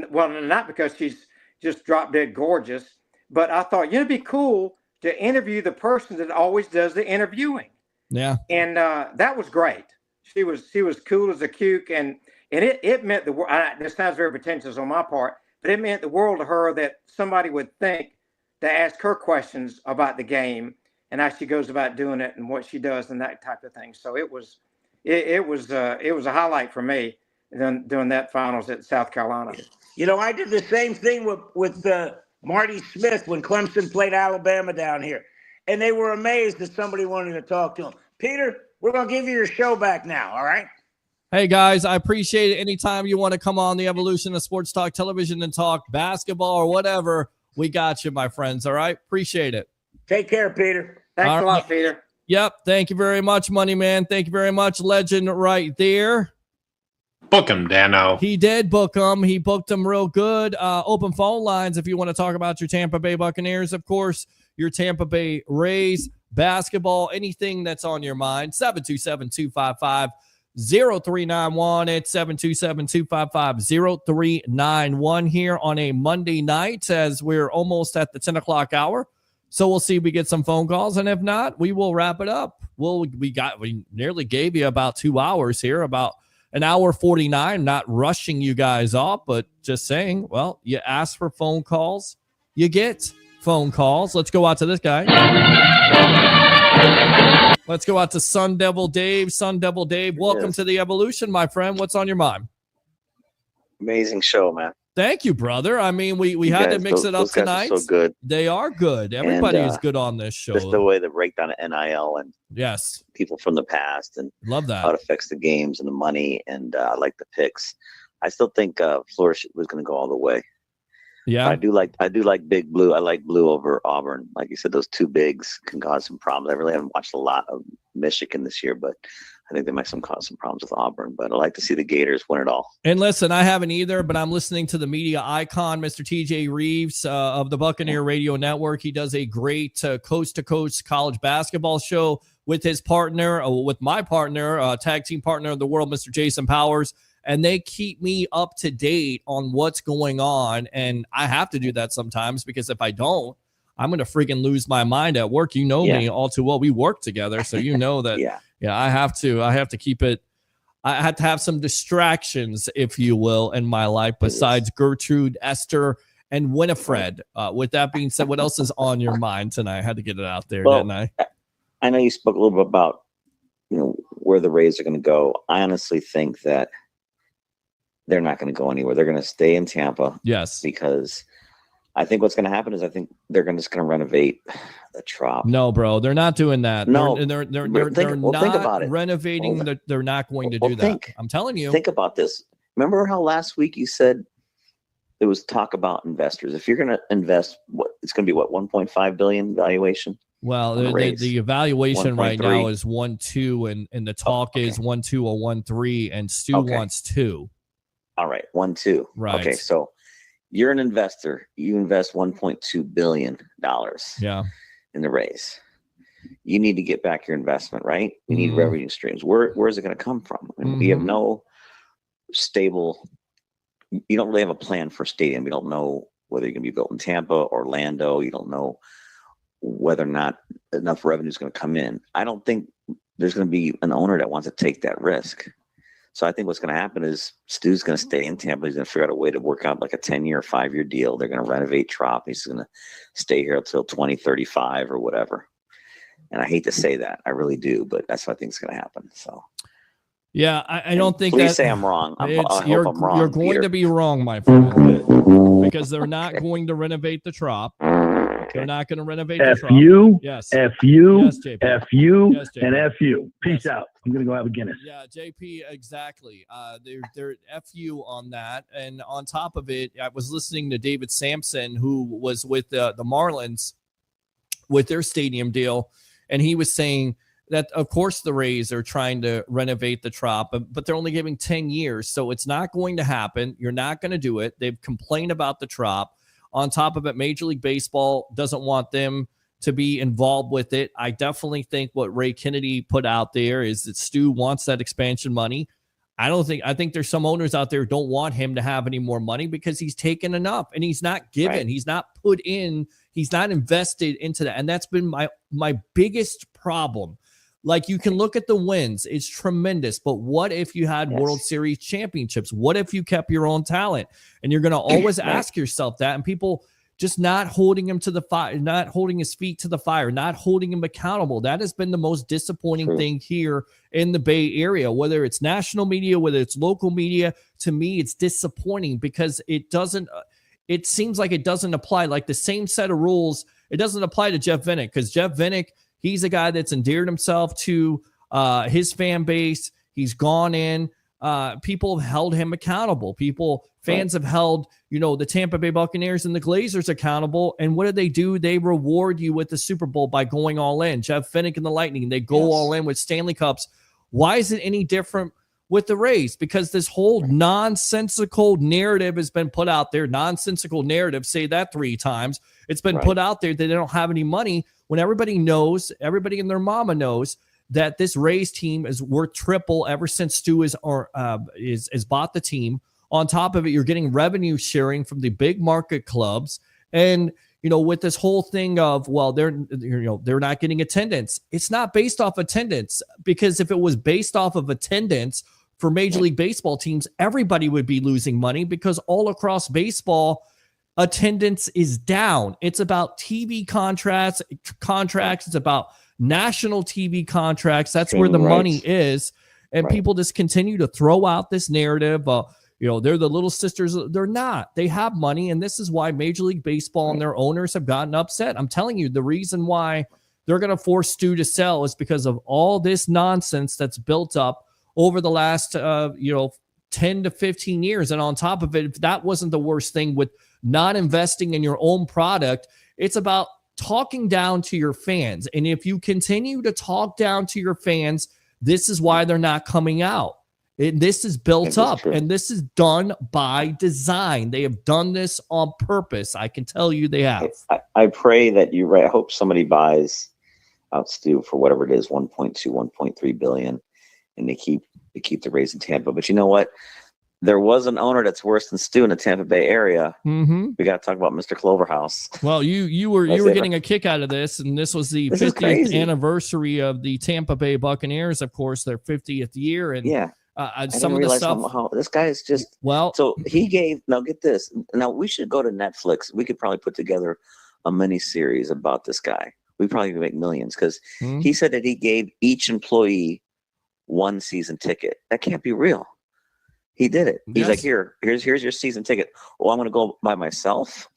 well, not because she's just drop dead gorgeous, but I thought, it'd be cool to interview the person that always does the interviewing. Yeah. And that was great. She was cool as a cuke. And it meant the world. This sounds very pretentious on my part, but it meant the world to her that somebody would think to ask her questions about the game and how she goes about doing it and what she does and that type of thing. So it was a highlight for me doing that finals at South Carolina. You know, I did the same thing with Marty Smith when Clemson played Alabama down here, and they were amazed that somebody wanted to talk to him. Peter, we're going to give you your show back now. All right. Hey, guys, I appreciate it. Anytime you want to come on the Evolution of Sports Talk Television and talk basketball or whatever, we got you, my friends. All right. Appreciate it. Take care, Peter. Thanks a lot, Peter. Yep. Thank you very much, Money Man. Thank you very much. Legend right there. Book him, Dano. He did book him. He booked him real good. Open phone lines if you want to talk about your Tampa Bay Buccaneers, of course, your Tampa Bay Rays, basketball, anything that's on your mind. 727-255-0391. It's 727-255-0391 here on a Monday night as we're almost at the 10 o'clock hour. So we'll see if we get some phone calls. And if not, we will wrap it up. We nearly gave you about 2 hours here, about an hour 49, not rushing you guys off, but just saying, well, you ask for phone calls, you get phone calls. Let's go out to this guy. Let's go out to Sun Devil Dave. Sun Devil Dave, welcome to the Evolution, my friend. What's on your mind? Amazing show, man. Thank you, brother. I mean, we had to mix it up tonight. So good. They are good. Everybody is good on this show. Just the way the breakdown of NIL and yes, people from the past and love that how it affects the games and the money, and I like the picks. I still think Flores was going to go all the way. Yeah, but I do like Big Blue. I like Blue over Auburn. Like you said, those two bigs can cause some problems. I really haven't watched a lot of Michigan this year, but I think they might cause some problems with Auburn. But I like to see the Gators win it all. And listen, I haven't either, but I'm listening to the media icon, Mr. TJ Reeves of the Buccaneer Radio Network. He does a great coast-to-coast college basketball show with his partner, with my partner, tag team partner of the world, Mr. Jason Powers. And they keep me up to date on what's going on. And I have to do that sometimes because if I don't, I'm going to freaking lose my mind at work. You know me all too well. We work together. So you know that, I have to keep it. I have to have some distractions, if you will, in my life besides Gertrude, Esther, and Winifred. With that being said, what else is on your mind tonight? I had to get it out there, didn't I? I know you spoke a little bit about, where the Rays are going to go. I honestly think that they're not going to go anywhere. They're going to stay in Tampa. Yes. Because I think what's going to happen is I think they're just going to renovate the Trop. No, bro, they're not doing that. No, they're not think about it. Renovating. They're not going to do that. I'm telling you. Think about this. Remember how last week you said there was talk about investors. If you're going to invest, it's going to be 1.5 billion valuation. Well, the evaluation right now is 1.2, and the talk is 1.2 or 1.3, and Stu wants 2. All right, 1.2. Right. Okay, so you're an investor. You invest $1.2 billion in the Rays. You need to get back your investment, right? You need revenue streams. Where is it going to come from? I mean, we have no stable. You don't really have a plan for stadium. You don't know whether you're going to be built in Tampa, Orlando. You don't know whether or not enough revenue is going to come in. I don't think there's going to be an owner that wants to take that risk. So I think what's going to happen is Stu's going to stay in Tampa. He's going to figure out a way to work out like a 10-year, 5-year deal. They're going to renovate Trop. He's going to stay here until 2035 or whatever. And I hate to say that. I really do, but that's what I think is going to happen. So, yeah, I don't think please say I'm wrong. I hope I'm wrong. You're going to be wrong, my friend, because they're not going to renovate the Trop. They're not going to renovate the F Trop. you, Yes. F you, Yes, JP. F you, Yes, JP. and F you. Peace Yes. out. I'm going to go have a Guinness. Yeah, JP, exactly. They're FU on that. And on top of it, I was listening to David Sampson, who was with the Marlins with their stadium deal, and he was saying that, of course, the Rays are trying to renovate the Trop, but they're only giving 10 years, so it's not going to happen. You're not going to do it. They've complained about the Trop. On top of it, Major League Baseball doesn't want them to be involved with it. I definitely think what Ray Kennedy put out there is that Stu wants that expansion money. I think there's some owners out there who don't want him to have any more money because he's taken enough and he's not given. Right. He's not put in. He's not invested into that. And that's been my biggest problem. Like, you can look at the wins. It's tremendous. But what if you had World Series championships? What if you kept your own talent? And you're going to always ask yourself that. And people just not holding him to the fire, not holding his feet to the fire, not holding him accountable. That has been the most disappointing thing here in the Bay Area, whether it's national media, whether it's local media. To me, it's disappointing because it seems like it doesn't apply, like the same set of rules. It doesn't apply to Jeff Vinik, because Jeff Vinik, he's a guy that's endeared himself to his fan base. He's gone in. People have held him accountable. Fans have held, the Tampa Bay Buccaneers and the Glazers accountable. And what do? They reward you with the Super Bowl by going all in. Jeff Vinik and the Lightning, they go all in with Stanley Cups. Why is it any different with the Rays? Because this whole nonsensical narrative has been put out there. Nonsensical narrative, say that 3 times. It's been put out there that they don't have any money, when everybody and their mama knows that this Rays team is worth triple ever since Stu is bought the team. On top of it, you're getting revenue sharing from the big market clubs. And, with this whole thing of, well, they're not getting attendance. It's not based off attendance, because if it was based off of attendance for Major League Baseball teams, everybody would be losing money, because all across baseball, attendance is down. It's about TV contracts. It's about national TV contracts. That's where the money is. And people just continue to throw out this narrative. They're the little sisters. They're not. They have money. And this is why Major League Baseball and their owners have gotten upset. I'm telling you, the reason why they're going to force Stu to sell is because of all this nonsense that's built up over the last, 10 to 15 years. And on top of it, if that wasn't the worst thing with not investing in your own product, it's about talking down to your fans. And if you continue to talk down to your fans, this is why they're not coming out. This is built up, and this is done by design. They have done this on purpose. I can tell you they have. I pray that you're right. I hope somebody buys out Stu for whatever it is, 1.2, 1.3 billion, and they keep the Rays in Tampa. But you know what? There was an owner that's worse than Stu in the Tampa Bay area. Mm-hmm. We got to talk about Mr. Cloverhouse. Well, you were getting a kick out of this, and this was the 50th anniversary of the Tampa Bay Buccaneers. Of course, their 50th year, and some of the stuff. How this guy is just So he gave. Now get this. Now we should go to Netflix. We could probably put together a mini series about this guy. We probably could make millions, because he said that he gave each employee 1 season ticket. That can't be real. He did it. He's like, here's your season ticket. Well, I'm going to go by myself.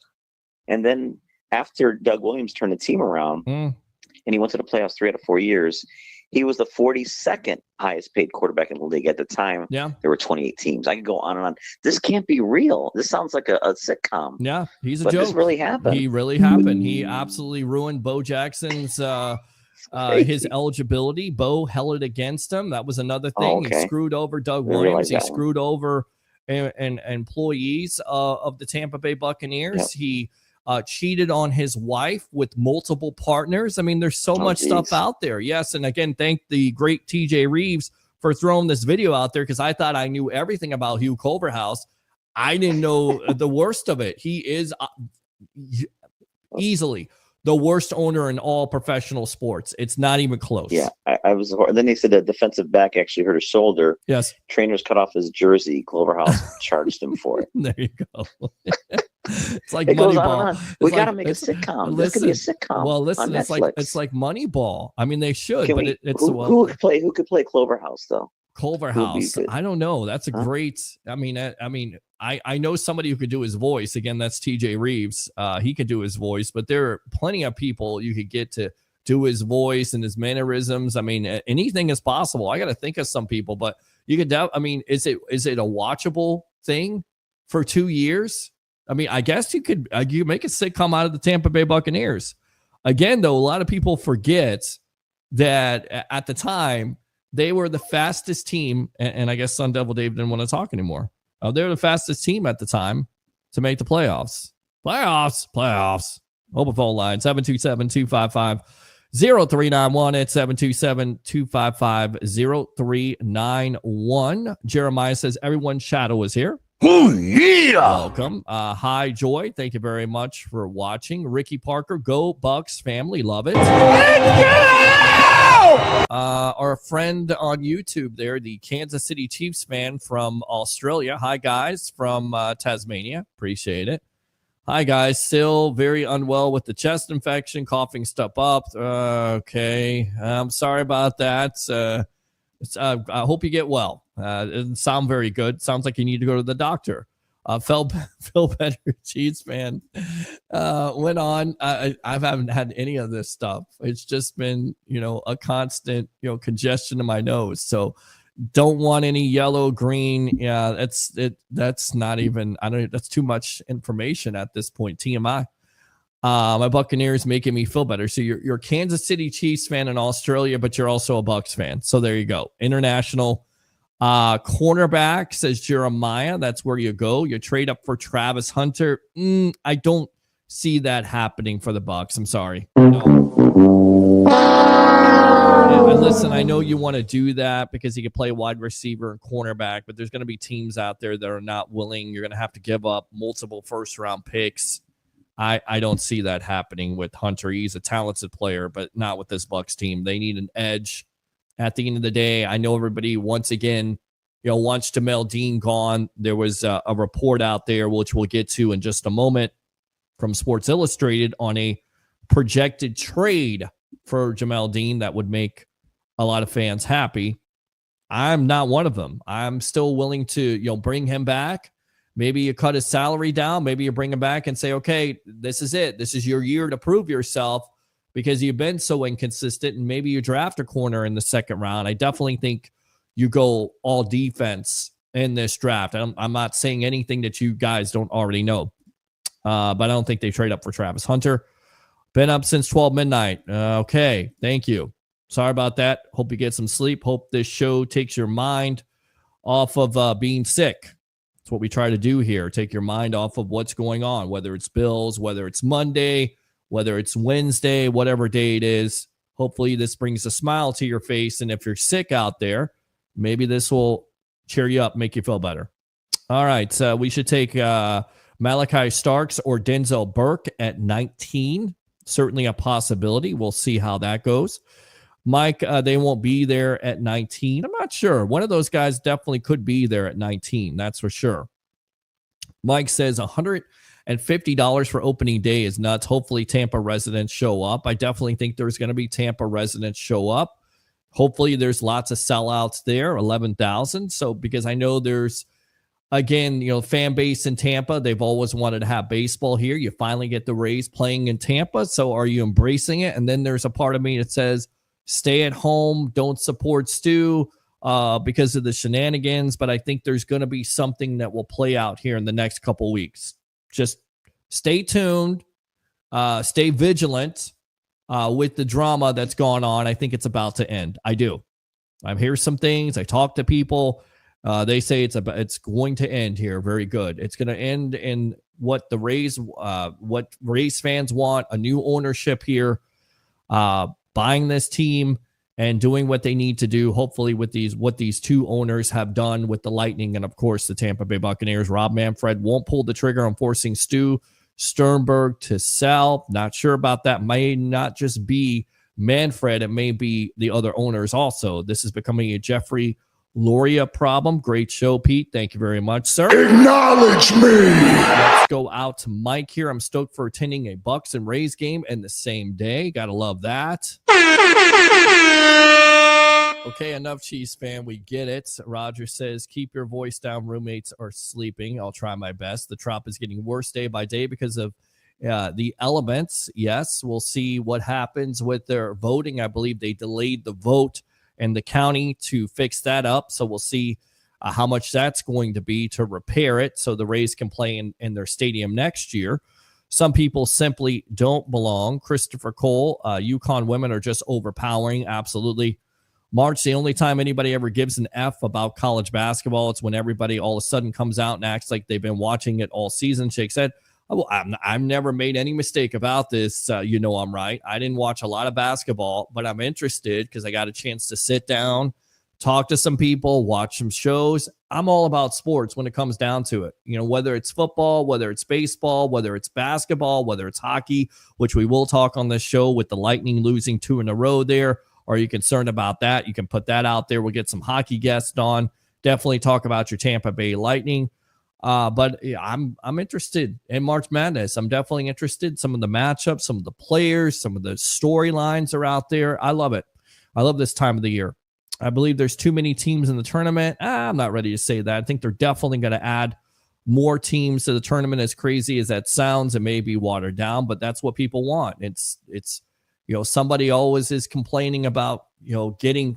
And then after Doug Williams turned the team around and he went to the playoffs 3 out of 4 years, he was the 42nd highest paid quarterback in the league at the time. Yeah. There were 28 teams. I could go on and on. This can't be real. This sounds like a sitcom. Yeah, he's a joke. This really happened. He really happened. He absolutely ruined Bo Jackson's his eligibility. Bo held it against him. That was another thing. He screwed over Doug Williams. He screwed over employees of the Tampa Bay Buccaneers. Yep. He cheated on his wife with multiple partners. I mean, there's so much stuff out there. Yes, and again, thank the great TJ Reeves for throwing this video out there, because I thought I knew everything about Hugh Culverhouse. I didn't know the worst of it. He is easily the worst owner in all professional sports. It's not even close. Yeah, I was. Then they said the defensive back actually hurt his shoulder. Yes. Trainers cut off his jersey. Cloverhouse charged him for it. There you go. It's like Moneyball. We got to make a sitcom. This could be a sitcom. Well, listen, it's like Moneyball. I mean, they should. Who could play Cloverhouse though? Culver Who'll be House. good? I don't know. That's a Huh? great. I mean, I know somebody who could do his voice. Again, that's TJ Reeves. He could do his voice, but there are plenty of people you could get to do his voice and his mannerisms. I mean, anything is possible. I got to think of some people, but you could. I mean, is it a watchable thing for 2 years? I mean, I guess you could you make a sitcom out of the Tampa Bay Buccaneers. Again, though, a lot of people forget that at the time they were the fastest team, and I guess Sun Devil Dave didn't want to talk anymore. They were the fastest team at the time to make the playoffs. Playoffs. Open phone line, 727-255-0391 at 727-255-0391. Jeremiah says, everyone's shadow is here. Oh, yeah. Welcome. Hi, Joy. Thank you very much for watching. Ricky Parker, go Bucs family. Love it. Our friend on YouTube there, the Kansas City Chiefs fan from Australia. Hi, guys, from Tasmania. Appreciate it. Hi, guys. Still very unwell with the chest infection, coughing stuff up. Okay. I'm sorry about that. I hope you get well. It doesn't sound very good. Sounds like you need to go to the doctor. Phil Better, Chiefs fan, went on. I haven't had any of this stuff. It's just been, a constant, congestion in my nose. So don't want any yellow, green. Yeah, that's not even, that's too much information at this point. TMI. My Buccaneers making me feel better. So you're a Kansas City Chiefs fan in Australia, but you're also a Bucs fan. So there you go. International cornerback, says Jeremiah. That's where you go. You trade up for Travis Hunter. I don't see that happening for the Bucs. I'm sorry. No. And listen, I know you want to do that because he could play wide receiver and cornerback, but there's going to be teams out there that are not willing. You're going to have to give up multiple first-round picks. I don't see that happening with Hunter. He's a talented player, but not with this Bucs team. They need an edge. At the end of the day, I know everybody once again, wants Jamel Dean gone. There was a report out there, which we'll get to in just a moment, from Sports Illustrated on a projected trade for Jamel Dean that would make a lot of fans happy. I'm not one of them. I'm still willing to, bring him back. Maybe you cut his salary down. Maybe you bring him back and say, okay, this is it. This is your year to prove yourself, because you've been so inconsistent, and maybe you draft a corner in the second round. I definitely think you go all defense in this draft. I'm not saying anything that you guys don't already know, but I don't think they trade up for Travis Hunter. Been up since 12 midnight. Okay, thank you. Sorry about that. Hope you get some sleep. Hope this show takes your mind off of being sick. That's what we try to do here. Take your mind off of what's going on, whether it's Bills, whether it's Monday, whether it's Wednesday, whatever day it is. Hopefully this brings a smile to your face. And if you're sick out there, maybe this will cheer you up, make you feel better. All right. So we should take Malachi Starks or Denzel Burke at 19. Certainly a possibility. We'll see how that goes. Mike, they won't be there at 19. I'm not sure. One of those guys definitely could be there at 19. That's for sure. Mike says $150 for opening day is nuts. Hopefully Tampa residents show up. I definitely think there's going to be Tampa residents show up. Hopefully there's lots of sellouts there, 11,000. So because I know there's, again, fan base in Tampa, they've always wanted to have baseball here. You finally get the Rays playing in Tampa. So are you embracing it? And then there's a part of me that says, stay at home, don't support Stu because of the shenanigans. But I think there's going to be something that will play out here in the next couple weeks. Just stay tuned, stay vigilant with the drama that's gone on. I think it's about to end. I do. I hear some things. I talk to people. They say it's going to end here. Very good. It's going to end in what the Rays, what Rays fans want, a new ownership here, buying this team and doing what they need to do. Hopefully with what these two owners have done with the Lightning and of course the Tampa Bay Buccaneers. Rob Manfred won't pull the trigger on forcing Stu Sternberg to sell. Not sure about that. May not just be Manfred. It may be the other owners also. This is becoming a Jeffrey Loria problem. Great show, Pete. Thank you very much, sir. Acknowledge me. Let's go out to Mike here. I'm stoked for attending a Bucs and Rays game in the same day. Gotta love that. Okay, enough Chiefs fan. We get it. Roger says, keep your voice down. Roommates are sleeping. I'll try my best. The Trop is getting worse day by day because of the elements. Yes, we'll see what happens with their voting. I believe they delayed the vote in the county to fix that up. So we'll see how much that's going to be to repair it so the Rays can play in their stadium next year. Some people simply don't belong. Christopher Cole, UConn women are just overpowering. Absolutely. March, the only time anybody ever gives an F about college basketball, it's when everybody all of a sudden comes out and acts like they've been watching it all season. Shake said, oh, I've never made any mistake about this. I'm right. I didn't watch a lot of basketball, but I'm interested because I got a chance to sit down, talk to some people, watch some shows. I'm all about sports when it comes down to it. Whether it's football, whether it's baseball, whether it's basketball, whether it's hockey, which we will talk on this show with the Lightning losing 2 in a row there. Are you concerned about that? You can put that out there. We'll get some hockey guests on. Definitely talk about your Tampa Bay Lightning. But yeah, I'm interested in March Madness. I'm definitely interested. Some of the matchups, some of the players, some of the storylines are out there. I love it. I love this time of the year. I believe there's too many teams in the tournament. I'm not ready to say that. I think they're definitely going to add more teams to the tournament. As crazy as that sounds, it may be watered down, but that's what people want. It's somebody always is complaining about, getting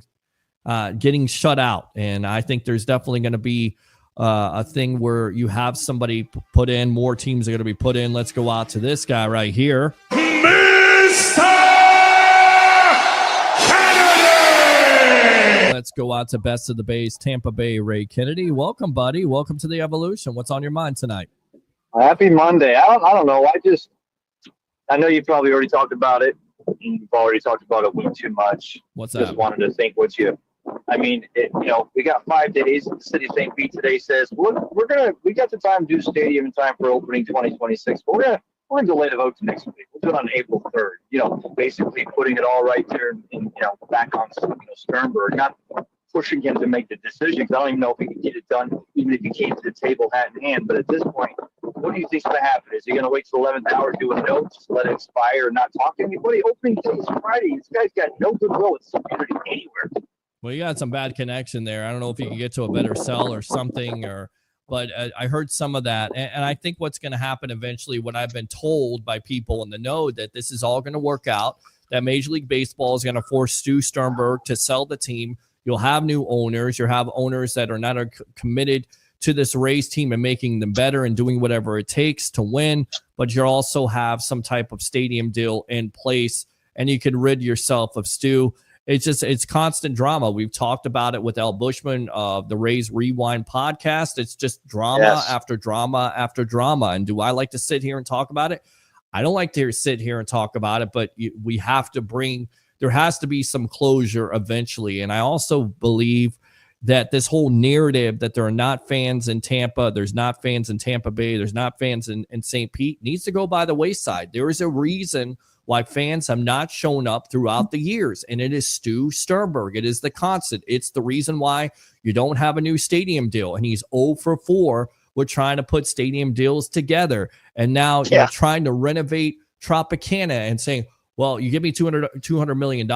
shut out. And I think there's definitely going to be a thing where you have somebody put in, more teams are going to be put in. Let's go out to this guy right here. Mr. Kennedy! Let's go out to Best of the Bays, Tampa Bay, Ray Kennedy. Welcome, buddy. Welcome to the Evolution. What's on your mind tonight? Happy Monday. I don't know. I know you probably already talked about it. You've already talked about it way too much. What's that? Just wanted to think what you. I mean, we got 5 days. The city of St. Pete today says we got the time to do stadium in time for opening 2026, but we're gonna delay the vote to next week. We'll do it on April 3rd. Basically putting it all right there and back on Sternberg, not pushing him to make the decision. I don't even know if he can get it done, even if he came to the table hat in hand. But at this point, what do you think's going to happen? Is he going to wait till the 11th hour, do a note, just let it expire, and not talk to anybody? Opening day is Friday. This guy's got no goodwill with the community anywhere. Well, you had some bad connection there. I don't know if you can get to a better cell or something, but I heard some of that. And I think what's going to happen eventually, what I've been told by people in the know, that this is all going to work out, that Major League Baseball is going to force Stu Sternberg to sell the team. You'll have new owners. You'll have owners that are not committed to this Rays team and making them better and doing whatever it takes to win. But you'll also have some type of stadium deal in place, and you can rid yourself of Stu. It's constant drama. We've talked about it with Al Bushman of the Rays Rewind podcast. It's just drama after drama after drama. And do I like to sit here and talk about it? I don't like to sit here and talk about it, but we have to there has to be some closure eventually. And I also believe that this whole narrative that there are not fans in Tampa, there's not fans in Tampa Bay, there's not fans in St. Pete needs to go by the wayside. There is a reason why fans have not shown up throughout the years, and it is Stu Sternberg. It is the constant. It's the reason why you don't have a new stadium deal, and he's 0 for 4 with trying to put stadium deals together. And now you're trying to renovate Tropicana and saying, well, you give me $200 million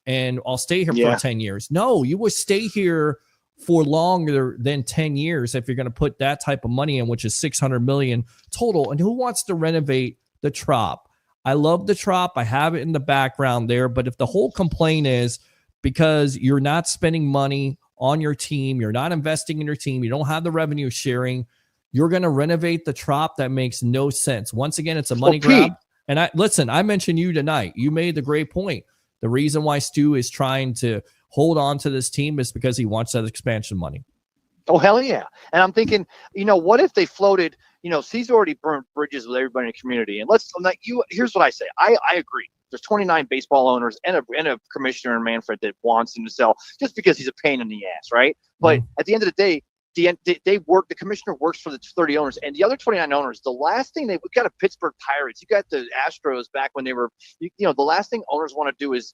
and I'll stay here for 10 years. No, you will stay here for longer than 10 years if you're going to put that type of money in, which is $600 million total. And who wants to renovate the Trop? I love the Trop. I have it in the background there. But if the whole complaint is because you're not spending money on your team, you're not investing in your team, you don't have the revenue sharing, you're going to renovate the Trop, that makes no sense. Once again, it's a money grab. And I mentioned you tonight. You made the great point. The reason why Stu is trying to hold on to this team is because he wants that expansion money. Oh, hell yeah. And I'm thinking, what if they floated, C's already burned bridges with everybody in the community. And here's what I say. I agree. There's 29 baseball owners and a commissioner in Manfred that wants him to sell just because he's a pain in the ass, right? But at the end of the day, the commissioner works for the 30 owners, and the other 29 owners, the last thing we got a Pittsburgh Pirates, you got the Astros back when they were, the last thing owners want to do is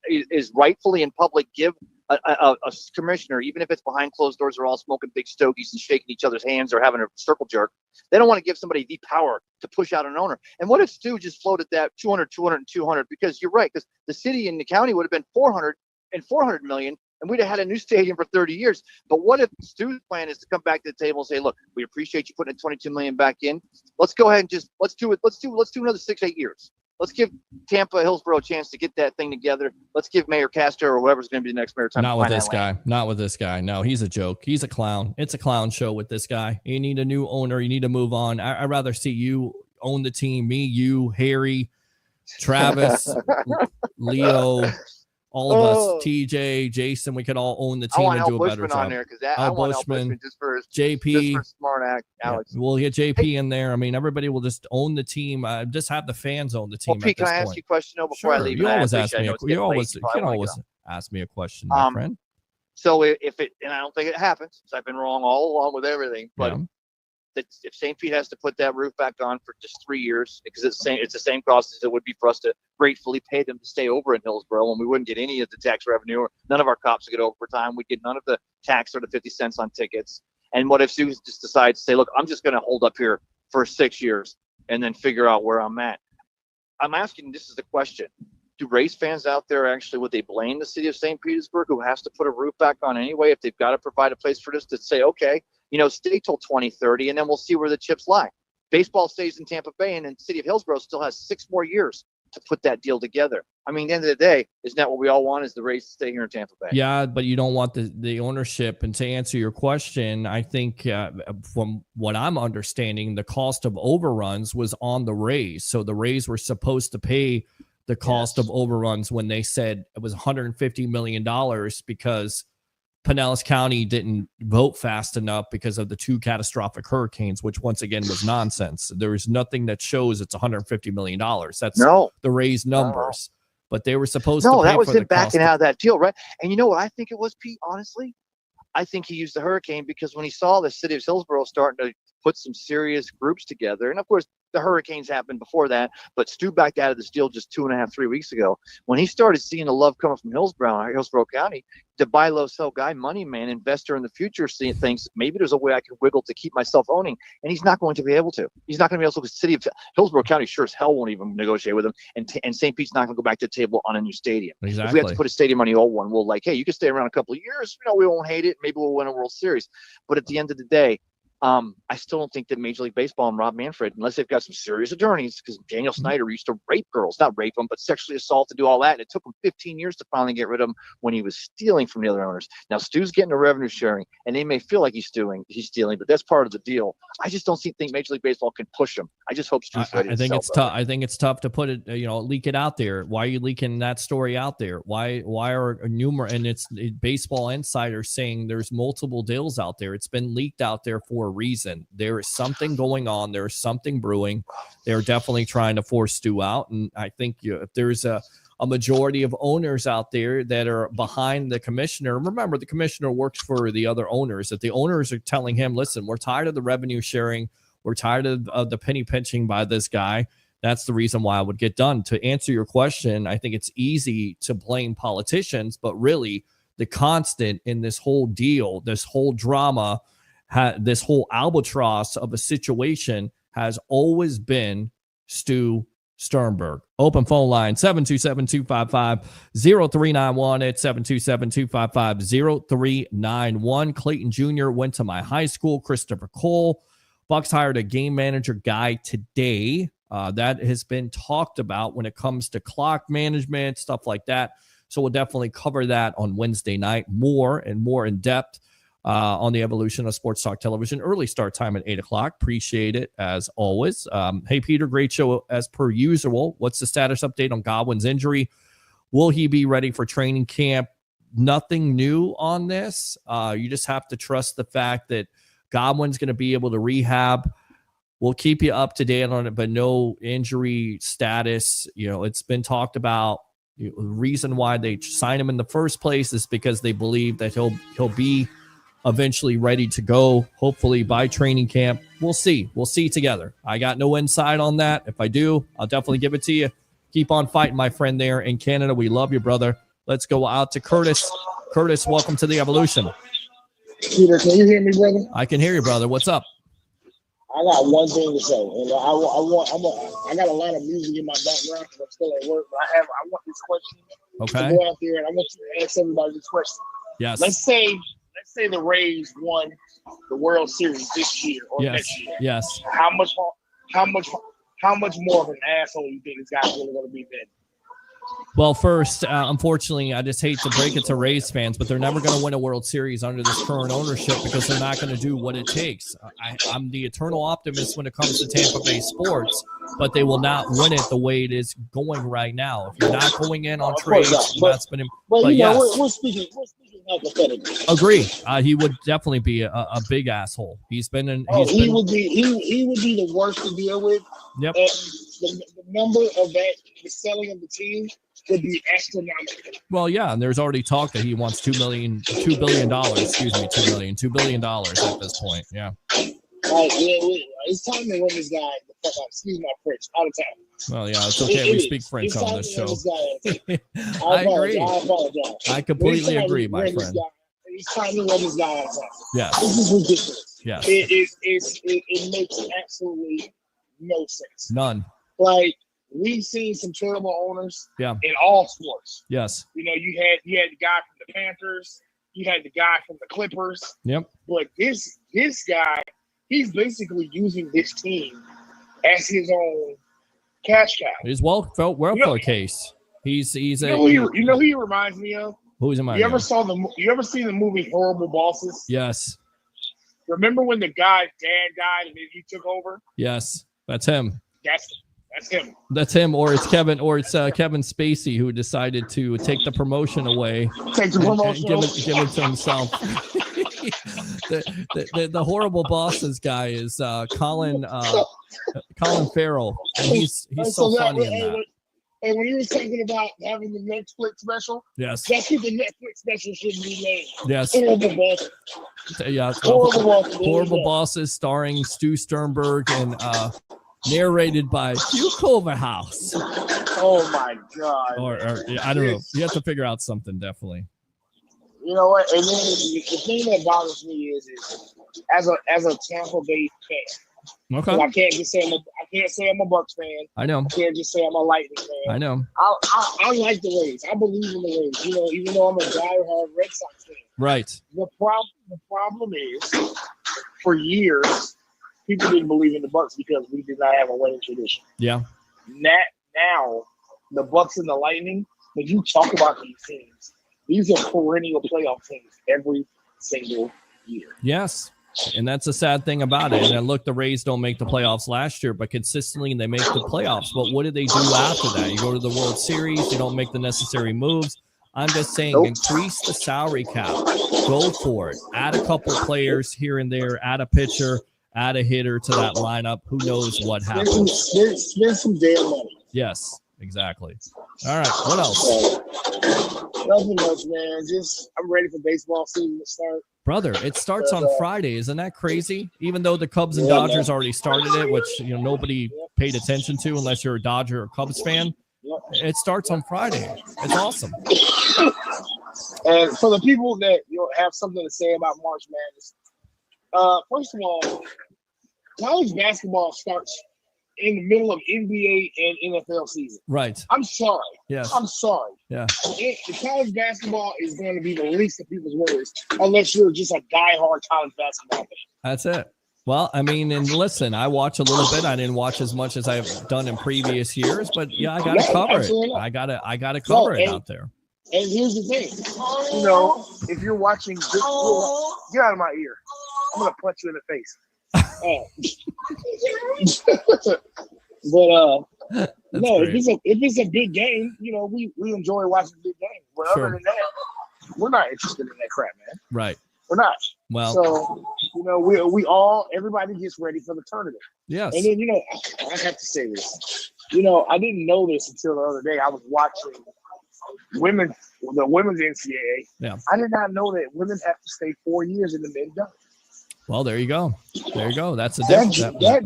rightfully in public give a commissioner, even if it's behind closed doors, they're all smoking big stogies and shaking each other's hands or having a circle jerk. They don't want to give somebody the power to push out an owner. And what if Stu just floated that 200, 200, and 200? Because you're right, because the city and the county would have been 400 and 400 million. and we'd have had a new stadium for 30 years. But what if Stu's plan is to come back to the table and say, look, we appreciate you putting $22 million back in. Let's go ahead and just let's do another 6-8 years. Let's give Tampa Hillsborough a chance to get that thing together. Let's give Mayor Castro or whoever's going to be the next mayor time. Not with this guy. Not with this guy. No, he's a joke. He's a clown. It's a clown show with this guy. You need a new owner. You need to move on. I'd rather see you own the team. Me, you, Harry, Travis, Leo, all of us, TJ, Jason. We could all own the team and do a better Bushman on job. there because I want Bushman just for his, JP, just for smart act, Alex. Yeah, we'll get JP in there. I mean, everybody will just own the team. Just have the fans own the team. Well, Pete, can I ask you a question though before I leave? You always ask me. You can always ask me a question, my friend. So if it, and I don't think it happens, because I've been wrong all along with everything, but if St. Pete has to put that roof back on for just 3 years, because it's the same cost as it would be for us to gratefully pay them to stay over in Hillsborough, and we wouldn't get any of the tax revenue, or none of our cops would get overtime. We'd get none of the tax or the 50 cents on tickets. And what if Sue just decides to say, look, I'm just going to hold up here for 6 years and then figure out where I'm at? I'm asking, this is the question. Do race fans out there actually, would they blame the city of St. Petersburg, who has to put a roof back on anyway, if they've got to provide a place for this, to say, okay, stay till 2030, and then we'll see where the chips lie. Baseball stays in Tampa Bay, and the city of Hillsborough still has 6 more years to put that deal together. I mean, at the end of the day, isn't that what we all want, is the Rays to stay here in Tampa Bay? Yeah, but you don't want the ownership. And to answer your question, I think from what I'm understanding, the cost of overruns was on the Rays. So the Rays were supposed to pay the cost of overruns when they said it was $150 million because Pinellas County didn't vote fast enough because of the 2 catastrophic hurricanes, which once again was nonsense. There is nothing that shows it's $150 million. That's the Rays numbers. But they were supposed to pay that was for him backing out of that deal, right? And you know what I think it was, Pete, honestly? I think he used the hurricane because when he saw the city of Hillsborough starting to put some serious groups together, and of course, the hurricanes happened before that, but Stu backed out of this deal just 2.5-3 weeks ago. When he started seeing the love coming from Hillsborough County, the buy low, sell guy, money man, investor in the future, seeing things, maybe there's a way I can wiggle to keep myself owning, and he's not going to be able to. He's not going to be able to, because the city of Hillsborough County sure as hell won't even negotiate with him, and St. Pete's not going to go back to the table on a new stadium. Exactly. If we have to put a stadium on the old one, we'll hey, you can stay around a couple of years, we won't hate it, maybe we'll win a World Series. But at the end of the day, I still don't think that Major League Baseball and Rob Manfred, unless they've got some serious attorneys, because Daniel Snyder used to rape girls, not rape them, but sexually assault, to do all that. And it took him 15 years to finally get rid of him when he was stealing from the other owners. Now Stu's getting a revenue sharing, and they may feel like he's stealing, but that's part of the deal. I just don't think Major League Baseball can push him. I just hope Stu's ready. I think it's tough. I think it's tough to put it, leak it out there. Why are you leaking that story out there? Why are numerous, and it's Baseball Insider saying there's multiple deals out there. It's been leaked out there for a reason. There is something going on. There's something brewing. They're definitely trying to force Stu out. And I think if there's a majority of owners out there that are behind the commissioner, remember the commissioner works for the other owners. If the owners are telling him, listen, we're tired of the revenue sharing, we're tired of the penny pinching by this guy, that's the reason why I would get done. To answer your question, I think it's easy to blame politicians, but really the constant in this whole deal, this whole drama, this whole albatross of a situation has always been Stu Sternberg. Open phone line 727-255-0391 at 727-255-0391. Clayton Jr. went to my high school. Christopher Cole. Bucs hired a game manager guy today. That has been talked about when it comes to clock management, stuff like that. So we'll definitely cover that on Wednesday night, more in depth. On the evolution of Sports Talk Television. Early start time at 8 o'clock. Appreciate it as always. Hey, Peter, great show as per usual. What's the status update on Godwin's injury? Will he be ready for training camp? Nothing new on this. You just have to trust the fact that Godwin's going to be able to rehab. We'll keep you up to date on it, but no injury status. It's been talked about. The reason why they signed him in the first place is because they believe that he'll be eventually ready to go, hopefully by training camp. We'll see together. I got no insight on that. If I do, I'll definitely give it to you. Keep on fighting, my friend there in Canada. We love you, brother. Let's go out to Curtis. Curtis, welcome to the Evolution. Peter, can you hear me, brother? I can hear you, brother. What's up? I got one thing to say, and I got a lot of music in my background because I'm still at work. But I want this question to go out there, and I want you to ask everybody this question. Yes. Let's say the Rays won the World Series this year or Yes. next year. Yes. How much more of an asshole you think this guy's really going to be then? Well, first, unfortunately, I just hate to break it to Rays fans, but they're never going to win a World Series under this current ownership because they're not going to do what it takes. I'm the eternal optimist when it comes to Tampa Bay sports, but they will not win it the way it is going right now. If you're not going in on trades, that's been. But yes, we're speaking hypothetically. Agree. He would definitely be a big asshole. He's been in. He would be the worst to deal with. Yep. And the number of the selling of the team would be astronomical. Well, yeah, and there's already talk that he wants $2 billion. Excuse me, $2 billion at this point. Yeah. It's time to run this guy the fuck out. Excuse my French. Out of town. Well, yeah, it's okay. We speak French on this show. I agree. I apologize. I completely agree, my friend. It's time to run this guy out of town. Yes. This is ridiculous. Yes. It makes absolutely no sense. None. Like, we've seen some terrible owners Yeah. in all sports. Yes. You know, you had the guy from the Panthers, you had the guy from the Clippers. Yep. But this guy, he's basically using this team as his own cash cow. His welfare case. He's you know who he reminds me of? Who's in my You ever seen the movie Horrible Bosses? Yes. Remember when the guy's dad died and then he took over? Yes. That's him. That's him. That's him, or it's Kevin Spacey who decided to take the promotion away. Take the promotion. Give it to himself. the horrible bosses guy is Colin Farrell, and he's so funny in that. And when you were talking about having the Netflix special, yes, that's what the Netflix special should be named. Yes, Horrible Bosses. Yeah, Horrible Bosses, starring Stu Sternberg and narrated by Hugh Culverhouse. Oh my God! Or I don't know. You have to figure out something, definitely. You know what? And then the thing that bothers me is as a Tampa Bay fan. Okay. I can't just say I'm a Bucs fan. I know. I can't just say I'm a Lightning fan. I know. I like the Rays. I believe in the Rays. You know, even though I'm a diehard Red Sox fan. Right. The problem is, for years, people didn't believe in the Bucs because we did not have a winning tradition. Yeah. Now, the Bucs and the Lightning, when you talk about these teams, these are perennial playoff teams every single year. Yes. And that's the sad thing about it. And then look, the Rays don't make the playoffs last year, but consistently they make the playoffs. But what do they do after that? You go to the World Series, you don't make the necessary moves. I'm just saying, increase the salary cap. Go for it. Add a couple players here and there. Add a pitcher. Add a hitter to that lineup. Who knows what happens? Spend some damn money. Yes, exactly. All right. What else? Nothing much, man. I'm ready for baseball season to start. Brother, it starts on Friday. Isn't that crazy? Even though the Cubs and Dodgers already started it, which nobody paid attention to unless you're a Dodger or Cubs fan. It starts on Friday. It's awesome. And for the people that have something to say about March Madness, first of all, college basketball starts in the middle of NBA and NFL season. Right. I'm sorry. Yes. I'm sorry. Yeah. The college basketball is going to be the least of people's worries unless you're just a diehard college basketball fan. That's it. Well, I mean, and listen, I watch a little bit. I didn't watch as much as I've done in previous years, but yeah, I got to cover it. I got to cover it out there. And here's the thing, if you're watching, get out of my ear. I'm gonna punch you in the face. If it's a big game, we enjoy watching big games. But other than that, we're not interested in that crap, man. Right. We're not. Well, so everybody gets ready for the tournament. Yes. And then I have to say this. I didn't know this until the other day. I was watching the women's NCAA. Yeah. I did not know that women have to stay 4 years in the men's double. Well, there you go. That's the difference. That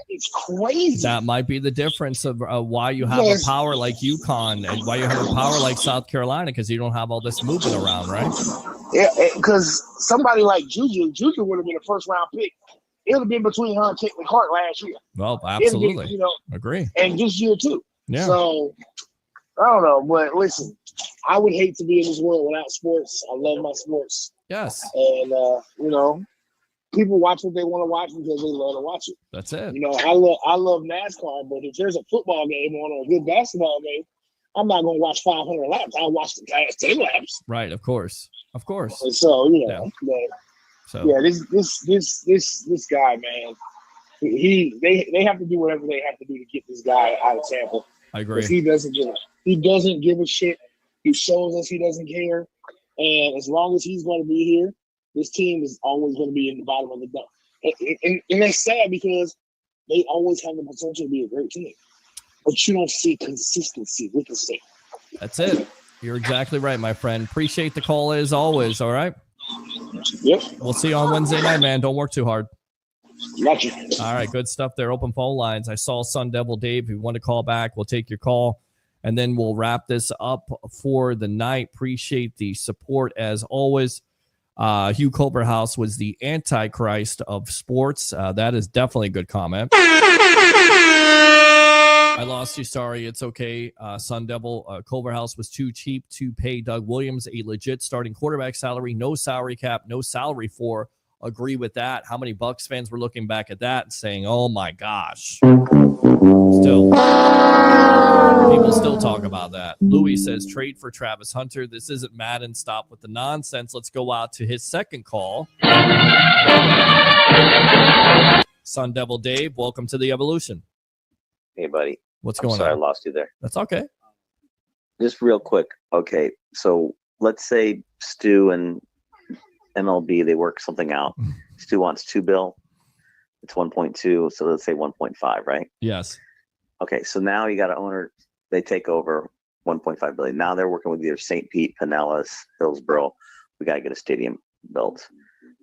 is crazy. That might be the difference of why you have a power like UConn and why you have a power like South Carolina, because you don't have all this movement around, right? Yeah, because somebody like Juju would have been a first round pick. It would have been between her and Caitlin Clark last year. Well, absolutely. Agree. And this year too. Yeah. So I don't know, but listen, I would hate to be in this world without sports. I love my sports. Yes. And, people watch what they want to watch because they love to watch it. That's it. I love NASCAR, but if there's a football game on or a good basketball game, I'm not going to watch 500 laps. I'll watch the last 10 laps. Right. Of course. And so, this guy, man, they have to do whatever they have to do to get this guy out of Tampa. I agree. He doesn't give a shit. He shows us he doesn't care. And as long as he's going to be here, this team is always going to be in the bottom of the dump. And that's sad because they always have the potential to be a great team. But you don't see consistency with the team. That's it. You're exactly right, my friend. Appreciate the call as always, all right? Yep. We'll see you on Wednesday night, man. Don't work too hard. Gotcha. All right, good stuff there. Open phone lines. I saw Sun Devil Dave. If you want to call back, we'll take your call. And then we'll wrap this up for the night. Appreciate the support as always. Hugh Culverhouse was the Antichrist of sports. That is definitely a good comment. I lost you. Sorry. It's okay. Sun Devil Culverhouse was too cheap to pay Doug Williams a legit starting quarterback salary. No salary cap, no salary for. Agree with that. How many Bucs fans were looking back at that and saying, oh my gosh. Still. People still talk about that. Louis says trade for Travis Hunter. This isn't Madden. Stop with the nonsense. Let's go out to his second call. Sun Devil Dave, welcome to the Evolution. Hey, buddy. What's going on? I on? lost you there. That's okay. Just real quick. Okay, so let's say Stu and MLB, they work something out. Stu wants $2 billion. It's 1.2, so let's say 1.5, right? Yes. Okay, so now you got an owner. They take over 1.5 billion. Now they're working with either St. Pete, Pinellas, Hillsborough. We got to get a stadium built.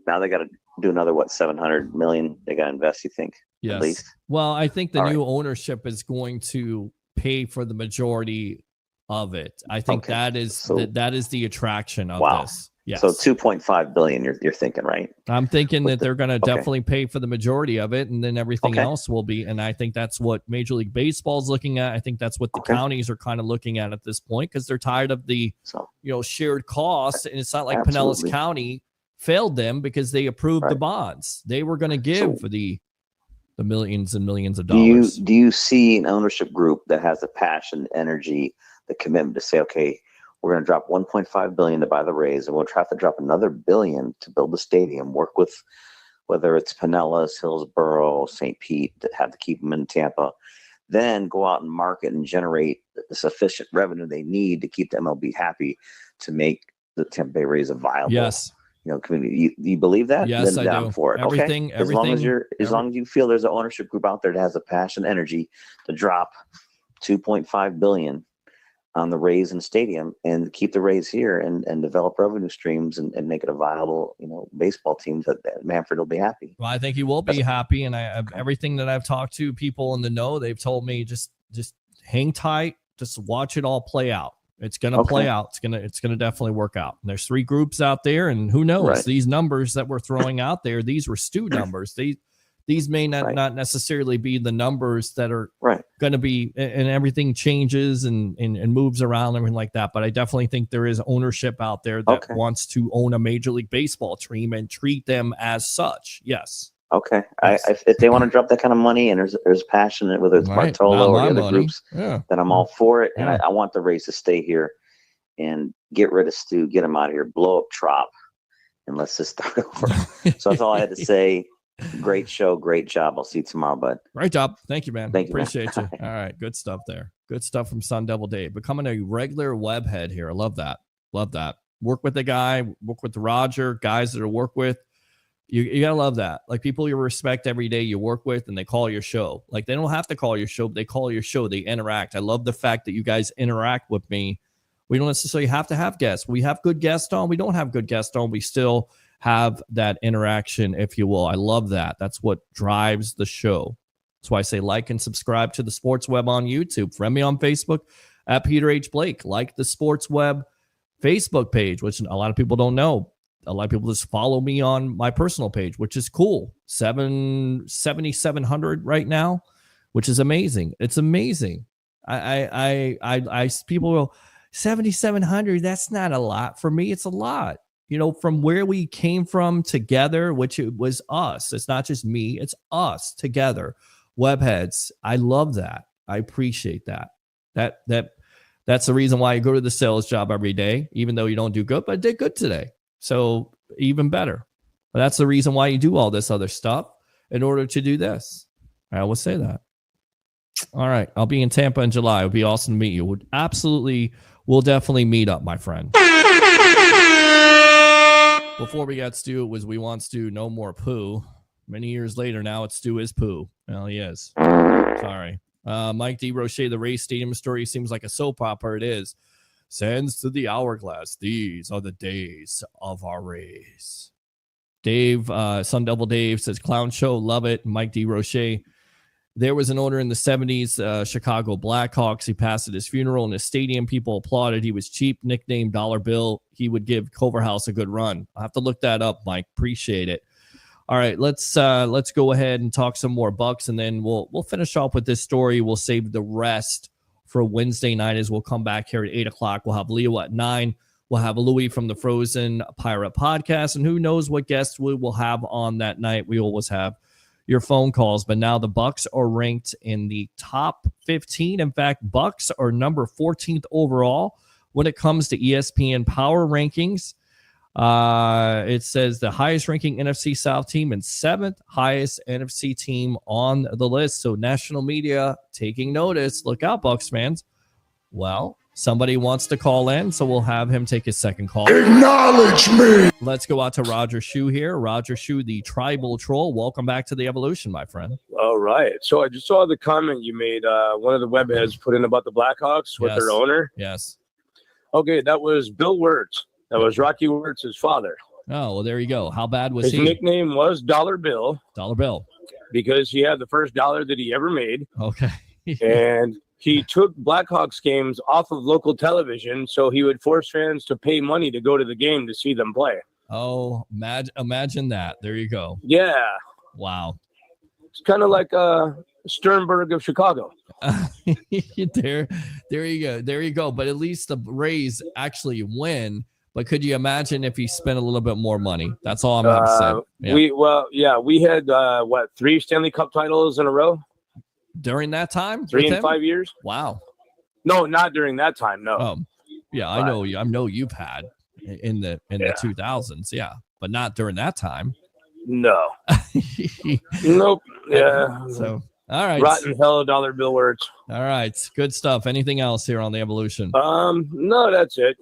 Now they got to do another 700 million. They got to invest. You think? Yes. At least. Well, I think the new ownership is going to pay for the majority of it. I think that is the attraction of this. Yes. So 2.5 billion. You're thinking, right? I'm thinking that they're going to definitely pay for the majority of it, and then everything else will be. And I think that's what Major League Baseball is looking at. I think that's what the counties are kind of looking at this point because they're tired of the shared costs. And it's not like Pinellas County failed them because they approved the bonds. They were going to give for the millions and millions of dollars. Do you see an ownership group that has the passion, energy, the commitment to say, okay, we're going to drop 1.5 billion to buy the Rays, and we'll try to drop another $1 billion to build the stadium. Work with whether it's Pinellas, Hillsborough, St. Pete, that have to keep them in Tampa. Then go out and market and generate the sufficient revenue they need to keep the MLB happy to make the Tampa Bay Rays a viable, community. You believe that? Yes, then I do. For it. Everything, as long as you feel there's an ownership group out there that has the passion, energy to drop 2.5 billion on the Rays and stadium and keep the Rays here and develop revenue streams and make it a viable, baseball team that Manfred will be happy. Well, I think he will be happy. And everything that I've talked to people in the know, they've told me just hang tight, just watch it all play out. It's going to play out. It's going to definitely work out. And there's 3 groups out there, and who knows, these numbers that we're throwing out there, these were Stu numbers. These may not necessarily be the numbers that are going to be, and everything changes and moves around and everything like that. But I definitely think there is ownership out there that wants to own a Major League Baseball team and treat them as such. Yes. Okay. If they want to drop that kind of money and there's passion, whether it's Bartolo or the other groups, then I'm all for it. And I want the Rays to stay here and get rid of Stu, get him out of here, blow up Trop, and let's just start over. So that's all I had to say. Great show. Great job. I'll see you tomorrow, bud. Great job. Thank you, man. Thank you. Appreciate you. All right. Good stuff there. Good stuff from Sun Devil Dave. Becoming a regular web head here. I love that. Love that. Work with the guy, work with Roger, guys that I work with. You gotta love that. Like people you respect every day you work with and they call your show. Like they don't have to call your show, but they call your show. They interact. I love the fact that you guys interact with me. We don't necessarily have to have guests. We have good guests on. We don't have good guests on. We still have that interaction, if you will. I love that. That's what drives the show. That's why I say like and subscribe to the Sports Web on YouTube. Friend me on Facebook at Peter H. Blake. Like the Sports Web Facebook page, which a lot of people don't know. A lot of people just follow me on my personal page, which is cool. 7,700 right now, which is amazing. It's amazing. People will 7,700. That's not a lot for me. It's a lot. From where we came from together, which it was us. It's not just me. It's us together. Webheads. I love that. I appreciate that. That's the reason why you go to the sales job every day, even though you don't do good, but I did good today. So even better. But that's the reason why you do all this other stuff in order to do this. I always say that. All right. I'll be in Tampa in July. It would be awesome to meet you. We'll definitely meet up, my friend. Before we got Stu, it was we want Stu no more poo. Many years later, now it's Stu is poo. Well, he is. Sorry. Mike D. Roche, the Rays Stadium story seems like a soap opera. It is. Sands to the hourglass. These are the days of our Rays. Dave, Sun Devil Dave says, clown show, love it. Mike D. Roche. There was an owner in the 70s, Chicago Blackhawks. He passed at his funeral in his stadium. People applauded. He was cheap, nicknamed Dollar Bill. He would give Culverhouse a good run. I'll have to look that up, Mike. Appreciate it. All right, let's go ahead and talk some more Bucs, and then we'll finish off with this story. We'll save the rest for Wednesday night as we'll come back here at 8 o'clock. We'll have Leo at 9. We'll have Louie from the Frozen Pirate Podcast, and who knows what guests we will have on that night. We always have your phone calls, but now the Bucs are ranked in the top 15. In fact, Bucs are number 14th overall when it comes to ESPN Power Rankings. It says the highest ranking NFC South team and 7th highest NFC team on the list. So national media taking notice. Look out, Bucs fans. Well, somebody wants to call in, so we'll have him take his second call. Acknowledge me. Let's go out to Roger Shue here. Roger Shue, the tribal troll. Welcome back to the Evolution, my friend. All right. So I just saw the comment you made. One of the webheads put in about the Blackhawks with their owner. Yes. Okay, that was Bill Wirtz. That was Rocky Wirtz's father. Oh, well, there you go. How bad was His he? nickname was Dollar Bill. Dollar Bill. Because he had the first dollar that he ever made. Okay. And he took Blackhawks games off of local television, so he would force fans to pay money to go to the game to see them play. Oh, imagine that. There you go. Yeah. Wow. It's kind of like Sternberg of Chicago. There you go. There you go. But at least the Rays actually win. But could you imagine if he spent a little bit more money? That's all I'm going to say. Yeah. We had 3 Stanley Cup titles in a row during that time. 3 and 5 years. Wow. No, not during that time. No. Yeah, I know you. I know you've had in the 2000s. Yeah, but not during that time. No. Nope. Yeah. So. All right. Rotten hell, Dollar Bill Wirtz. All right. Good stuff. Anything else here on the Evolution? No, that's it.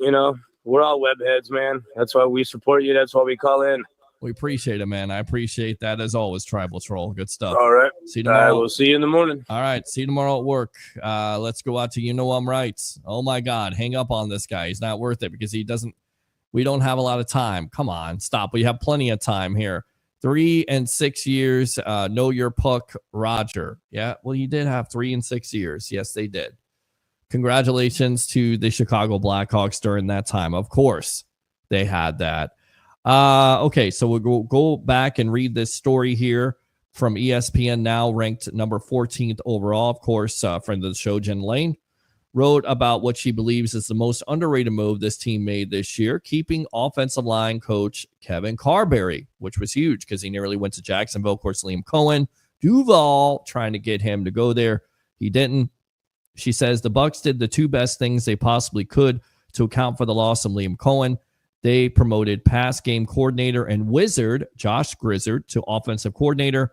We're all webheads, man. That's why we support you. That's why we call in. We appreciate it, man. I appreciate that as always, Tribal Troll. Good stuff. All right. See you tomorrow. We'll see you in the morning. All right. See you tomorrow at work. Let's go out to You Know I'm Right. Oh, my God. Hang up on this guy. He's not worth it because we don't have a lot of time. Come on. Stop. We have plenty of time here. 3 and 6 years. Know your puck, Roger. Yeah. Well, you did have 3 and 6 years. Yes, they did. Congratulations to the Chicago Blackhawks during that time. Of course, they had that. Okay, so we'll go back and read this story here from ESPN Now, ranked number 14th overall. Of course, friend of the show, Jen Lane, wrote about what she believes is the most underrated move this team made this year, keeping offensive line coach Kevin Carberry, which was huge because he nearly went to Jacksonville. Of course, Liam Cohen, Duval, trying to get him to go there. He didn't. She says the Bucs did the 2 best things they possibly could to account for the loss of Liam Cohen. They promoted pass game coordinator and wizard Josh Grizzard to offensive coordinator,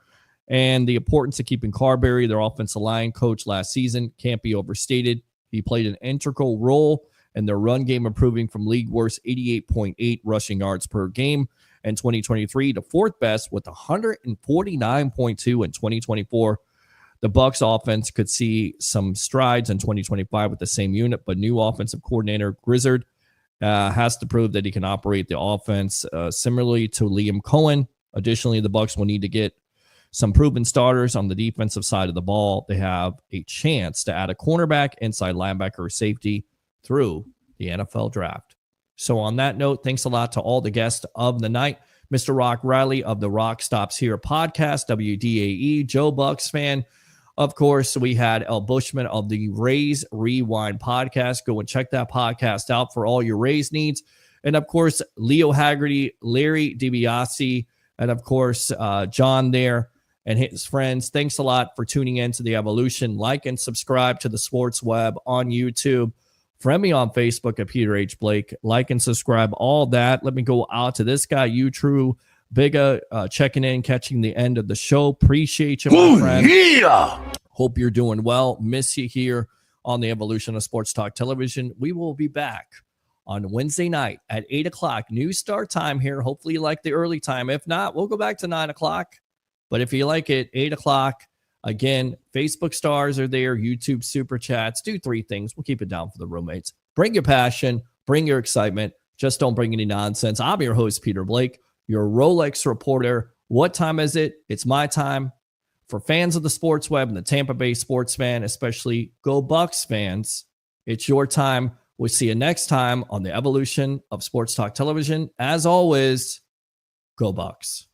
and the importance of keeping Carberry, their offensive line coach last season, can't be overstated. He played an integral role in their run game, improving from league worst 88.8 rushing yards per game in 2023 to 4th best with 149.2 in 2024. The Bucs offense could see some strides in 2025 with the same unit, but new offensive coordinator Grizzard has to prove that he can operate the offense similarly to Liam Cohen. Additionally, the Bucs will need to get some proven starters on the defensive side of the ball. They have a chance to add a cornerback, inside linebacker, or safety through the NFL draft. So on that note, thanks a lot to all the guests of the night. Mr. Rock Riley of the Rock Stops Here podcast, WDAE, Joe Bucs fan. Of course, we had El Bushman of the Rays Rewind podcast. Go and check that podcast out for all your Rays needs. And of course, Leo Haggerty, Larry DiBiase, and of course, John there and his friends. Thanks a lot for tuning in to The Evolution. Like and subscribe to the Sports Web on YouTube. Friend me on Facebook at Peter H. Blake. Like and subscribe, all that. Let me go out to this guy, you True Bigga, checking in, catching the end of the show. Appreciate you, my friend. Yeah. Hope you're doing well. Miss you here on the Evolution of Sports Talk Television. We will be back on Wednesday night at 8 o'clock. New start time here. Hopefully you like the early time. If not, we'll go back to 9 o'clock. But if you like it, 8 o'clock. Again, Facebook stars are there, YouTube super chats. Do 3 things. We'll keep it down for the roommates. Bring your passion. Bring your excitement. Just don't bring any nonsense. I'm your host, Peter Blake, your Rolex reporter. What time is it? It's my time. For fans of the Sports Web and the Tampa Bay sports fan, especially Go Bucs fans, it's your time. We'll see you next time on the Evolution of Sports Talk Television. As always, Go Bucs.